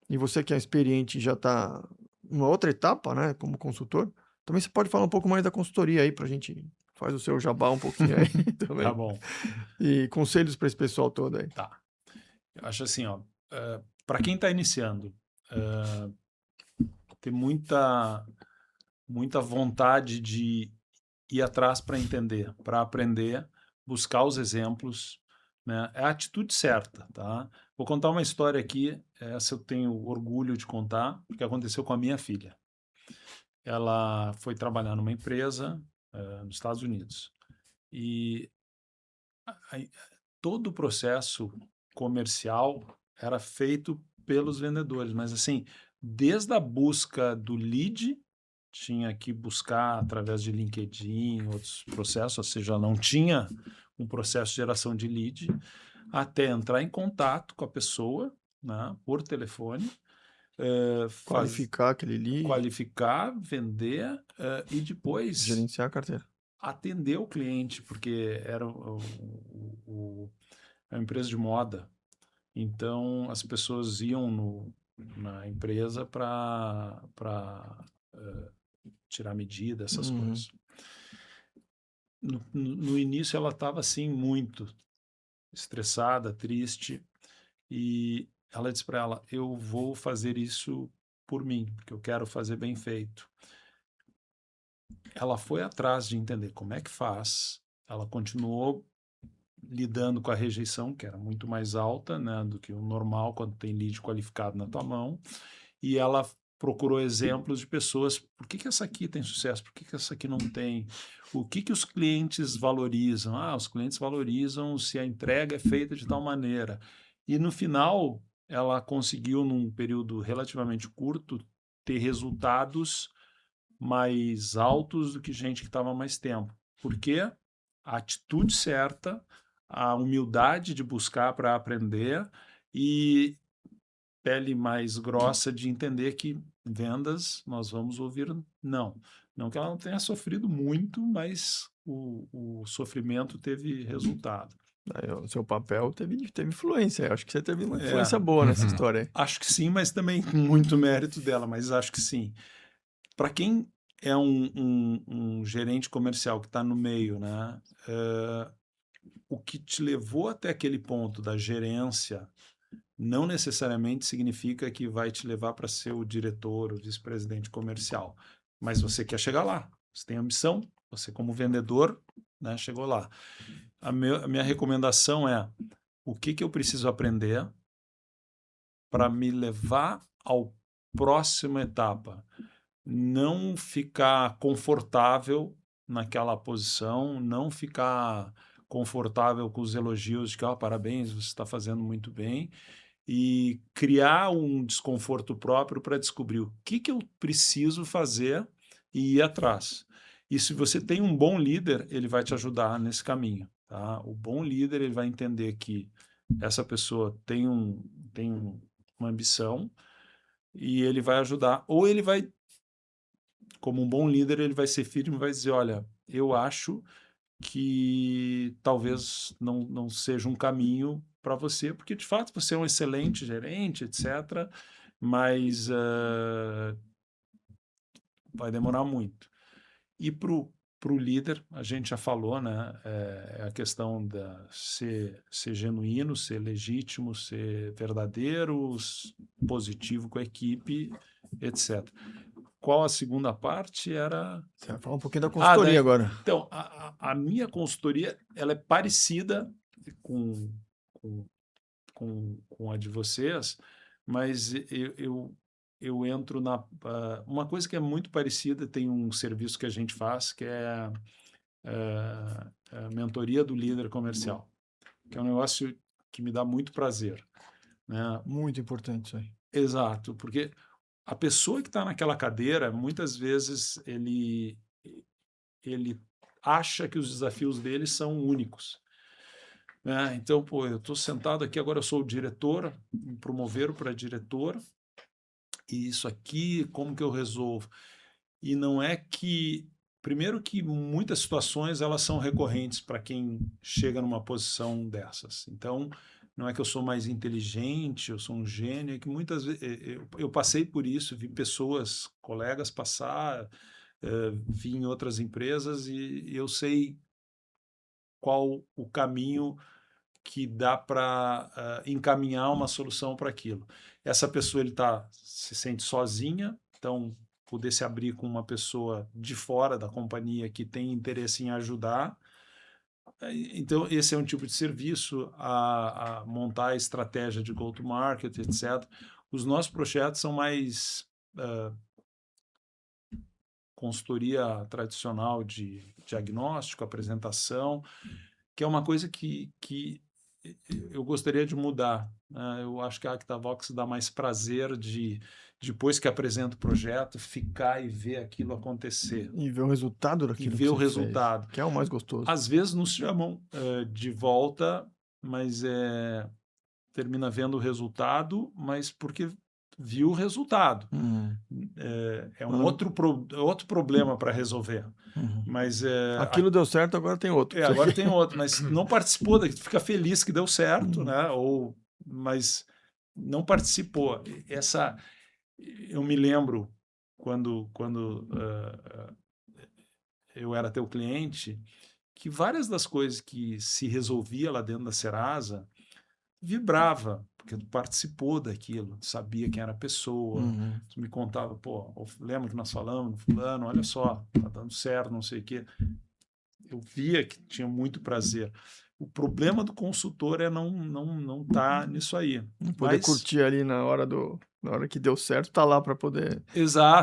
Speaker 2: e você que é experiente e já está numa outra etapa, né, como consultor, também você pode falar um pouco mais da consultoria aí, para a gente faz o seu jabá um pouquinho aí
Speaker 1: Tá
Speaker 2: também,
Speaker 1: bom.
Speaker 2: e conselhos para esse pessoal todo aí.
Speaker 1: Tá. Eu acho assim, ó, para quem está iniciando, ter muita vontade de ir atrás para entender, para aprender, buscar os exemplos, né? É a atitude certa, tá? Vou contar uma história aqui, essa eu tenho orgulho de contar, porque aconteceu com a minha filha. Ela foi trabalhar numa empresa nos Estados Unidos e aí, todo o processo comercial era feito pelos vendedores, mas assim, desde a busca do lead, tinha que buscar através de LinkedIn, outros processos, ou seja, não tinha um processo de geração de lead, até entrar em contato com a pessoa, né, por telefone,
Speaker 2: Qualificar aquele lead,
Speaker 1: qualificar, vender e depois
Speaker 2: gerenciar a carteira.
Speaker 1: atender o cliente, porque era é uma empresa de moda. Então, as pessoas iam na empresa para tirar medida, essas coisas. No início, ela estava assim, muito estressada, triste, e ela disse para ela: eu vou fazer isso por mim, porque eu quero fazer bem feito. Ela foi atrás de entender como é que faz, ela continuou lidando com a rejeição, que era muito mais alta, né, do que o normal quando tem lead qualificado na tua mão, e ela procurou exemplos de pessoas, por que essa aqui tem sucesso, por que essa aqui não tem, o que os clientes valorizam, os clientes valorizam se a entrega é feita de tal maneira, e no final ela conseguiu, num período relativamente curto, ter resultados mais altos do que gente que estava mais tempo, porque a atitude certa, a humildade de buscar para aprender e pele mais grossa de entender que vendas nós vamos ouvir não. Não que ela não tenha sofrido muito, mas o sofrimento teve resultado.
Speaker 2: Aí, o seu papel teve influência. Eu acho que você teve uma influência boa nessa história aí.
Speaker 1: Acho que sim, mas também muito mérito dela, mas acho que sim. Para quem é um gerente comercial que está no meio, né? O que te levou até aquele ponto da gerência não necessariamente significa que vai te levar para ser o diretor, o vice-presidente comercial, mas você quer chegar lá, você tem ambição, você como vendedor, né, chegou lá. A minha recomendação é o que eu preciso aprender para me levar ao próxima etapa. Não ficar confortável naquela posição, não ficar confortável com os elogios de que, parabéns, você está fazendo muito bem, e criar um desconforto próprio para descobrir o que eu preciso fazer e ir atrás. E se você tem um bom líder, ele vai te ajudar nesse caminho. Tá? O bom líder ele vai entender que essa pessoa tem uma ambição e ele vai ajudar, ou ele vai, como um bom líder, ele vai ser firme e vai dizer, olha, eu acho que talvez não seja um caminho para você, porque de fato você é um excelente gerente, etc., mas vai demorar muito. E para o líder, a gente já falou, né? É a questão da ser genuíno, ser legítimo, ser verdadeiro, positivo com a equipe, etc. Qual a segunda parte era...
Speaker 2: Você vai falar um pouquinho da consultoria agora.
Speaker 1: Então, a minha consultoria ela é parecida com a de vocês, mas eu entro na... uma coisa que é muito parecida, tem um serviço que a gente faz, que é a mentoria do líder comercial, que é um negócio que me dá muito prazer. Né?
Speaker 2: Muito importante isso aí.
Speaker 1: Exato, porque a pessoa que está naquela cadeira, muitas vezes ele acha que os desafios dele são únicos. Então, pô, eu estou sentado aqui, agora eu sou o diretor, me promoveram para diretor, e isso aqui, como que eu resolvo? E não é que... Primeiro que muitas situações elas são recorrentes para quem chega numa posição dessas. Então, não é que eu sou mais inteligente, eu sou um gênio, é que muitas vezes eu passei por isso, vi pessoas, colegas passar, vi em outras empresas e eu sei qual o caminho que dá para encaminhar uma solução para aquilo. Essa pessoa ele se sente sozinha, então poder se abrir com uma pessoa de fora da companhia que tem interesse em ajudar. Então, esse é um tipo de serviço, a montar a estratégia de go-to-market, etc. Os nossos projetos são mais consultoria tradicional de diagnóstico, apresentação, que é uma coisa que eu gostaria de mudar. Eu acho que a Actavox dá mais prazer de, depois que apresenta o projeto, ficar e ver aquilo acontecer.
Speaker 2: E ver o resultado
Speaker 1: E
Speaker 2: daquilo
Speaker 1: ver
Speaker 2: que
Speaker 1: o
Speaker 2: você fez,
Speaker 1: resultado.
Speaker 2: que é o mais gostoso.
Speaker 1: Às vezes nos chamam de volta, mas termina vendo o resultado, mas porque viu o resultado. É um outro problema para resolver. Mas
Speaker 2: Aquilo deu certo, agora tem outro.
Speaker 1: agora tem outro, mas não participou, fica feliz que deu certo, né? Mas não participou. Eu me lembro quando eu era teu cliente, que várias das coisas que se resolvia lá dentro da Serasa vibrava, porque tu participou daquilo, tu sabia quem era a pessoa, tu me contava, pô, lembra que nós falamos, fulano, olha só, tá dando certo, não sei o quê. Eu via que tinha muito prazer. O problema do consultor é não tá nisso aí.
Speaker 2: Poder curtir ali na hora que deu certo, tá lá para poder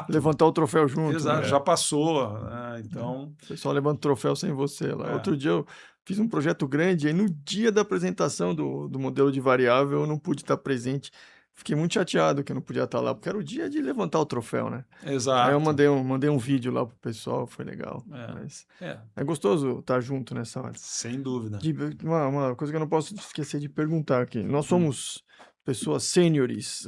Speaker 2: levantar o troféu junto.
Speaker 1: Exato,
Speaker 2: né?
Speaker 1: já passou. Então...
Speaker 2: O pessoal levanta o troféu sem você lá. Outro dia eu fiz um projeto grande, aí no dia da apresentação do modelo de variável eu não pude estar presente. Fiquei muito chateado que eu não podia estar lá, porque era o dia de levantar o troféu, né?
Speaker 1: Exato.
Speaker 2: Aí eu mandei um vídeo lá pro pessoal, foi legal. Mas é gostoso estar junto nessa hora.
Speaker 1: Sem dúvida.
Speaker 2: Uma coisa que eu não posso esquecer de perguntar aqui. Nós somos pessoas sêniores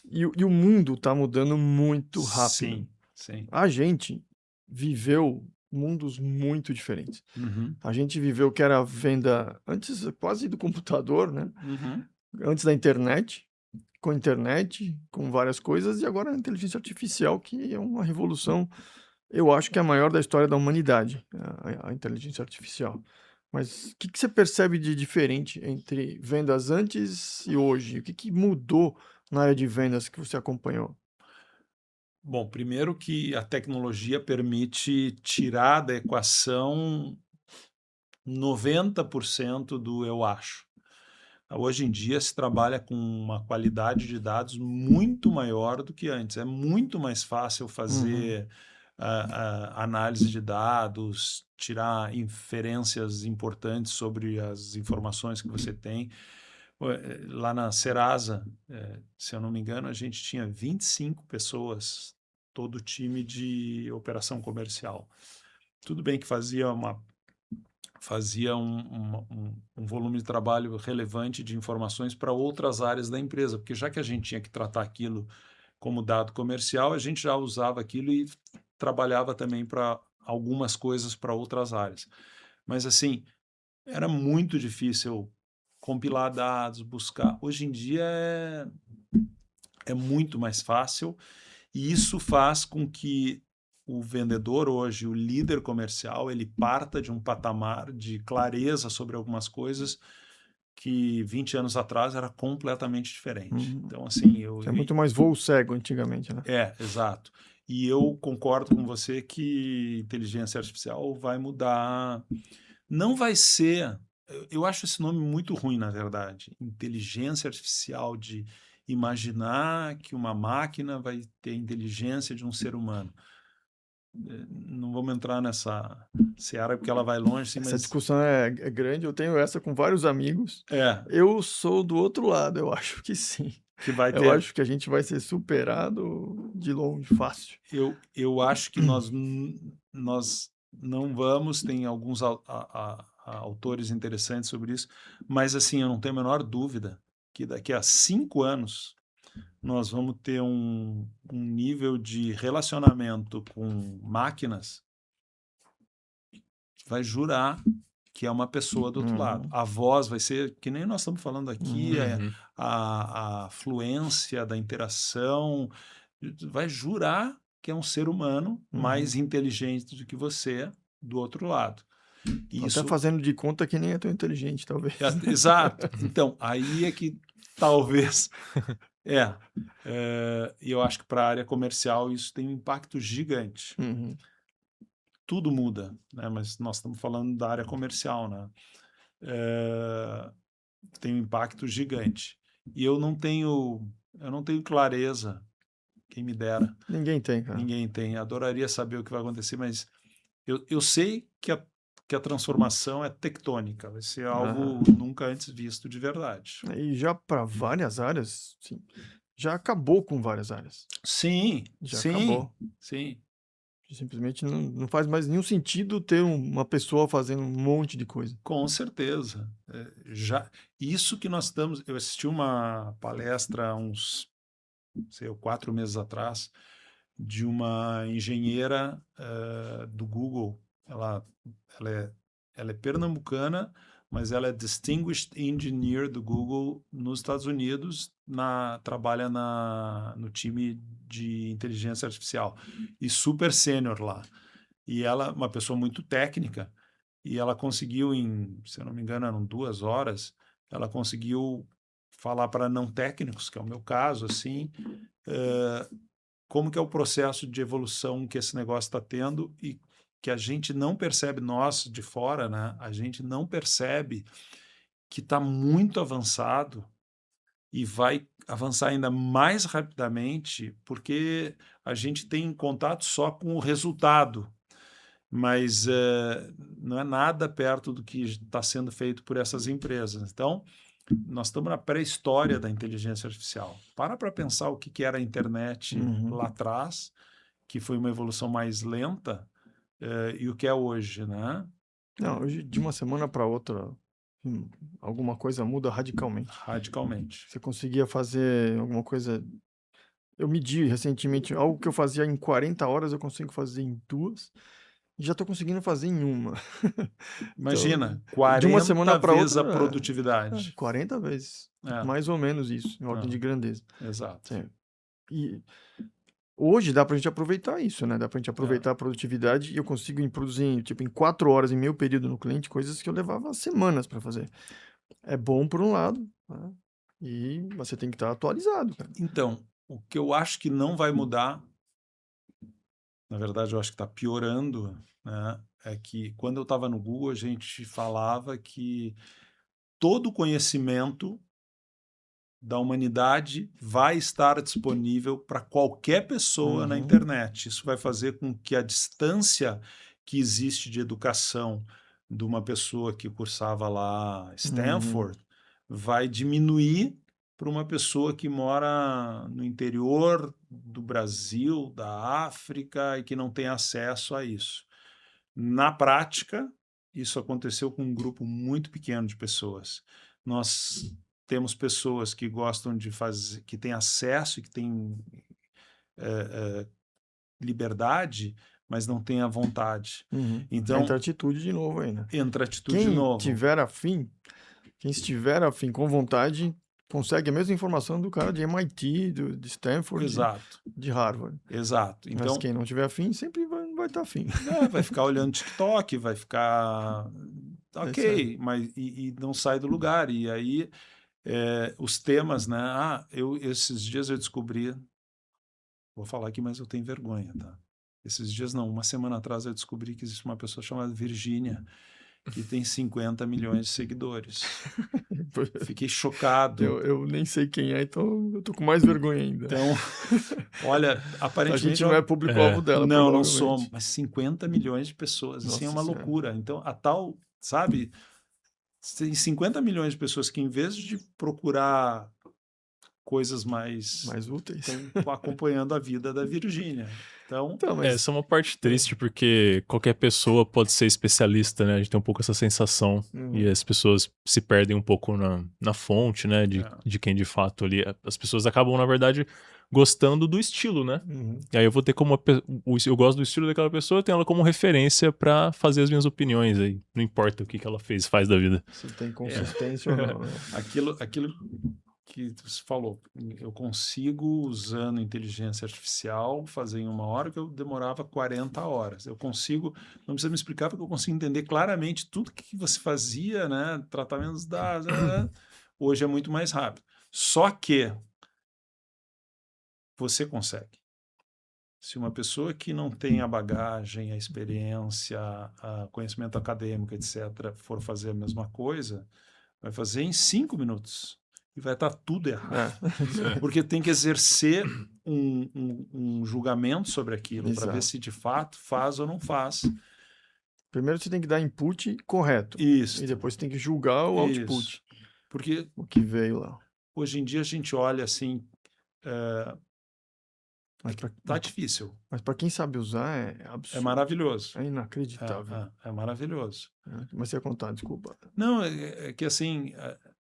Speaker 2: e o mundo está mudando muito rápido.
Speaker 1: Sim.
Speaker 2: A gente viveu mundos muito diferentes. A gente viveu que era a venda antes quase do computador, né? Antes da internet, com várias coisas, e agora a inteligência artificial, que é uma revolução, eu acho que é a maior da história da humanidade, a inteligência artificial. Mas o que você percebe de diferente entre vendas antes e hoje? O que mudou na área de vendas que você acompanhou?
Speaker 1: Bom, primeiro que a tecnologia permite tirar da equação 90% do eu acho. Hoje em dia se trabalha com uma qualidade de dados muito maior do que antes. É muito mais fácil fazer análise de dados, tirar inferências importantes sobre as informações que você tem. Lá na Serasa, se eu não me engano, a gente tinha 25 pessoas, todo o time de operação comercial. Tudo bem que fazia um volume de trabalho relevante de informações para outras áreas da empresa, porque já que a gente tinha que tratar aquilo como dado comercial, a gente já usava aquilo e trabalhava também para algumas coisas para outras áreas. Mas, assim, era muito difícil compilar dados, buscar. Hoje em dia é muito mais fácil e isso faz com que o vendedor hoje, o líder comercial, ele parta de um patamar de clareza sobre algumas coisas que 20 anos atrás era completamente diferente. Então, assim...
Speaker 2: É muito mais voo cego antigamente, né?
Speaker 1: Exato. E eu concordo com você que inteligência artificial vai mudar. Não vai ser... Eu acho esse nome muito ruim, na verdade. Inteligência artificial, de imaginar que uma máquina vai ter a inteligência de um ser humano. Não vamos entrar nessa seara porque ela vai longe. Sim,
Speaker 2: essa discussão é grande, eu tenho essa com vários amigos. Eu sou do outro lado, eu acho que sim.
Speaker 1: Que vai ter...
Speaker 2: Eu acho que a gente vai ser superado de longe, fácil.
Speaker 1: Eu acho que nós não vamos, tem alguns autores interessantes sobre isso, mas assim, eu não tenho a menor dúvida que daqui a 5 anos nós vamos ter um nível de relacionamento com máquinas que vai jurar que é uma pessoa do outro lado. A voz vai ser, que nem nós estamos falando aqui, a fluência da interação, vai jurar que é um ser humano mais inteligente do que você do outro lado.
Speaker 2: Isso... Até fazendo de conta que nem é tão inteligente, talvez.
Speaker 1: Exato. Então, aí é que talvez... E eu acho que para a área comercial isso tem um impacto gigante. Tudo muda, né? Mas nós estamos falando da área comercial, né? Tem um impacto gigante. E eu não tenho clareza, quem me dera.
Speaker 2: Ninguém tem, cara.
Speaker 1: Ninguém tem. Adoraria saber o que vai acontecer, mas eu sei que a transformação é tectônica, vai ser algo nunca antes visto de verdade.
Speaker 2: E já para várias áreas, sim, já acabou com várias áreas.
Speaker 1: Sim,
Speaker 2: acabou.
Speaker 1: Sim.
Speaker 2: Simplesmente não faz mais nenhum sentido ter uma pessoa fazendo um monte de coisa.
Speaker 1: Com certeza. Isso que nós estamos... Eu assisti uma palestra há uns 4 meses atrás de uma engenheira do Google. Ela é pernambucana, mas ela é Distinguished Engineer do Google nos Estados Unidos, trabalha no time de inteligência artificial e super sênior lá. E ela, uma pessoa muito técnica, e ela conseguiu se eu não me engano, eram 2 horas, ela conseguiu falar para não técnicos, que é o meu caso, assim, como que é o processo de evolução que esse negócio está tendo e que a gente não percebe, nós de fora, né? A gente não percebe que está muito avançado e vai avançar ainda mais rapidamente porque a gente tem contato só com o resultado, mas não é nada perto do que está sendo feito por essas empresas. Então, nós estamos na pré-história da inteligência artificial. Para pensar o que era a internet lá atrás, que foi uma evolução mais lenta, e o que é hoje, né?
Speaker 2: Não, hoje, de uma semana para outra, alguma coisa muda radicalmente.
Speaker 1: Radicalmente.
Speaker 2: Você conseguia fazer alguma coisa... Eu medi recentemente, algo que eu fazia em 40 horas, eu consigo fazer em 2, e já estou conseguindo fazer em 1.
Speaker 1: Imagina,
Speaker 2: então,
Speaker 1: 40
Speaker 2: de uma semana para
Speaker 1: vezes
Speaker 2: outra,
Speaker 1: a produtividade.
Speaker 2: 40 vezes, mais ou menos isso, em ordem de grandeza.
Speaker 1: Exato.
Speaker 2: E hoje dá pra gente aproveitar isso, né? Dá pra gente aproveitar a produtividade e eu consigo produzir, tipo, em 4 horas, em meio período no cliente, coisas que eu levava semanas para fazer. É bom por um lado, né? E você tem que estar atualizado, cara.
Speaker 1: Então, o que eu acho que não vai mudar, na verdade eu acho que está piorando, né? É que quando eu estava no Google, a gente falava que todo o conhecimento da humanidade vai estar disponível para qualquer pessoa na internet. Isso vai fazer com que a distância que existe de educação de uma pessoa que cursava lá Stanford vai diminuir para uma pessoa que mora no interior do Brasil, da África e que não tem acesso a isso. Na prática, isso aconteceu com um grupo muito pequeno de pessoas. Nós temos pessoas que gostam de fazer, que têm acesso e que têm liberdade, mas não têm a vontade. Então,
Speaker 2: entra atitude de novo aí, né?
Speaker 1: Entra atitude de novo.
Speaker 2: Quem estiver afim, com vontade, consegue a mesma informação do cara de MIT, de Stanford,
Speaker 1: Exato.
Speaker 2: de Harvard.
Speaker 1: Exato. Então,
Speaker 2: mas quem não tiver afim, sempre vai estar afim.
Speaker 1: Vai ficar olhando TikTok, vai ficar... Ok, mas e não sai do lugar. E aí... os temas, né? Esses dias eu descobri, vou falar aqui, mas eu tenho vergonha, tá? Esses dias não, uma semana atrás eu descobri que existe uma pessoa chamada Virgínia, que tem 50 milhões de seguidores. Fiquei chocado.
Speaker 2: Eu nem sei quem é, então eu tô com mais vergonha ainda.
Speaker 1: Então, olha, aparentemente...
Speaker 2: A gente não é público-alvo dela.
Speaker 1: Não somos, mas 50 milhões de pessoas, assim, é uma loucura. Então, a tal, sabe... Tem 50 milhões de pessoas que, em vez de procurar coisas mais
Speaker 2: Mais úteis.
Speaker 1: estão acompanhando a vida da Virgínia. Então,
Speaker 2: Então, mas
Speaker 4: Essa é uma parte triste, porque qualquer pessoa pode ser especialista, né? A gente tem um pouco essa sensação. E as pessoas se perdem um pouco na fonte, né? De quem de fato ali. As pessoas acabam, na verdade, gostando do estilo, né? E aí eu vou ter como. Eu gosto do estilo daquela pessoa, eu tenho ela como referência pra fazer as minhas opiniões aí. Não importa o que ela faz da vida.
Speaker 2: se tem consistência ou não, né?
Speaker 1: aquilo que você falou, eu consigo, usando inteligência artificial, fazer em 1 hora que eu demorava 40 horas. Eu consigo, não precisa me explicar, porque eu consigo entender claramente tudo que você fazia, né? Tratamentos dados, hoje é muito mais rápido. Só que você consegue. Se uma pessoa que não tem a bagagem, a experiência, a conhecimento acadêmico, etc., for fazer a mesma coisa, vai fazer em 5 minutos. E vai estar tudo errado. Porque tem que exercer um julgamento sobre aquilo para ver
Speaker 2: Exato.
Speaker 1: se de fato faz ou não faz.
Speaker 2: Primeiro você tem que dar input correto.
Speaker 1: Isso.
Speaker 2: E depois você tem que julgar o
Speaker 1: Isso.
Speaker 2: output,
Speaker 1: Porque
Speaker 2: o que veio lá.
Speaker 1: hoje em dia a gente olha assim, tá difícil.
Speaker 2: Mas para quem sabe usar é absurdo.
Speaker 1: É maravilhoso.
Speaker 2: É inacreditável.
Speaker 1: É maravilhoso.
Speaker 2: Mas você ia contar, desculpa.
Speaker 1: Não, é que assim,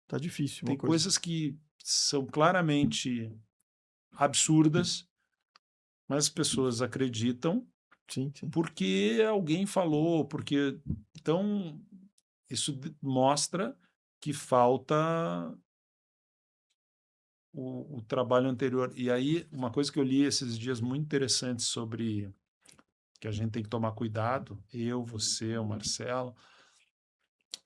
Speaker 2: Tá difícil.
Speaker 1: tem coisas que são claramente absurdas, mas as pessoas acreditam
Speaker 2: Sim.
Speaker 1: porque alguém falou, porque... Então, isso mostra que falta o trabalho anterior. E aí, uma coisa que eu li esses dias muito interessante sobre que a gente tem que tomar cuidado, eu, você, o Marcelo,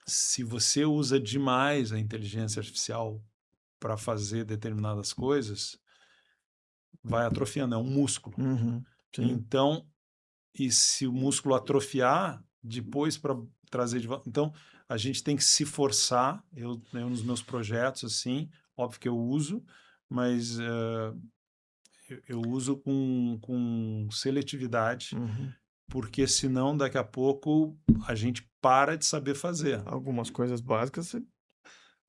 Speaker 1: se você usa demais a inteligência artificial para fazer determinadas coisas, vai atrofiando, é um músculo.
Speaker 2: Sim.
Speaker 1: Então, e se o músculo atrofiar, depois para trazer de volta... Então, a gente tem que se forçar, eu nos meus projetos, assim, óbvio que eu uso, mas eu uso com seletividade, porque senão daqui a pouco a gente para de saber fazer.
Speaker 2: Algumas coisas básicas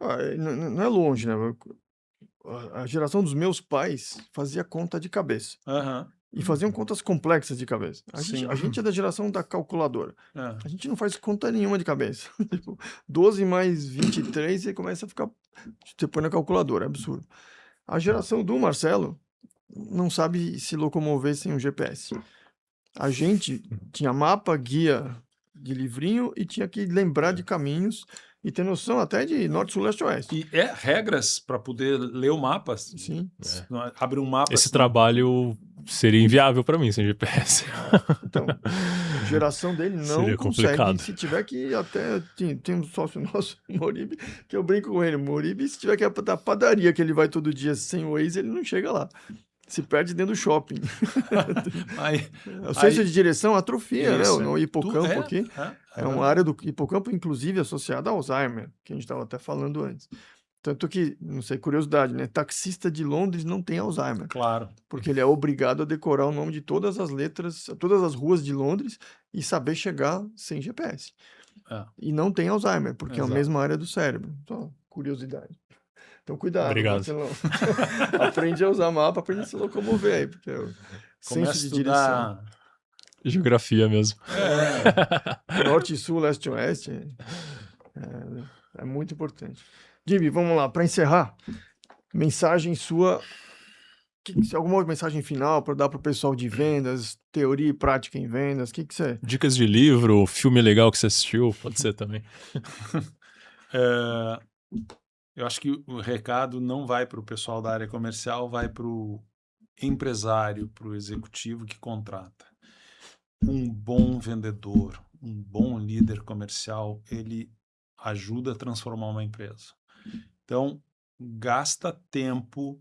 Speaker 2: não é longe, né? A geração dos meus pais fazia conta de cabeça. E faziam contas complexas de cabeça. A gente é da geração da calculadora. A gente não faz conta nenhuma de cabeça. Tipo, 12 mais 23, você começa a ficar... Você põe na calculadora, é absurdo. A geração do Marcelo não sabe se locomover sem um GPS. A gente tinha mapa, guia de livrinho e tinha que lembrar de caminhos e ter noção até de norte, sul, leste, oeste.
Speaker 1: E regras para poder ler o mapa.
Speaker 2: Sim.
Speaker 1: Abre um mapa.
Speaker 4: Esse trabalho seria inviável para mim sem GPS.
Speaker 2: Então, a geração dele não
Speaker 4: Seria
Speaker 2: consegue.
Speaker 4: complicado.
Speaker 2: Se tiver que ir até... Tem um sócio nosso, Moribe, que eu brinco com ele. Moribe, se tiver que ir da padaria que ele vai todo dia sem o Waze, ele não chega lá. Se perde dentro do shopping. O senso de direção atrofia, né? O hipocampo aqui. É uma área do hipocampo, inclusive, associada ao Alzheimer, que a gente estava até falando antes. Tanto que, não sei, curiosidade, né? Taxista de Londres não tem Alzheimer.
Speaker 1: Claro.
Speaker 2: Porque ele é obrigado a decorar o nome de todas as letras, todas as ruas de Londres e saber chegar sem GPS. E não tem Alzheimer, porque é a mesma área do cérebro. Então, curiosidade. Então, cuidado.
Speaker 4: Obrigado.
Speaker 2: Aprende a usar mapa, aprende a se locomover aí, porque senso de direção.
Speaker 4: Geografia mesmo.
Speaker 2: Norte, sul, leste, oeste. É muito importante. Jimmy, vamos lá, para encerrar, mensagem sua, alguma mensagem final para dar para o pessoal de vendas, teoria e prática em vendas, o que você...
Speaker 4: Dicas de livro, filme legal que você assistiu, pode ser também.
Speaker 1: Eu acho que o recado não vai para o pessoal da área comercial, vai para o empresário, para o executivo que contrata. Um bom vendedor, um bom líder comercial, ele ajuda a transformar uma empresa. Então, gasta tempo,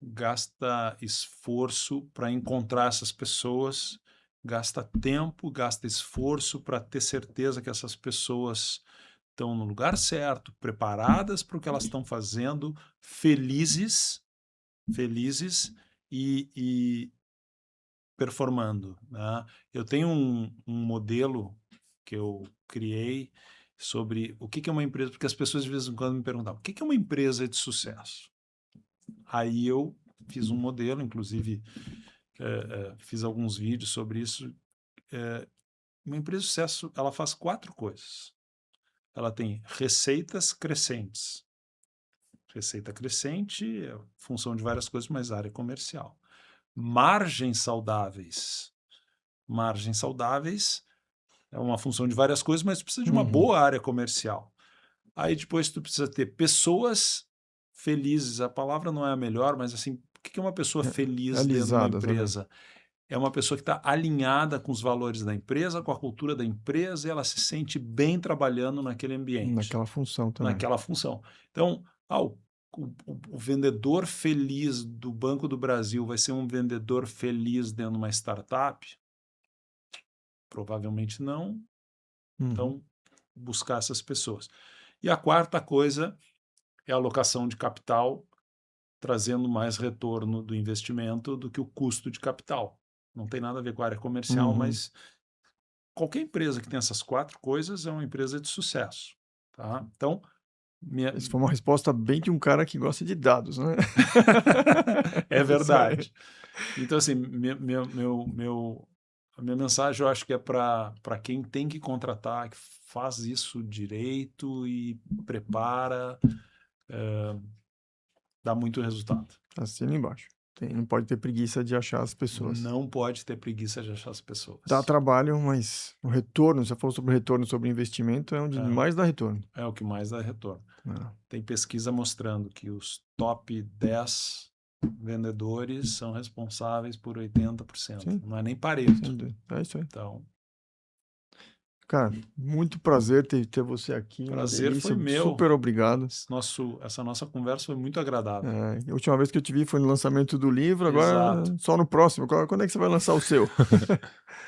Speaker 1: gasta esforço para encontrar essas pessoas, gasta tempo, gasta esforço para ter certeza que essas pessoas estão no lugar certo, preparadas para o que elas estão fazendo, felizes e performando, né? Eu tenho um modelo que eu criei sobre o que é uma empresa, porque as pessoas de vez em quando me perguntavam, o que é uma empresa de sucesso? Aí eu fiz um modelo, inclusive fiz alguns vídeos sobre isso. Uma empresa de sucesso, ela faz 4 coisas. Ela tem receitas crescentes. Receita crescente é função de várias coisas, mas área comercial. Margens saudáveis. Margens saudáveis é uma função de várias coisas, mas precisa de uma boa área comercial. Aí depois tu precisa ter pessoas felizes. A palavra não é a melhor, mas assim, o que é uma pessoa feliz dentro de uma
Speaker 2: Realizadas,
Speaker 1: empresa? É uma pessoa que está alinhada com os valores da empresa, com a cultura da empresa, e ela se sente bem trabalhando naquele ambiente.
Speaker 2: Naquela função também.
Speaker 1: Naquela função. Então, o vendedor feliz do Banco do Brasil vai ser um vendedor feliz dentro de uma startup? Provavelmente não. Então, buscar essas pessoas. E a quarta coisa é a alocação de capital, trazendo mais retorno do investimento do que o custo de capital. Não tem nada a ver com a área comercial, mas qualquer empresa que tem essas 4 coisas é uma empresa de sucesso. Tá? Então,
Speaker 2: Isso foi uma resposta bem de um cara que gosta de dados, né?
Speaker 1: é verdade. Então, assim, a minha mensagem eu acho que é para quem tem que contratar, que faz isso direito e prepara, dá muito resultado.
Speaker 2: Assina embaixo. Não pode ter preguiça de achar as pessoas.
Speaker 1: Não pode ter preguiça de achar as pessoas.
Speaker 2: Dá trabalho, mas o retorno, você falou sobre retorno, sobre investimento, é onde mais dá retorno.
Speaker 1: É o que mais dá retorno. Tem pesquisa mostrando que os top 10 vendedores são responsáveis por 80%.
Speaker 2: Sim.
Speaker 1: Não é nem Pareto.
Speaker 2: É isso aí.
Speaker 1: Então,
Speaker 2: cara, muito prazer ter você aqui.
Speaker 1: Prazer foi meu.
Speaker 2: Super obrigado.
Speaker 1: Essa nossa conversa foi muito agradável.
Speaker 2: A última vez que eu te vi foi no lançamento do livro, agora só no próximo. Quando é que você vai lançar o seu?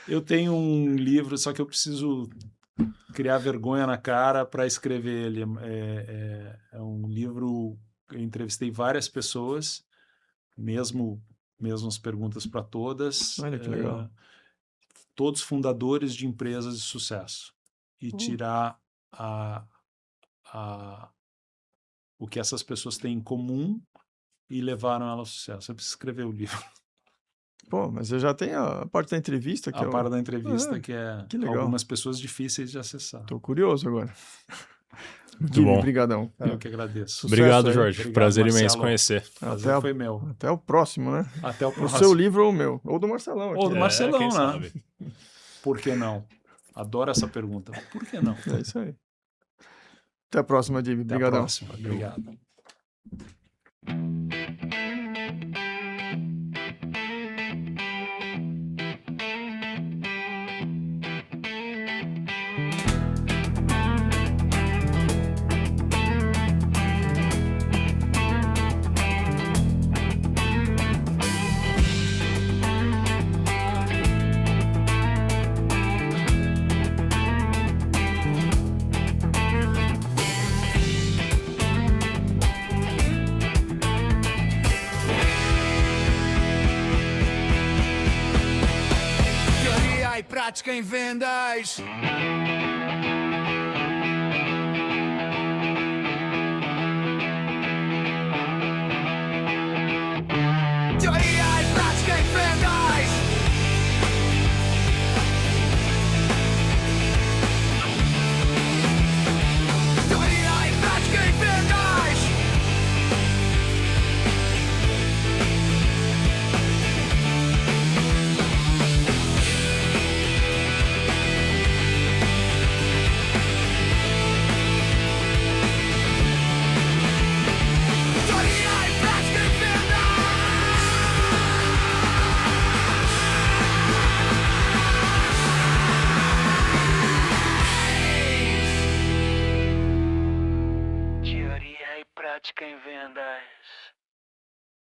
Speaker 2: Eu
Speaker 1: tenho um livro, só que eu preciso criar vergonha na cara para escrever ele. É um livro, eu entrevistei várias pessoas, mesmo as perguntas para todas.
Speaker 2: Olha que legal.
Speaker 1: Todos fundadores de empresas de sucesso, e tirar o que essas pessoas têm em comum e levaram ela ao sucesso. Eu preciso escrever o livro.
Speaker 2: Pô, mas você já tem a parte da entrevista.
Speaker 1: A parte da entrevista, que é
Speaker 2: que legal.
Speaker 1: Algumas pessoas difíceis de acessar.
Speaker 2: Tô curioso agora.
Speaker 4: Muito bom.
Speaker 1: Obrigadão. Eu que agradeço.
Speaker 4: Sucesso. Obrigado, Jorge. Obrigado, Prazer
Speaker 1: Marcelo.
Speaker 4: Imenso conhecer.
Speaker 1: Foi meu.
Speaker 2: Até o próximo, né?
Speaker 1: Até o próximo.
Speaker 2: O seu livro ou o meu? Ou do Marcelão.
Speaker 1: Ou do Marcelão,
Speaker 4: quem
Speaker 1: né?
Speaker 4: sabe?
Speaker 1: Por que não? Adoro essa pergunta. Por que não?
Speaker 2: É isso aí. Até a próxima, Divi. Obrigadão.
Speaker 1: Até a próxima. Obrigado.
Speaker 3: Prática em vendas. Teoria e prática em vendas. Teoria e prática em vendas. Teoria e prática em vendas.